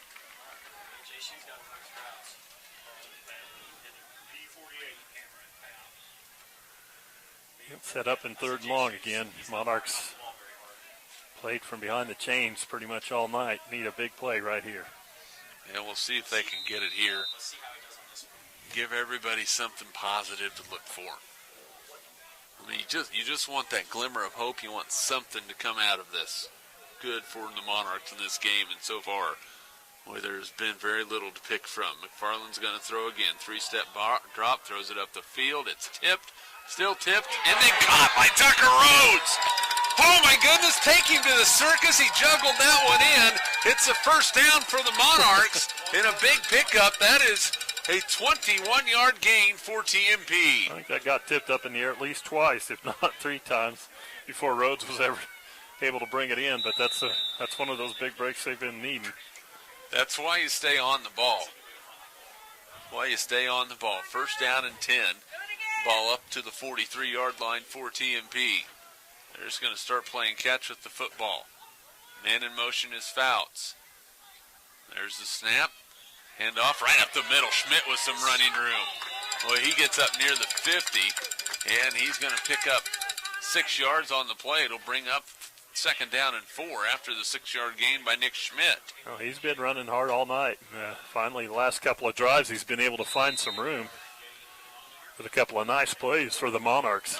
Set up in 3rd and long again. Monarchs played from behind the chains pretty much all night. Need a big play right here. Yeah, we'll see if they can get it here. Give everybody something positive to look for. I mean, you just want that glimmer of hope. You want something to come out of this. Good for the Monarchs in this game, and so far, boy, there's been very little to pick from. McFarland's going to throw again. 3-step drop, throws it up the field. It's tipped, still tipped, and then caught by Tucker Rhodes. Oh, my goodness, take him to the circus. He juggled that one in. It's a 1st down for the Monarchs in a big pickup. That is a 21-yard gain for TMP. I think that got tipped up in the air at least twice, if not 3 times, before Rhodes was ever able to bring it in. But that's one of those big breaks they've been needing. That's why you stay on the ball. Why you stay on the ball. 1st down and 10. Ball up to the 43-yard line for TMP. They're just going to start playing catch with the football. Man in motion is Fouts. There's the snap. Handoff right up the middle. Schmidt with some running room. Well, he gets up near the 50, and he's going to pick up 6 yards on the play. It'll bring up 2nd down and 4 after the 6-yard gain by Nick Schmidt. Oh, he's been running hard all night. Finally, the last couple of drives, he's been able to find some room with a couple of nice plays for the Monarchs.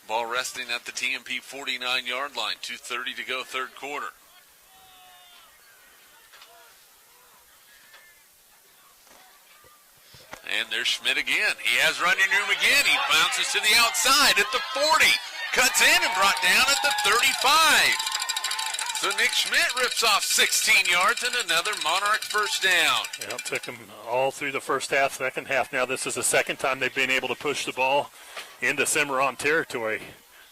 Ball resting at the TMP 49-yard line. 2:30 to go, 3rd quarter. And there's Schmidt again. He has running room again. He bounces to the outside at the 40. Cuts in and brought down at the 35. So Nick Schmidt rips off 16 yards and another Monarch 1st down. Yeah, it took them all through the 1st half, 2nd half. Now this is the 2nd time they've been able to push the ball into Cimarron territory.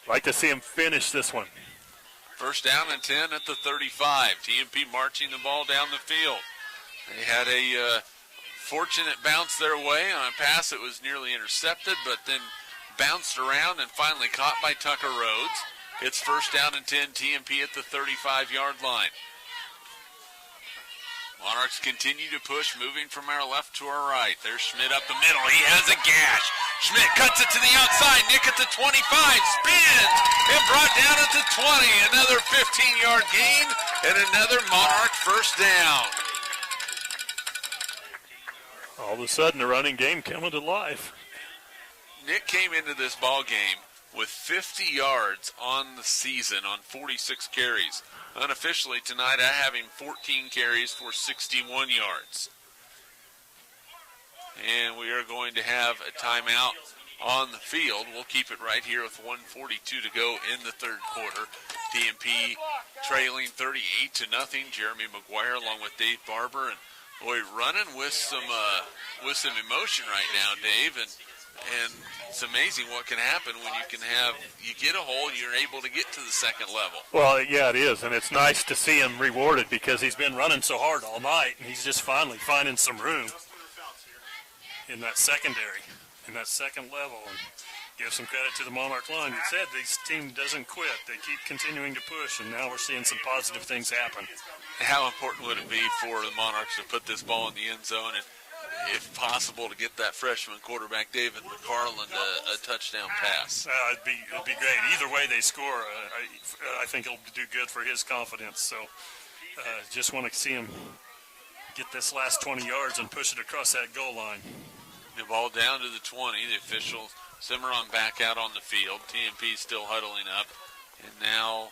Like to see him finish this one. 1st down and 10 at the 35. TMP marching the ball down the field. They had a fortunate bounce their way on a pass that was nearly intercepted, but then bounced around and finally caught by Tucker Rhodes. It's 1st down and 10, TMP at the 35-yard line. Monarchs continue to push, moving from our left to our right. There's Schmidt up the middle. He has a gash. Schmidt cuts it to the outside. Nick at the 25, spins, and brought down at the 20. Another 15-yard gain, and another Monarch 1st down. All of a sudden, the running game coming to life. Nick came into this ball game with 50 yards on the season on 46 carries. Unofficially tonight, I have him 14 carries for 61 yards. And we are going to have a timeout on the field. We'll keep it right here with 1:42 to go in the 3rd quarter. TMP trailing 38-0. Jeremy McGuire along with Dave Barber, and boy, running with some emotion right now, Dave, and it's amazing what can happen when you get a hole, you're able to get to the 2nd level. Well, yeah, it is, and it's nice to see him rewarded because he's been running so hard all night, and he's just finally finding some room in that secondary, in that 2nd level. And give some credit to the Monarch line. You said this team doesn't quit. They keep continuing to push, and now we're seeing some positive things happen. How important would it be for the Monarchs to put this ball in the end zone and, if possible, to get that freshman quarterback David McFarland a touchdown pass? It'd be great. Either way they score, I think it'll do good for his confidence. So just want to see him get this last 20 yards and push it across that goal line. The ball down to the 20. The officials, Cimarron back out on the field. TMP still huddling up. And now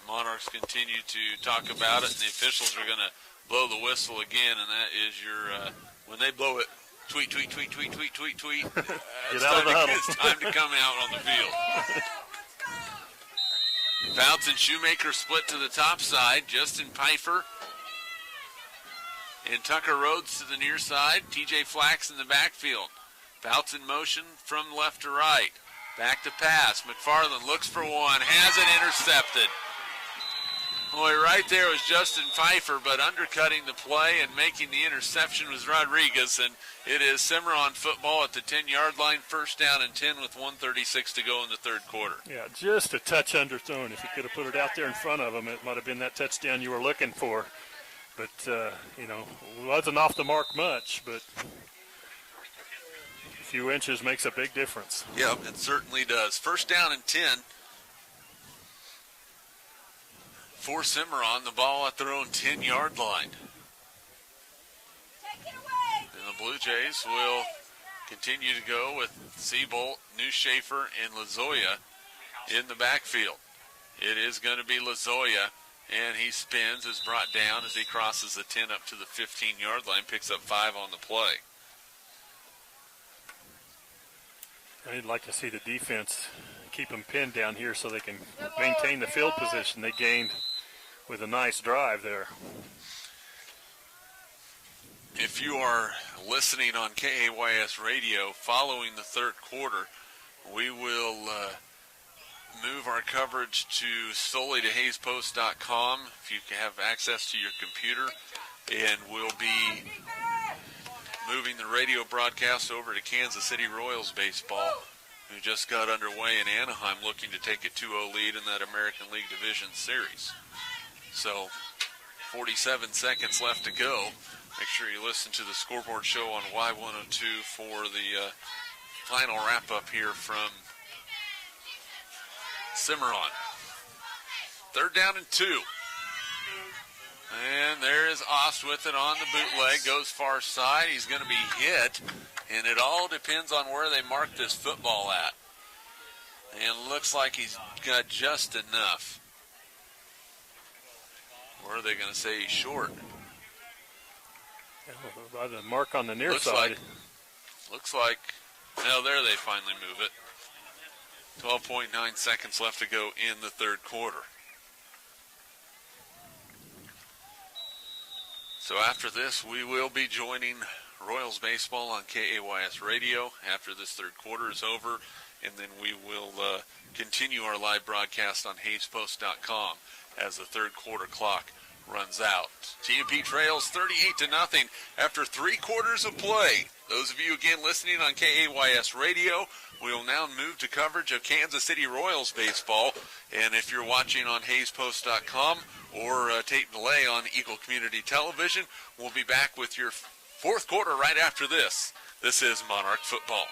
the Monarchs continue to talk about it, and the officials are going to blow the whistle again, and that is your, when they blow it, tweet, tweet, tweet, tweet, tweet, tweet, tweet. Get out of the huddle. It's time to come out on the field. Fouts and Shoemaker split to the top side. Justin Pfeiffer and Tucker Rhodes to the near side. TJ Flax in the backfield. Fouts in motion from left to right. Back to pass. McFarland looks for one. Has it intercepted. Boy, right there was Justin Pfeiffer, but undercutting the play and making the interception was Rodriguez, and it is Cimarron football at the 10-yard line, first down and 10 with 1:36 to go in the third quarter. Yeah, just a touch underthrown. If you could have put it out there in front of him, it might have been that touchdown you were looking for. But, wasn't off the mark much, but a few inches makes a big difference. Yep, it certainly does. First down and 10. For Cimarron, the ball at their own 10-yard line. Take it away. And the Blue Jays will continue to go with Seabolt, New Schaefer, and Lazoya in the backfield. It is going to be Lazoya, and he spins, is brought down as he crosses the 10 up to the 15-yard line, picks up 5 on the play. I'd like to see the defense keep them pinned down here so they can maintain the field position they gained with a nice drive there. If you are listening on KAYS radio following the third quarter, we will move our coverage solely to HayesPost.com if you have access to your computer, and we'll be moving the radio broadcast over to Kansas City Royals baseball, who just got underway in Anaheim looking to take a 2-0 lead in that American League Division Series. So 47 seconds left to go. Make sure you listen to the scoreboard show on Y102 for the final wrap-up here from Cimarron. Third down and 2. And there is Ost with it on the bootleg. Goes far side. He's going to be hit. And it all depends on where they mark this football at. And looks like he's got just enough. Or are they going to say he's short? By the mark on the near side. Looks like, no, there they finally move it. 12.9 seconds left to go in the third quarter. So after this, we will be joining Royals baseball on KAYS radio after this third quarter is over, and then we will continue our live broadcast on HayesPost.com as the third quarter clock runs out. TMP trails 38-0 after 3 quarters of play. Those of you again listening on KAYS radio, we will now move to coverage of Kansas City Royals baseball. And if you're watching on HayesPost.com or tape delay on Eagle Community Television, we'll be back with your fourth quarter right after this. This is Monarch Football.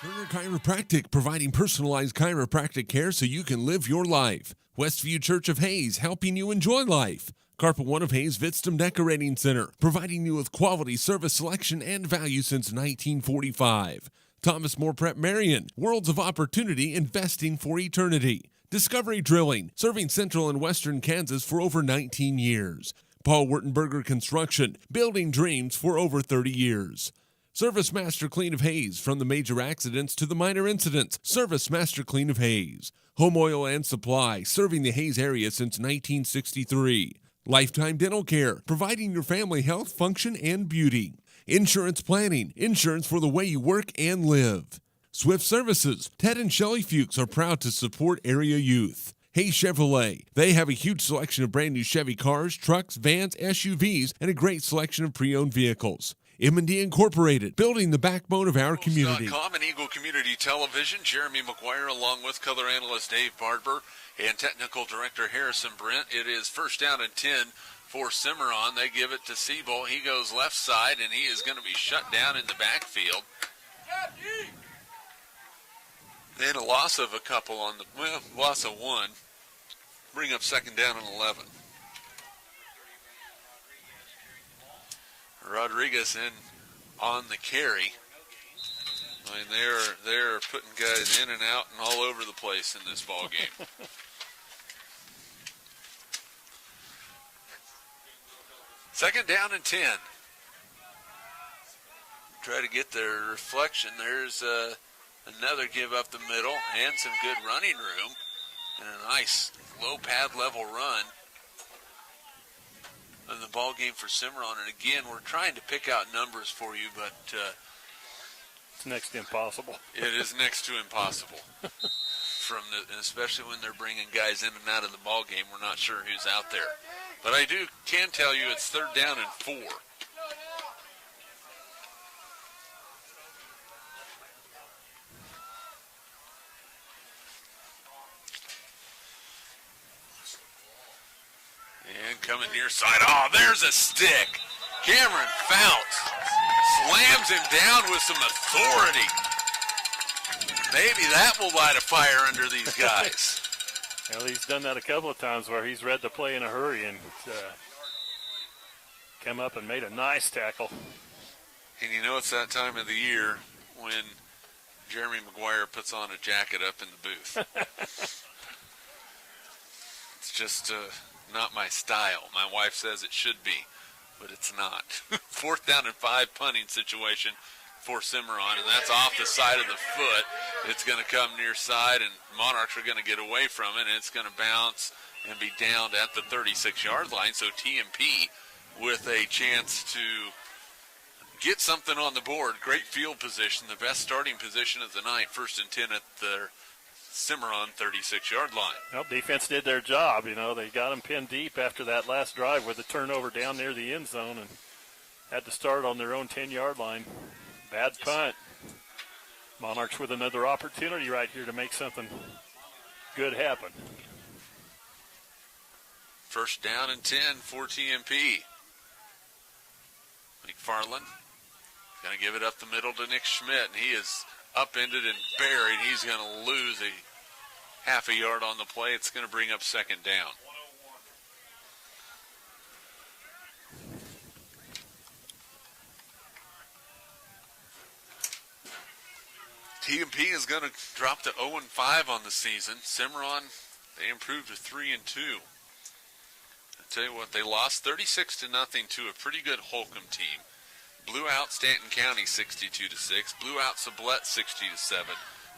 Turner Chiropractic, providing personalized chiropractic care so you can live your life. Westview Church of Hayes, helping you enjoy life. Carpet One of Hayes Vitstum Decorating Center, providing you with quality service selection and value since 1945. Thomas More Prep-Marian, worlds of opportunity, investing for eternity. Discovery Drilling, serving central and western Kansas for over 19 years. Paul Wurtenberger Construction, building dreams for over 30 years. Service Master Clean of Hayes, from the major accidents to the minor incidents. Service Master Clean of Hayes. Home Oil and Supply, serving the Hayes area since 1963. Lifetime Dental Care, providing your family health, function, and beauty. Insurance Planning, insurance for the way you work and live. Swift Services, Ted and Shelley Fuchs are proud to support area youth. Hayes Chevrolet, they have a huge selection of brand new Chevy cars, trucks, vans, SUVs, and a great selection of pre-owned vehicles. M&D Incorporated, building the backbone of our community. .com and Eagle Community Television. Jeremy McGuire along with color analyst Dave Barber and technical director Harrison Brent. It is first down and 10 for Cimarron. They give it to Seabolt. He goes left side, and he is going to be shut down in the backfield. Then a loss of a couple on the, loss of one. Bring up second down and 11. Rodriguez in on the carry. I mean, they're putting guys in and out and all over the place in this ball game. Second down and 10. Try to get their reflection. There's another give up the middle and some good running room and a nice low pad level run in the ball game for Cimarron. And again, we're trying to pick out numbers for you, but it's next to impossible. It is next to impossible. Especially when they're bringing guys in and out of the ball game, we're not sure who's out there. But I can tell you it's third down and 4. And coming near side. Oh, there's a stick. Cameron Fouts slams him down with some authority. Maybe that will light a fire under these guys. Well, he's done that a couple of times where he's read the play in a hurry and come up and made a nice tackle. And you know it's that time of the year when Jeremy McGuire puts on a jacket up in the booth. It's just not my style. My wife says it should be, but it's not. Fourth down and 5 punting situation for Cimarron, and that's off the side of the foot. It's going to come near side, and Monarchs are going to get away from it, and it's going to bounce and be downed at the 36-yard line. So TMP with a chance to get something on the board. Great field position, the best starting position of the night, 1st and 10 at the Cimarron 36-yard line. Well, defense did their job. You know, they got them pinned deep after that last drive with a turnover down near the end zone and had to start on their own 10-yard line. Bad punt. Monarchs with another opportunity right here to make something good happen. First down and 10 for TMP. McFarland going to give it up the middle to Nick Schmidt, and he is upended and buried. He's going to lose a half a yard on the play. It's going to bring up second down. TMP is going to drop to 0-5 on the season. Cimarron, they improved to 3-2. I tell you what, they lost 36-0 to a pretty good Holcomb team. Blew out Stanton County 62-6. Blew out Sublette 60-7.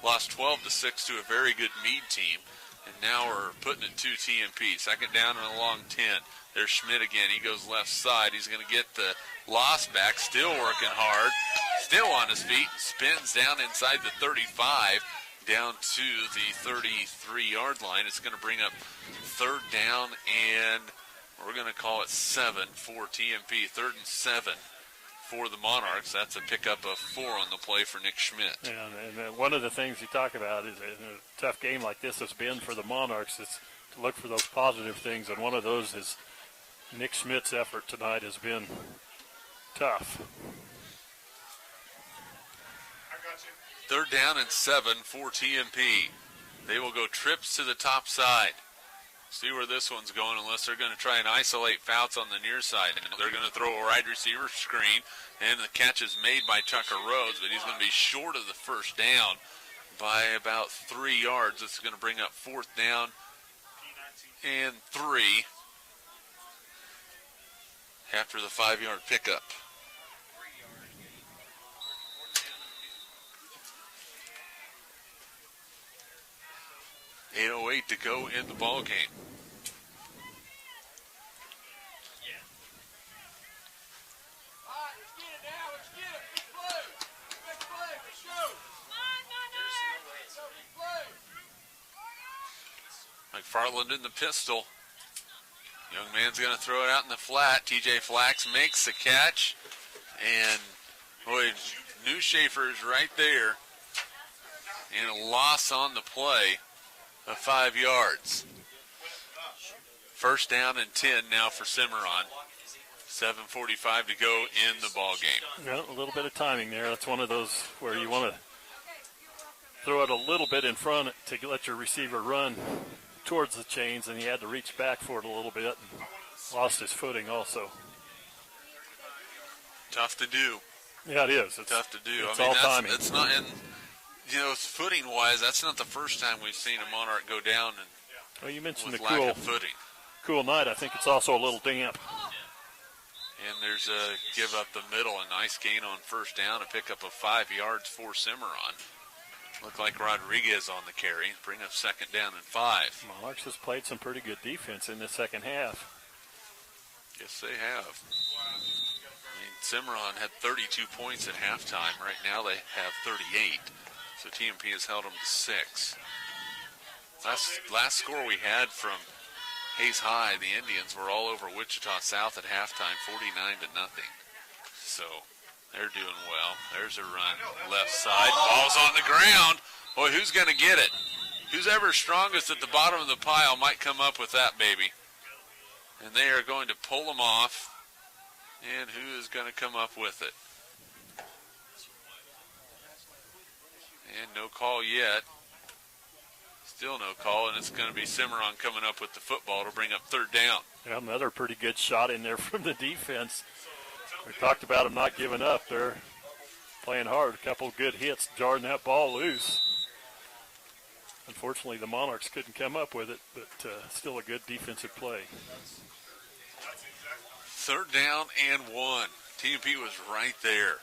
Lost 12-6 to a very good Meade team. And now we're putting it to TMP. Second down and a long 10. There's Schmidt again. He goes left side. He's going to get the loss back. Still working hard. Still on his feet. Spins down inside the 35. Down to the 33-yard line. It's going to bring up third down, and we're going to call it 7 for TMP. 3rd and 7 for the Monarchs. That's a pickup of 4 on the play for Nick Schmidt. And one of the things you talk about is in a tough game like this has been for the Monarchs is to look for those positive things, and one of those is Nick Schmidt's effort tonight has been tough. Third down and 7 for TMP. They will go trips to the top side. See where this one's going, unless they're going to try and isolate Fouts on the near side. And they're going to throw a wide receiver screen, and the catch is made by Tucker Rhodes, but he's going to be short of the first down by about 3 yards. This is going to bring up 4th down and 3 after the 5-yard pickup. .808 to go in the ball game. McFarland in the pistol. Young man's going to throw it out in the flat. TJ Flax makes the catch. And, boy, New Schaefer's right there. And a loss on the play of 5 yards. First down and 10 now for Cimarron. 7:45 to go in the ball game. Well, a little bit of timing there. That's one of those where you want to throw it a little bit in front to let your receiver run towards the chains, and he had to reach back for it a little bit and lost his footing also. Tough to do. Yeah, it is. It's tough to do. It's I mean, all timing. It's not, and footing-wise, that's not the first time we've seen a Monarch go down and Well, you mentioned with the lack of footing. cool night. I think it's also a little damp. And there's a give up the middle, a nice gain on first down, a pickup of 5 yards for Cimarron. Looked like Rodriguez on the carry. Bring up second down and 5. Monarchs has played some pretty good defense in the second half. Yes, they have. I mean, Cimarron had 32 points at halftime. Right now they have 38. So TMP has held them to 6. Last score we had from Hayes High, the Indians were all over Wichita South at halftime, 49-0. So they're doing well. There's a run left side. Ball's on the ground. Boy, who's going to get it? Who's ever strongest at the bottom of the pile might come up with that baby. And they are going to pull them off. And who is going to come up with it? And no call yet. Still no call, and it's going to be Cimarron coming up with the football to bring up third down. Yeah, another pretty good shot in there from the defense. We talked about them not giving up. They're playing hard. A couple good hits, jarring that ball loose. Unfortunately, the Monarchs couldn't come up with it, but still a good defensive play. Third down and 1. TMP was right there.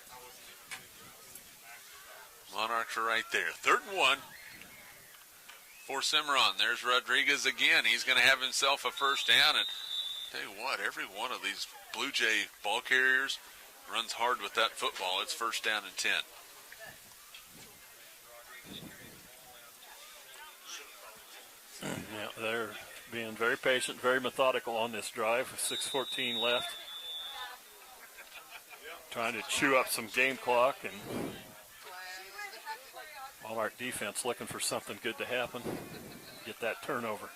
Monarchs are right there. Third and 1 for Cimarron. There's Rodriguez again. He's going to have himself a first down. And tell you what, every one of these Blue Jay ball carriers runs hard with that football. It's first down and 10. Yeah, they're being very patient, very methodical on this drive with 6:14 left. Trying to chew up some game clock, and Monarch defense looking for something good to happen. Get that turnover.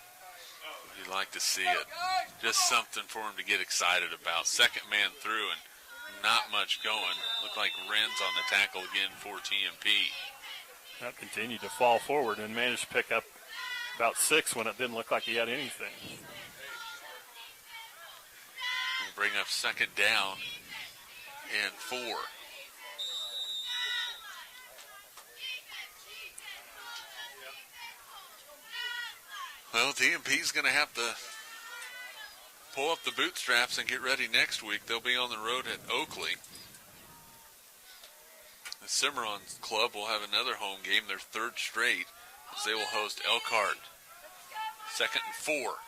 You'd like to see it. Just something for him to get excited about. Second man through and not much going. Looked like Wren's on the tackle again for TMP. That continued to fall forward and managed to pick up about 6 when it didn't look like he had anything. We'll bring up second down and 4. Well, TMP's going to have to pull up the bootstraps and get ready next week. They'll be on the road at Oakley. The Cimarron club will have another home game, their third straight, as they will host Elkhart. Second and 4.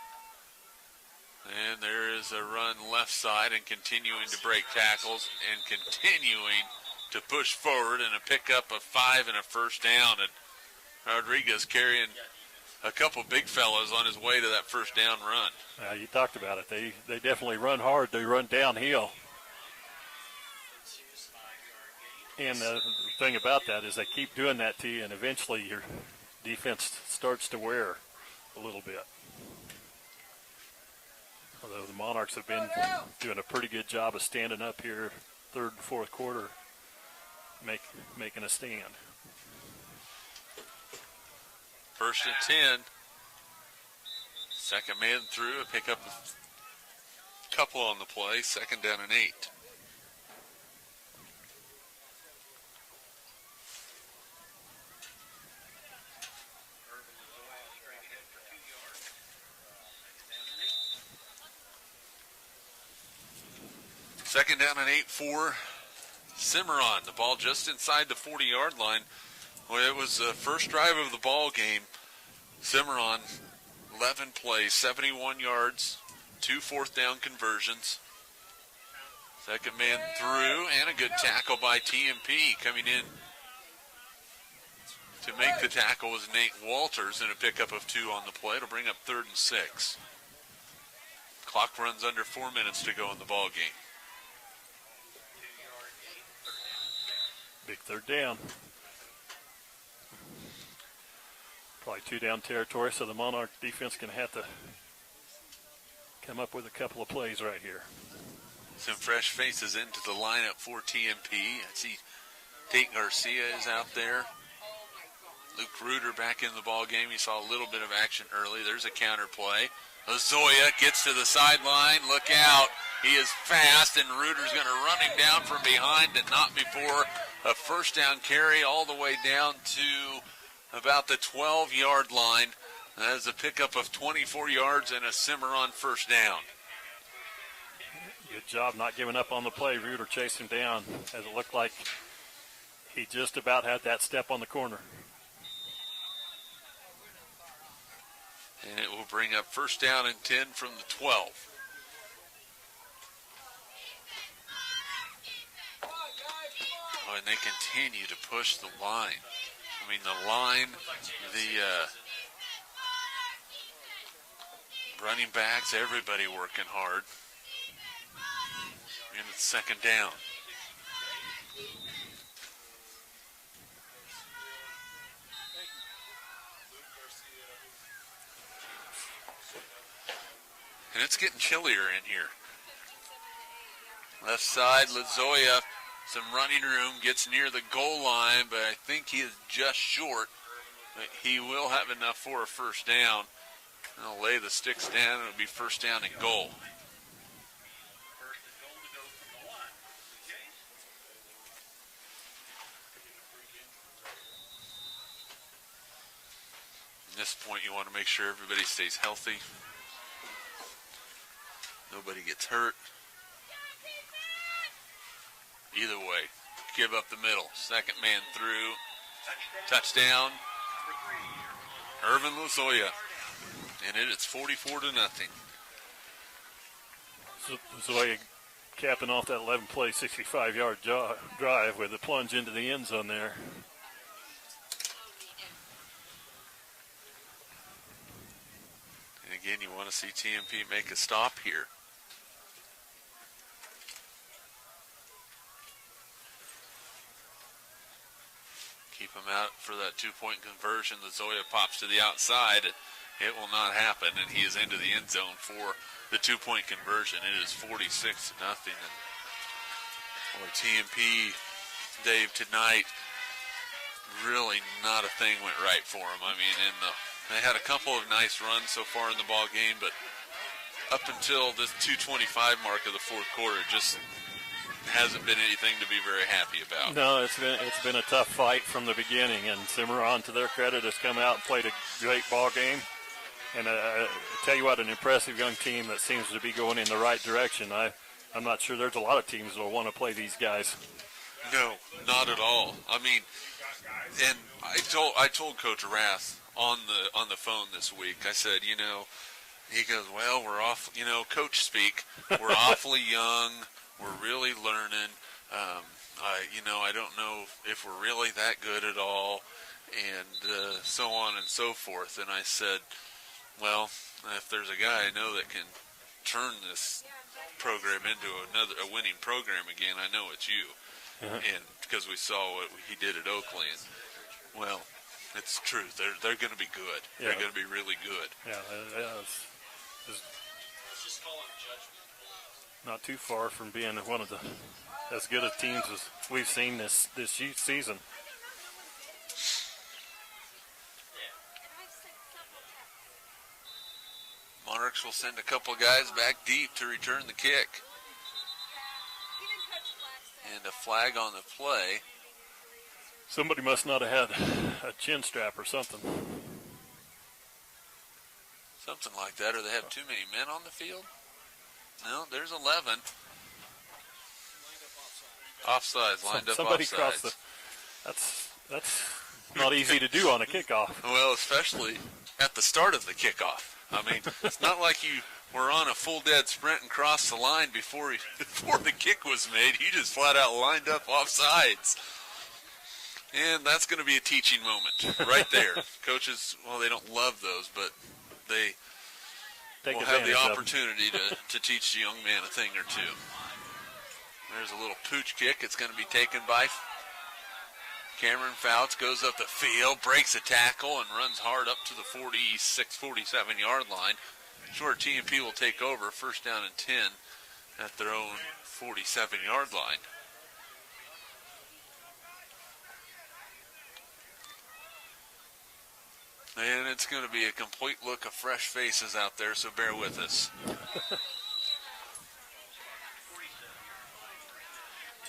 And there is a run left side and continuing to break tackles and continuing to push forward, and a pickup of 5 and a first down. And Rodriguez carrying a couple big fellows on his way to that first down run. You talked about it. They definitely run hard. They run downhill. And the thing about that is they keep doing that to you, and eventually your defense starts to wear a little bit. Although the Monarchs have been doing a pretty good job of standing up here third and fourth quarter, making a stand. First and 10. Second man through, a pickup of a couple on the play. Second down and 8. Second down and 8 for Cimarron. The ball just inside the 40-yard line. Well, it was the first drive of the ball game. Cimarron, 11 plays, 71 yards, 2 fourth down conversions. Second man through, and a good tackle by TMP. Coming in to make the tackle was Nate Walters, and a pickup of 2 on the play. It'll bring up third and 6. Clock runs under 4 minutes to go in the ball game. Big third down. Probably 2 down territory, so the Monarch defense going to have to come up with a couple of plays right here. Some fresh faces into the lineup for TMP. I see Tate Garcia is out there. Luke Reuter back in the ball game. You saw a little bit of action early. There's a counter play. Lozoya gets to the sideline. Look out. He is fast, and Reuter's going to run him down from behind and not before a first down carry all the way down to about the 12-yard line. That is a pickup of 24 yards and a Cimarron first down. Good job not giving up on the play. Reuter chased him down as it looked like he just about had that step on the corner. And it will bring up first down and 10 from the 12. Oh, and they continue to push the line. I mean, the line, the running backs, everybody working hard. And it's second down. And it's getting chillier in here. Left side, Lazoya, some running room, gets near the goal line, but I think he is just short. But he will have enough for a first down. They'll lay the sticks down, and it'll be first down and goal. At this point, you want to make sure everybody stays healthy. Nobody gets hurt. Either way, give up the middle. Second man through. Touchdown. Irvin Lazoya. And it is 44-0. Lazoya capping off that 11-play, 65-yard drive with a plunge into the end zone there. And again, you want to see TMP make a stop here. Keep him out for that two-point conversion. Lazoya pops to the outside. It will not happen, and he is into the end zone for the two-point conversion. It is 46-0. Or TMP, Dave, tonight, really not a thing went right for him. I mean, they had a couple of nice runs so far in the ball game, but up until this 2:25 mark of the fourth quarter, just hasn't been anything to be very happy about. No, it's been a tough fight from the beginning, and Cimarron, to their credit, has come out and played a great ball game. And I tell you what, an impressive young team that seems to be going in the right direction. I'm not sure there's a lot of teams that will want to play these guys. No, not at all. I mean, and I told Coach Rath on the phone this week. I said, he goes, well, we're off, coach speak. We're awfully young. We're really learning. I don't know if we're really that good at all, and so on and so forth. And I said, well, if there's a guy I know that can turn this program into a winning program again, I know it's you. Uh-huh. And because we saw what he did at Oakley, and, well, it's true. They're going to be good. Yeah. They're going to be really good. Yeah, not too far from being one of the as good of teams as we've seen this season. Monarchs will send a couple guys back deep to return the kick. And a flag on the play. Somebody must not have had a chin strap or something. Something like that, or they have too many men on the field. No, there's 11. Offsides, lined up somebody offsides. Crossed the. That's not easy to do on a kickoff. Well, especially at the start of the kickoff. I mean, it's not like you were on a full dead sprint and crossed the line before the kick was made. You just flat out lined up offsides. And that's going to be a teaching moment right there. Coaches, well, they don't love those, but they will have the opportunity to teach the young man a thing or two. There's a little pooch kick. It's going to be taken by Cameron Fouts, goes up the field, breaks a tackle, and runs hard up to the 46, 47-yard line. Sure, TMP will take over, first down and 10 at their own 47-yard line. And it's going to be a complete look of fresh faces out there, so bear with us.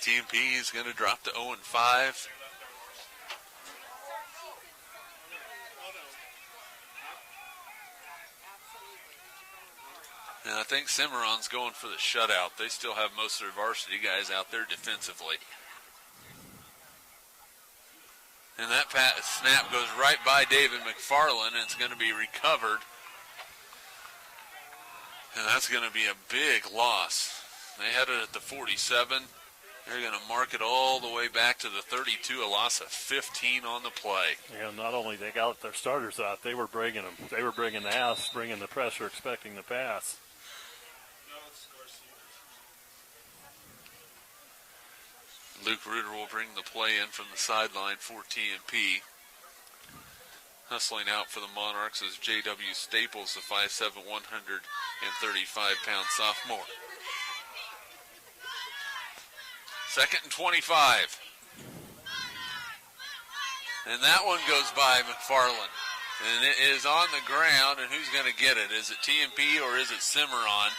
TMP is going to drop to 0-5. And I think Cimarron's going for the shutout. They still have most of their varsity guys out there defensively. And that snap goes right by David McFarland, and it's going to be recovered. And that's going to be a big loss. They had it at the 47. They're going to mark it all the way back to the 32, a loss of 15 on the play. Yeah, not only they got their starters out, they were bringing them. They were bringing the house, bringing the pressure, expecting the pass. Luke Reuter will bring the play in from the sideline for TMP. Hustling out for the Monarchs is J.W. Staples, the 5'7", 135-pound sophomore. 2nd and 25. And that one goes by McFarland. And it is on the ground, and who's going to get it? Is it TMP or is it Cimarron?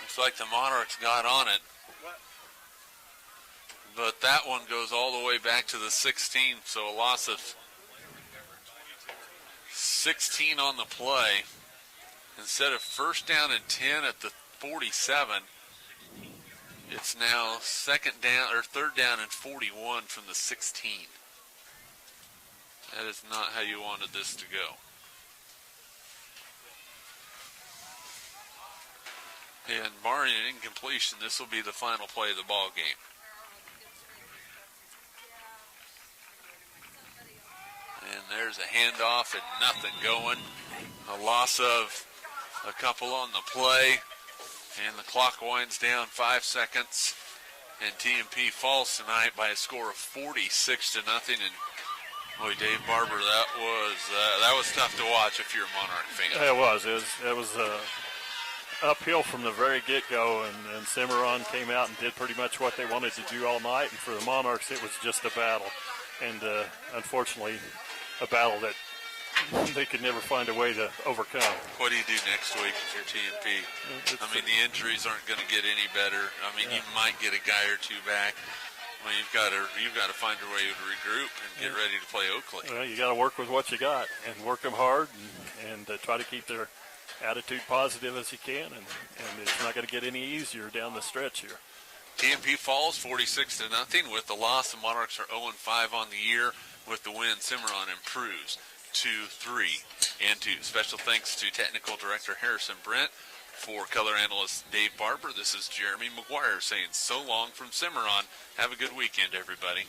Looks like the Monarchs got on it. But that one goes all the way back to the 16, so a loss of 16 on the play. Instead of 1st down and 10 at the 47, it's now 3rd down and 41 from the 16. That is not how you wanted this to go. And barring an incompletion, this will be the final play of the ball game. And there's a handoff and nothing going. A loss of a couple on the play. And the clock winds down 5 seconds. And TMP falls tonight by a score of 46-0. And boy, Dave Barber, that was tough to watch if you're a Monarch fan. Yeah, it was uphill from the very get-go, and Cimarron came out and did pretty much what they wanted to do all night. And for the Monarchs, it was just a battle. And unfortunately, a battle that they could never find a way to overcome. What do you do next week if you're TMP? I mean, the injuries aren't going to get any better. I mean, you might get a guy or two back. I mean, you've got to find a way to regroup and get ready to play Oakley. Well, you got to work with what you got and work them hard and try to keep their attitude positive as you can. And it's not going to get any easier down the stretch here. TMP falls 46-0 with the loss. The Monarchs are 0-5 on the year. With the win, Cimarron improves 2-3-2. Special thanks to Technical Director Harrison Brent. For color analyst Dave Barber, this is Jeremy McGuire saying so long from Cimarron. Have a good weekend, everybody.